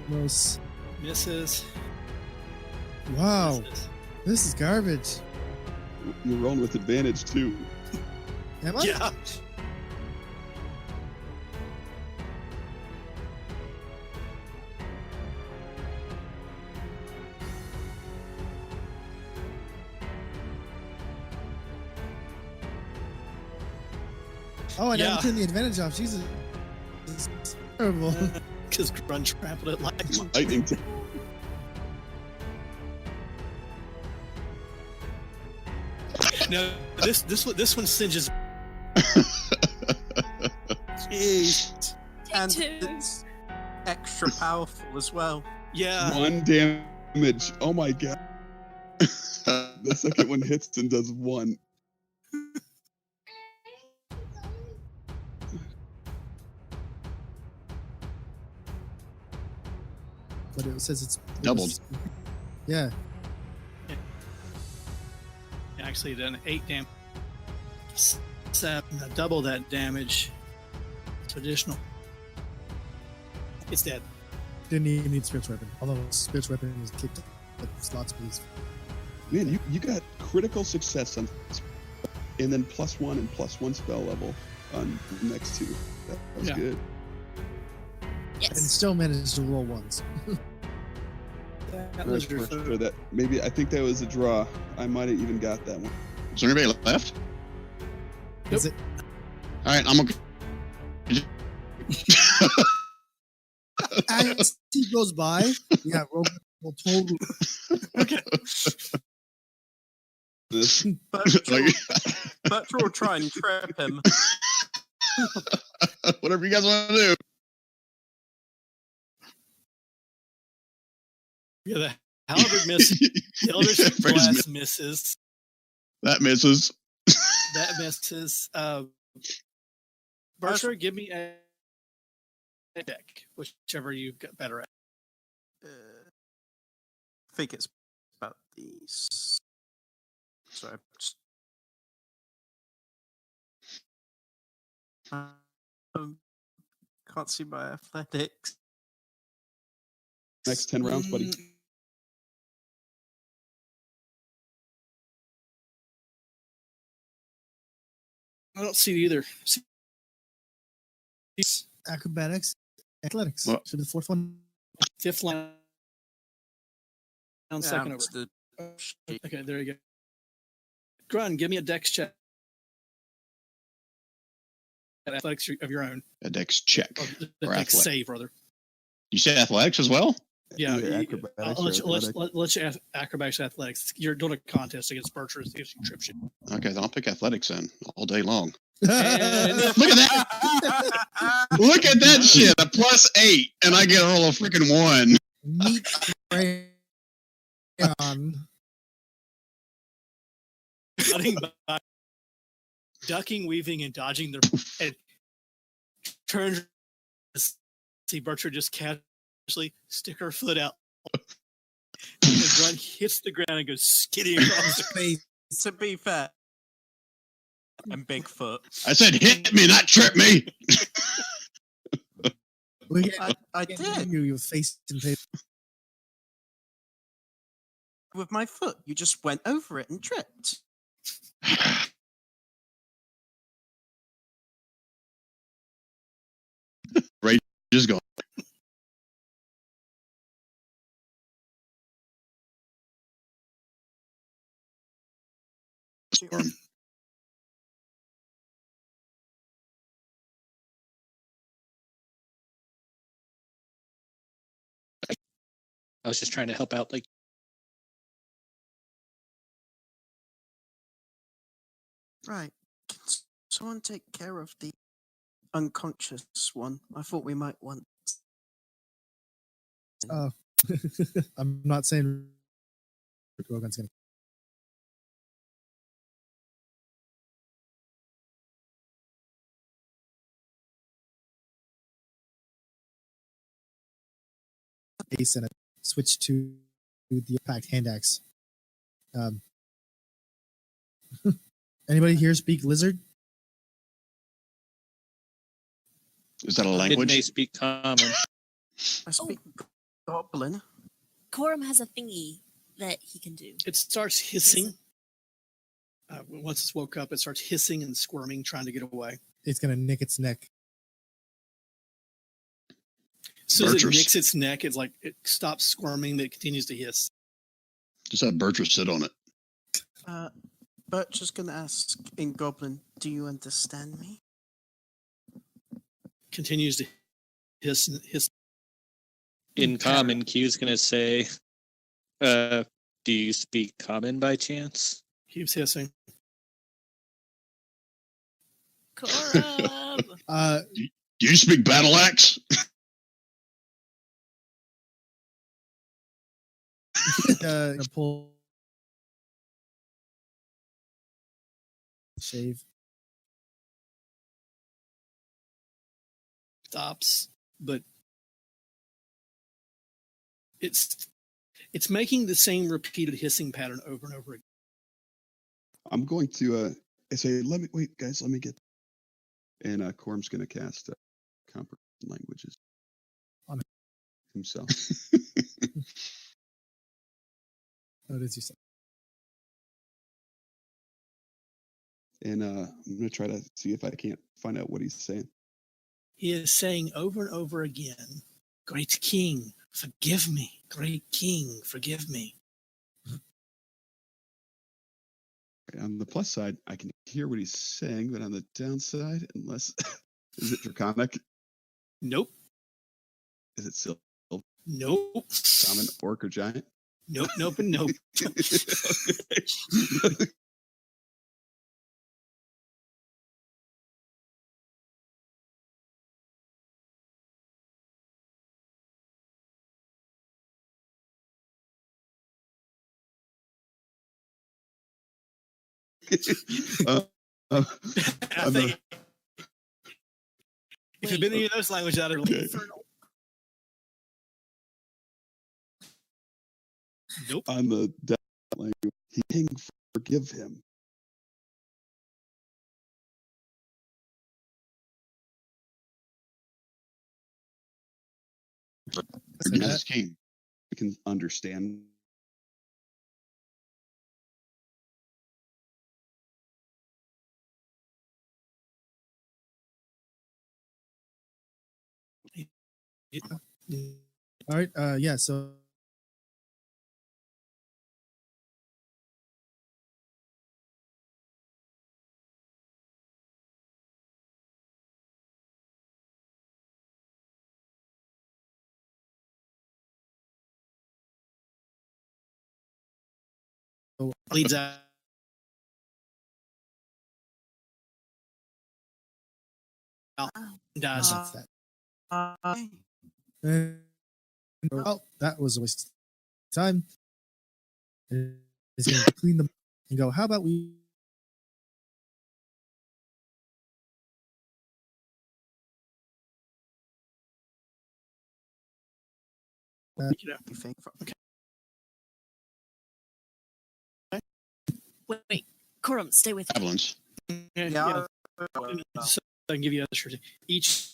Almost. misses. Wow, Misses. this is garbage. You're rolling with advantage too. Am I? Yeah. Oh, I Yeah. never turned the advantage off. Jesus, this is terrible. Because Grun trampled it like. Lightning. No, this one singes. Jeez. And Two. it's extra powerful as well. Yeah. 1 damage. Oh my god. The second one hits and does 1. But it says it's Doubled. Yeah. Actually, done 8 damage. 7, double that damage. It's additional. It's dead. Didn't even need Spirit's Weapon. Although Spirit's Weapon was kicked up slots, please. Man, you got critical success on, and then +1 and +1 spell level on the next 2. That was Yeah. good. And Yes. still managed to roll ones. That was your For third. sure that maybe I think that was a draw. I might have even got that one. Is there anybody left? Is it? All right, I'm okay. As he goes by, yeah, Rogan will totally. Okay. This Bertrand will try and trap him. Whatever you guys want to do. Yeah, the halberd misses. The Elder's Phrase Blast misses. That misses. That misses. Bertrand, give me a deck, whichever you got better at. I think it's about these. Sorry. Can't see my athletics. next 10 rounds, buddy. I don't see it either. Acrobatics, athletics. What? So the 4th one. 5th line. Down second over. it's the sheet. Okay, there you go. Grun, give me a dex check. Athletics of your own. A dex check. Or the Or dex athletic. save, rather. You say athletics as well? Yeah, Either you- acrobatics I'll or let you, athletic. let you acrobatics athletics. You're doing a contest against Bertrand if you trip shit. Okay, then I'll pick athletics then all day long. And Look at that! Look at that shit! A +8, and I get a roll of freaking 1. Meat train. on. Cutting by, ducking, weaving, and dodging their and turns to see Bertram just casually stick her foot out. The grunt hits the ground and goes skidding across the Face. To be fair, and Bigfoot. I said hit me, not trip me. We I did you face and face. with my foot. You just went over it and tripped. Right, just go. Storm. I was just trying to help out. Like, Right. Can someone take care of the unconscious one? I thought we might want. I'm not saying Rogan's gonna. Ace and a switch to the packed hand axe. Anybody here speak lizard? Is that a didn't they language? speak common? I speak goblin. Corum has a thingy that he can do. It starts hissing. Once it's woke up, it starts hissing and squirming, trying to get away. It's gonna nick its neck. As soon as it Burgess. nicks its neck, it's like it stops squirming, but it continues to hiss. Just have Bertram sit on it. Birch is going to ask in goblin, do you understand me? Continues to hiss and hiss. In common, Q's gonna say, "Do you speak common by chance?" Keeps hissing. Corum! Do you speak battle axe? Pull shave. Stops, but it's making the same repeated hissing pattern over and over again. I'm going to say, let me wait, guys. Let me get. And Corm's going to cast comprehension languages On himself. What did you say? And I'm going to try to see if I can't find out what he's saying. He is saying over and over again, "Great King, forgive me. Great King, forgive me." On the plus side, I can hear what he's saying, but on the downside, unless is it draconic? Nope. Is it still Nope. common, orc, or giant? Nope. Nope. And nope. I'm I think if it'd been any of those languages, I'd have Okay. infernal. Nope. on the death language. He king, forgive him. Forgive his king. We can understand. All right. Yeah. So Leads out. Dies. that's that. And, oh, that was a waste of time. And he's going to clean them and go, how about we You know. You think? Wait, Corum, stay with me. Javelins. Yeah. So I can give you a surety. Each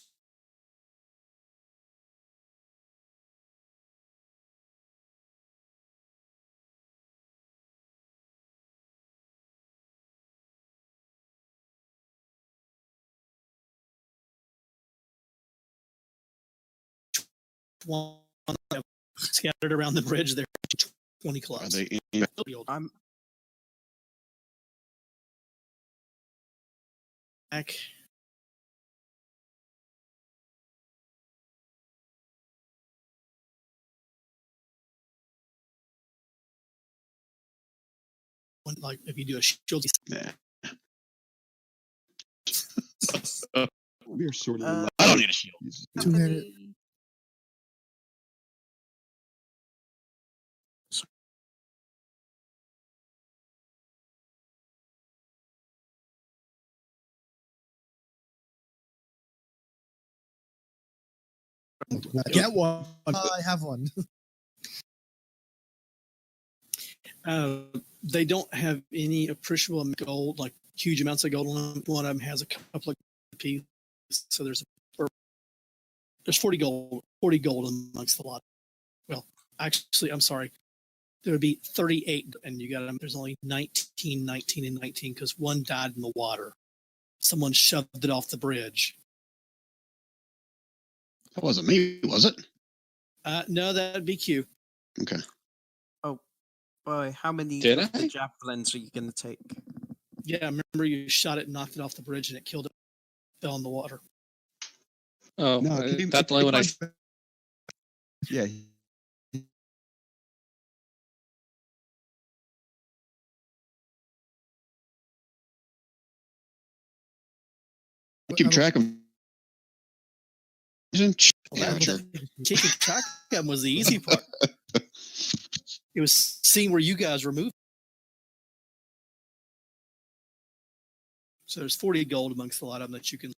one scattered around the bridge there, 20 Are clubs. they in? I'm Back. Like if you do a shield, Nah. We are sort of. Uh, I don't need a shield. two-handed? Get one. I have one. They don't have any appreciable amount of gold, like huge amounts of gold on them. One of them has a couple of pieces, so there's 40 gold amongst the lot. Well, actually, I'm sorry. There would be 38, and you got them. There's only 19, 19, and 19 because one died in the water. Someone shoved it off the bridge. That wasn't me, was it? No, that'd be Q. Okay. boy, how many Did of I? the javelins are you going to take? Yeah, I remember you shot it and knocked it off the bridge, and it killed it. Fell in the water. Oh, No, it came- that's the only one I. Yeah. Keep track of. Well, Yeah, sure. Keeping track of them was the easy part. It was seeing where you guys were moving. So there's 40 gold amongst a lot of them that you can.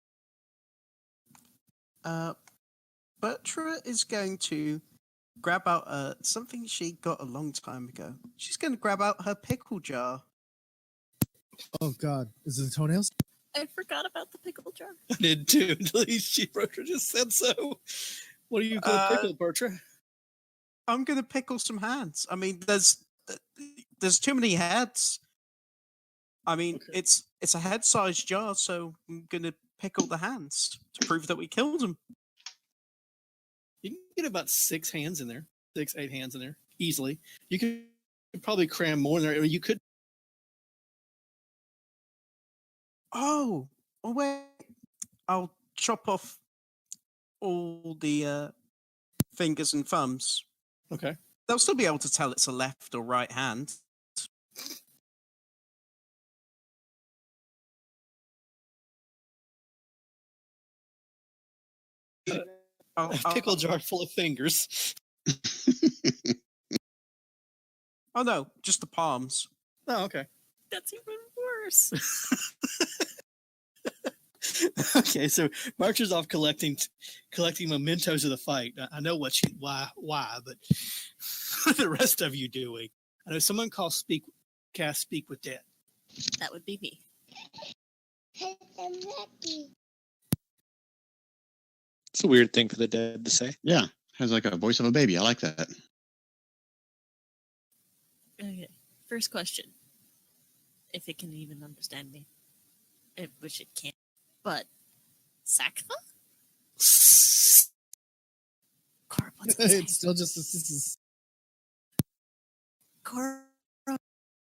Bertra is going to grab out something she got a long time ago. She's going to grab out her pickle jar. Oh God, is it the toenails? I forgot about the pickle jar. I did too until Bertra just said so. What are you going to pickle, Bertra? I'm going to pickle some hands. I mean, there's too many heads. I mean, Okay. it's a head-sized jar, so I'm going to pickle the hands to prove that we killed them. You can get about 6 hands in there, 6, 8 hands in there easily. You could probably cram more in there. I mean, you could. Oh, wait. I'll chop off all the fingers and thumbs. Okay. They'll still be able to tell it's a left or right hand. A pickle jar full of fingers. Oh no, just the palms. Oh, okay. That's even worse. Okay, so Marcher's off collecting mementos of the fight. I know why, but what are the rest of you doing? I know someone cast Speak with Dead. That would be me. It's a weird thing for the dead to say. Yeah, has like a voice of a baby. I like that. Okay. First question. If it can even understand me. Which it can't. But Sakva? Corp, what's it say? It's still just this is Corp,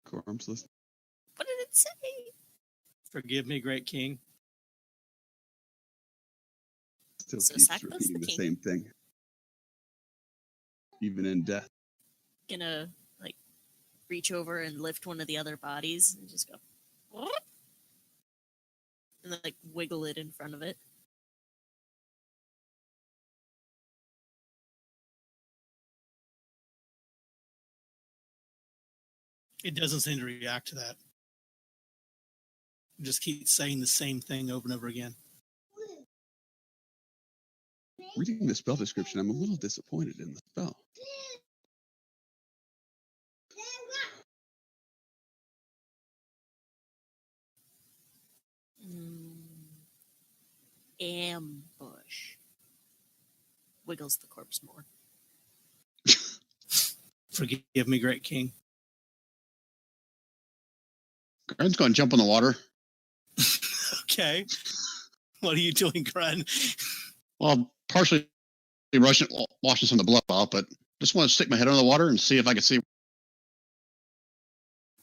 Quorum's list. what did it say? Forgive me, great king. Still So keeps Sakva's repeating the the king. same thing. Even in death. Gonna reach over and lift one of the other bodies and just go "What?" and then wiggle it in front of it. It doesn't seem to react to that. It just keeps saying the same thing over and over again. Reading the spell description, I'm a little disappointed in the spell. Ambush. Wiggles the corpse more. Forgive me, Great King. Grun's going to jump in the water. Okay. What are you doing, Grun? Well, partially washing some of the blood off, but just want to stick my head under the water and see if I can see.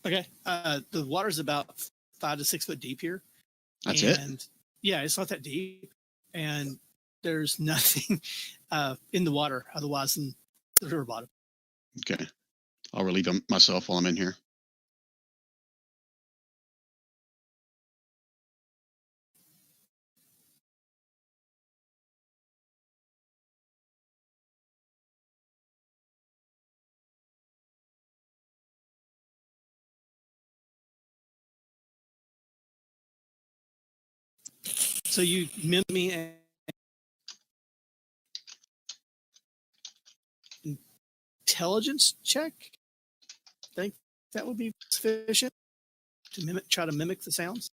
Okay. The water's about 5 to 6 foot deep here. That's it? Yeah, it's not that deep. And there's nothing in the water otherwise than the river bottom. Okay. I'll relieve myself while I'm in here. So you mimic me and intelligence check? Think that would be sufficient to try to mimic the sounds?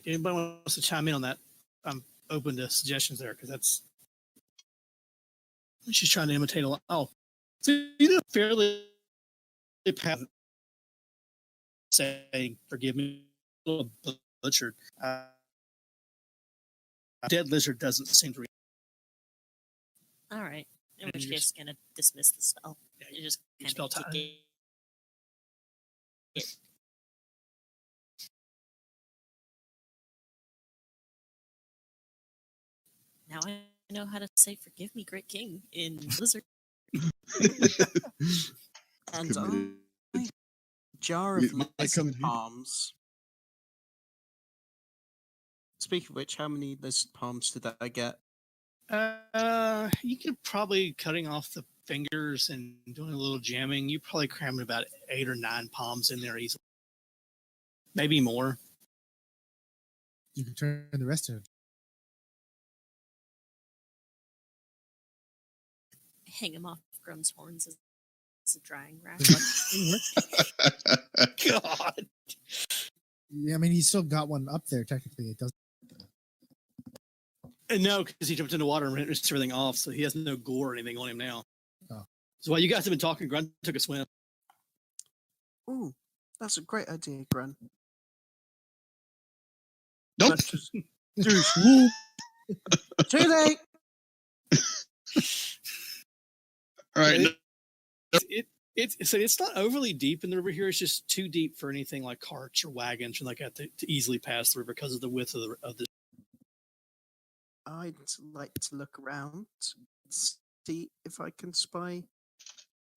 Anybody wants to chime in on that? I'm open to suggestions there because that's she's trying to imitate a lot. Oh, so you did a fairly pattern saying, "Forgive me, little butchered." Dead lizard doesn't seem to. All right. In And which you case, just- going to dismiss the spell. Yeah, You just you kind spell of time. kick it. Now I know how to say "Forgive me, Great King" in Lizard. And Committed. jar We of might lizard come in handy. palms. Speaking of which, how many lizard palms did I get? You could probably cutting off the fingers and doing a little jamming. You probably crammed about 8 or 9 palms in there easily, maybe more. You can turn the rest of it. Hang him off Grum's horns as a drying rack. God. Yeah, I mean, he's still got one up there. Technically, it doesn't. And no, because he jumped into water and rinsed everything off, so he has no gore or anything on him now. Oh. So while you guys have been talking, Grunt took a swim. Ooh, that's a great idea, Grun. Nope. Let's just do swoop. Too late. All right. It's not overly deep in the river here. It's just too deep for anything like carts or wagons or like that to easily pass the river because of the width of the. I'd like to look around, see if I can spy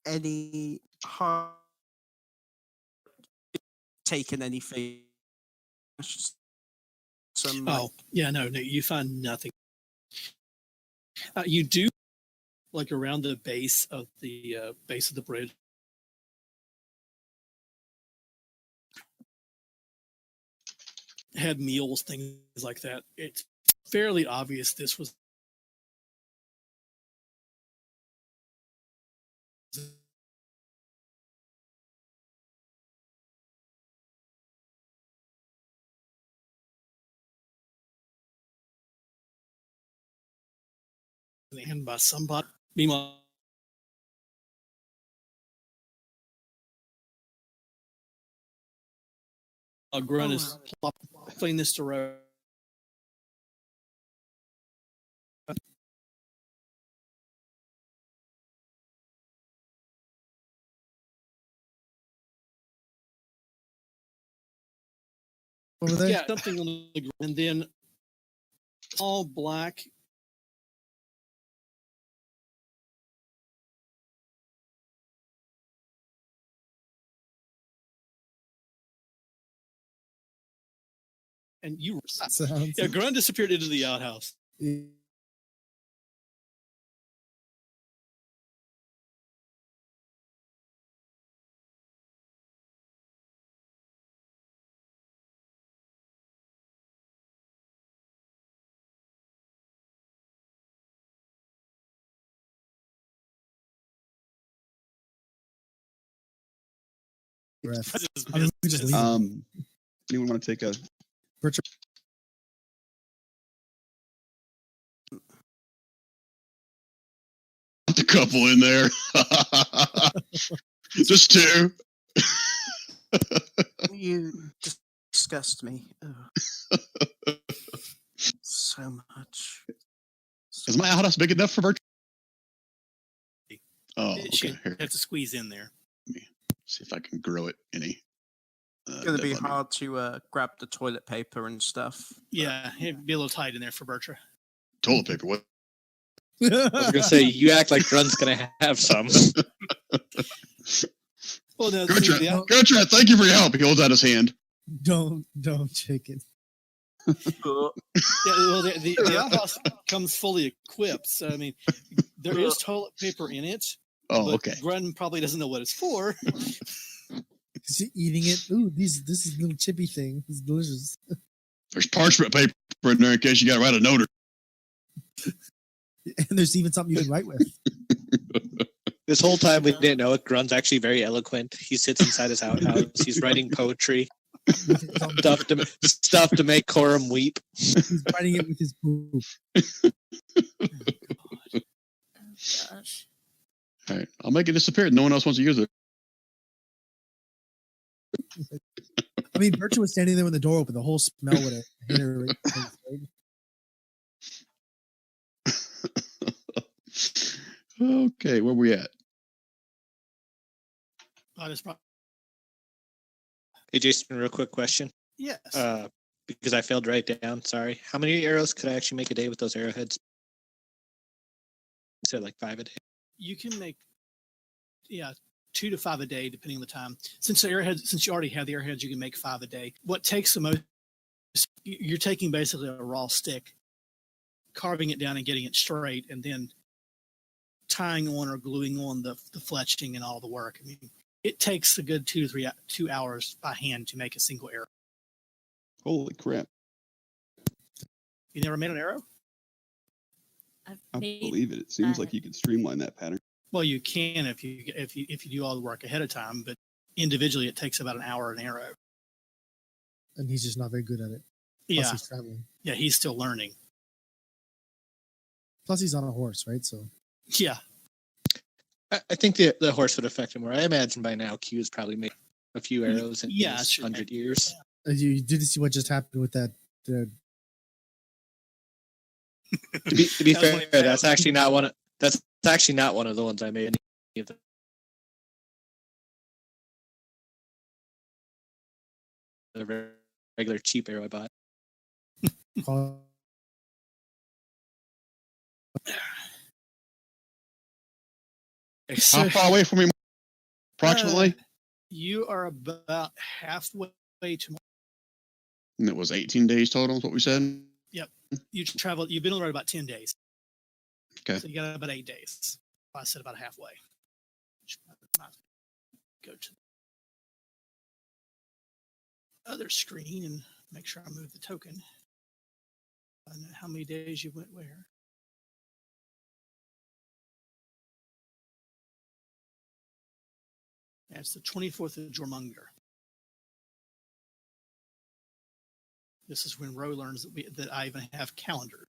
any hard taken anything. Some Oh yeah, no, you find nothing. You do like around the base of the bridge. Had meals, things like that. It's fairly obvious this was and by somebody. Meanwhile, Grunt is playing this to row. Over there. Yeah, something on the ground, and then all black. And you, Sounds. yeah, Grunt disappeared into the outhouse. Breath. Just I mean, we just leave. Anyone want to take a? Bertram, The couple in there. Just two. You disgust me. Ugh. So much. Is my outhouse big enough for virtual? Oh, She okay. Here, have to squeeze in there. see if I can grow it any. It's going to be dead body. hard to grab the toilet paper and stuff. Yeah, it'd be a little tight in there for Bertra. Toilet paper. What? I was gonna say you act like Grun's gonna have some. Well, no, Gertrude, the, Gertrude, thank you for your help. He holds out his hand. don't chicken. yeah, well, the outhouse comes fully equipped. So, I mean, there is toilet paper in it. Oh, but okay. Grun probably doesn't know what it's for. Is he eating it? Ooh, this is a little chippy thing. It's delicious. There's parchment paper in there in case you got to write a note. And there's even something you can write with. This whole time we didn't know it. Grun's actually very eloquent. He sits inside his outhouse. He's writing poetry, stuff to make Corum weep. He's writing it with his poop. Oh gosh. All right, I'll make it disappear. No one else wants to use it. I mean, Bertram was standing there when the door opened. The whole smell would have hit her. Right in the face, right? Okay, where we at? I just brought, Hey Jason, real quick question. yes. Because I failed to write down. Sorry. How many arrows could I actually make a day with those arrowheads? You said like 5 a day. You can make, 2 to 5 a day, depending on the time. Since you already have the arrowheads, you can make 5 a day. What takes the most, you're taking basically a raw stick, carving it down and getting it straight, and then tying on or gluing on the fletching and all the work. I mean, it takes a good 2 hours by hand to make a single arrow. Holy crap! You never made an arrow? I've I made believe it. It seems like you could streamline that pattern. Well, you can if you do all the work ahead of time, but individually it takes about an hour an arrow. And he's just not very good at it. Plus Yeah, he's traveling. yeah, he's still learning. Plus he's on a horse, right? So Yeah, I think the horse would affect him more. I imagine by now Q's probably made a few arrows in Yeah, his sure. 100 years. you did see what just happened with that. To be That was fair, like- that's actually not one of the ones I made. Any of the regular cheap arrow I bought. Call, So, How far away from me? Approximately. you are about halfway to. And it was 18 days total. Is what we said. You've been on the road about 10 days. Okay. So you got about 8 days. I said about halfway. Go to the other screen and make sure I move the token. I know how many days you went where. That's the 24th of Jormunger. This is when Ro learns that I even have calendar.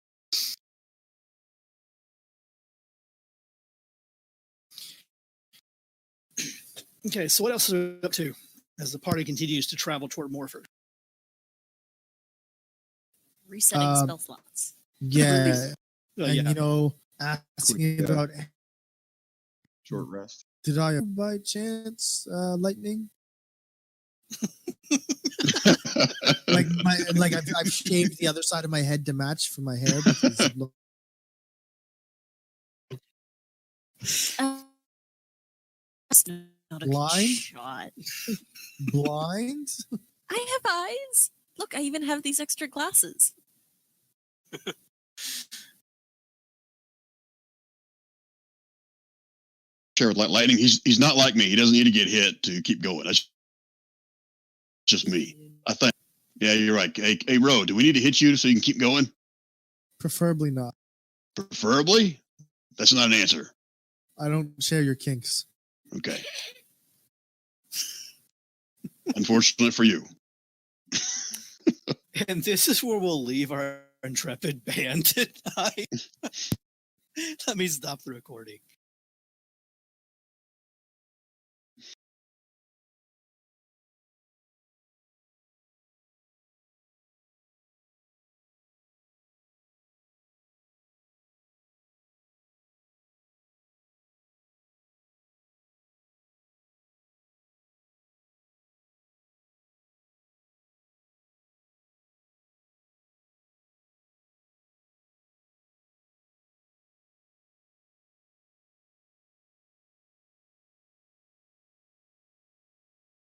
Okay, so what else is we up to as the party continues to travel toward Morford? Resetting spell slots. yeah, Well, and yeah. asking Quick, about Short rest. did I by chance lightning? I've shaved the other side of my head to match for my hair because it looked That's not a Blind? good shot. blind. I have eyes. Look, I even have these extra glasses. Sure, like lightning. He's not like me. He doesn't need to get hit to keep going. That's just me. I think. Yeah, you're right. Hey, Ro, do we need to hit you so you can keep going? Preferably not. Preferably. That's not an answer. I don't share your kinks. Okay. Unfortunate for you. And this is where we'll leave our intrepid band tonight. Let me stop the recording.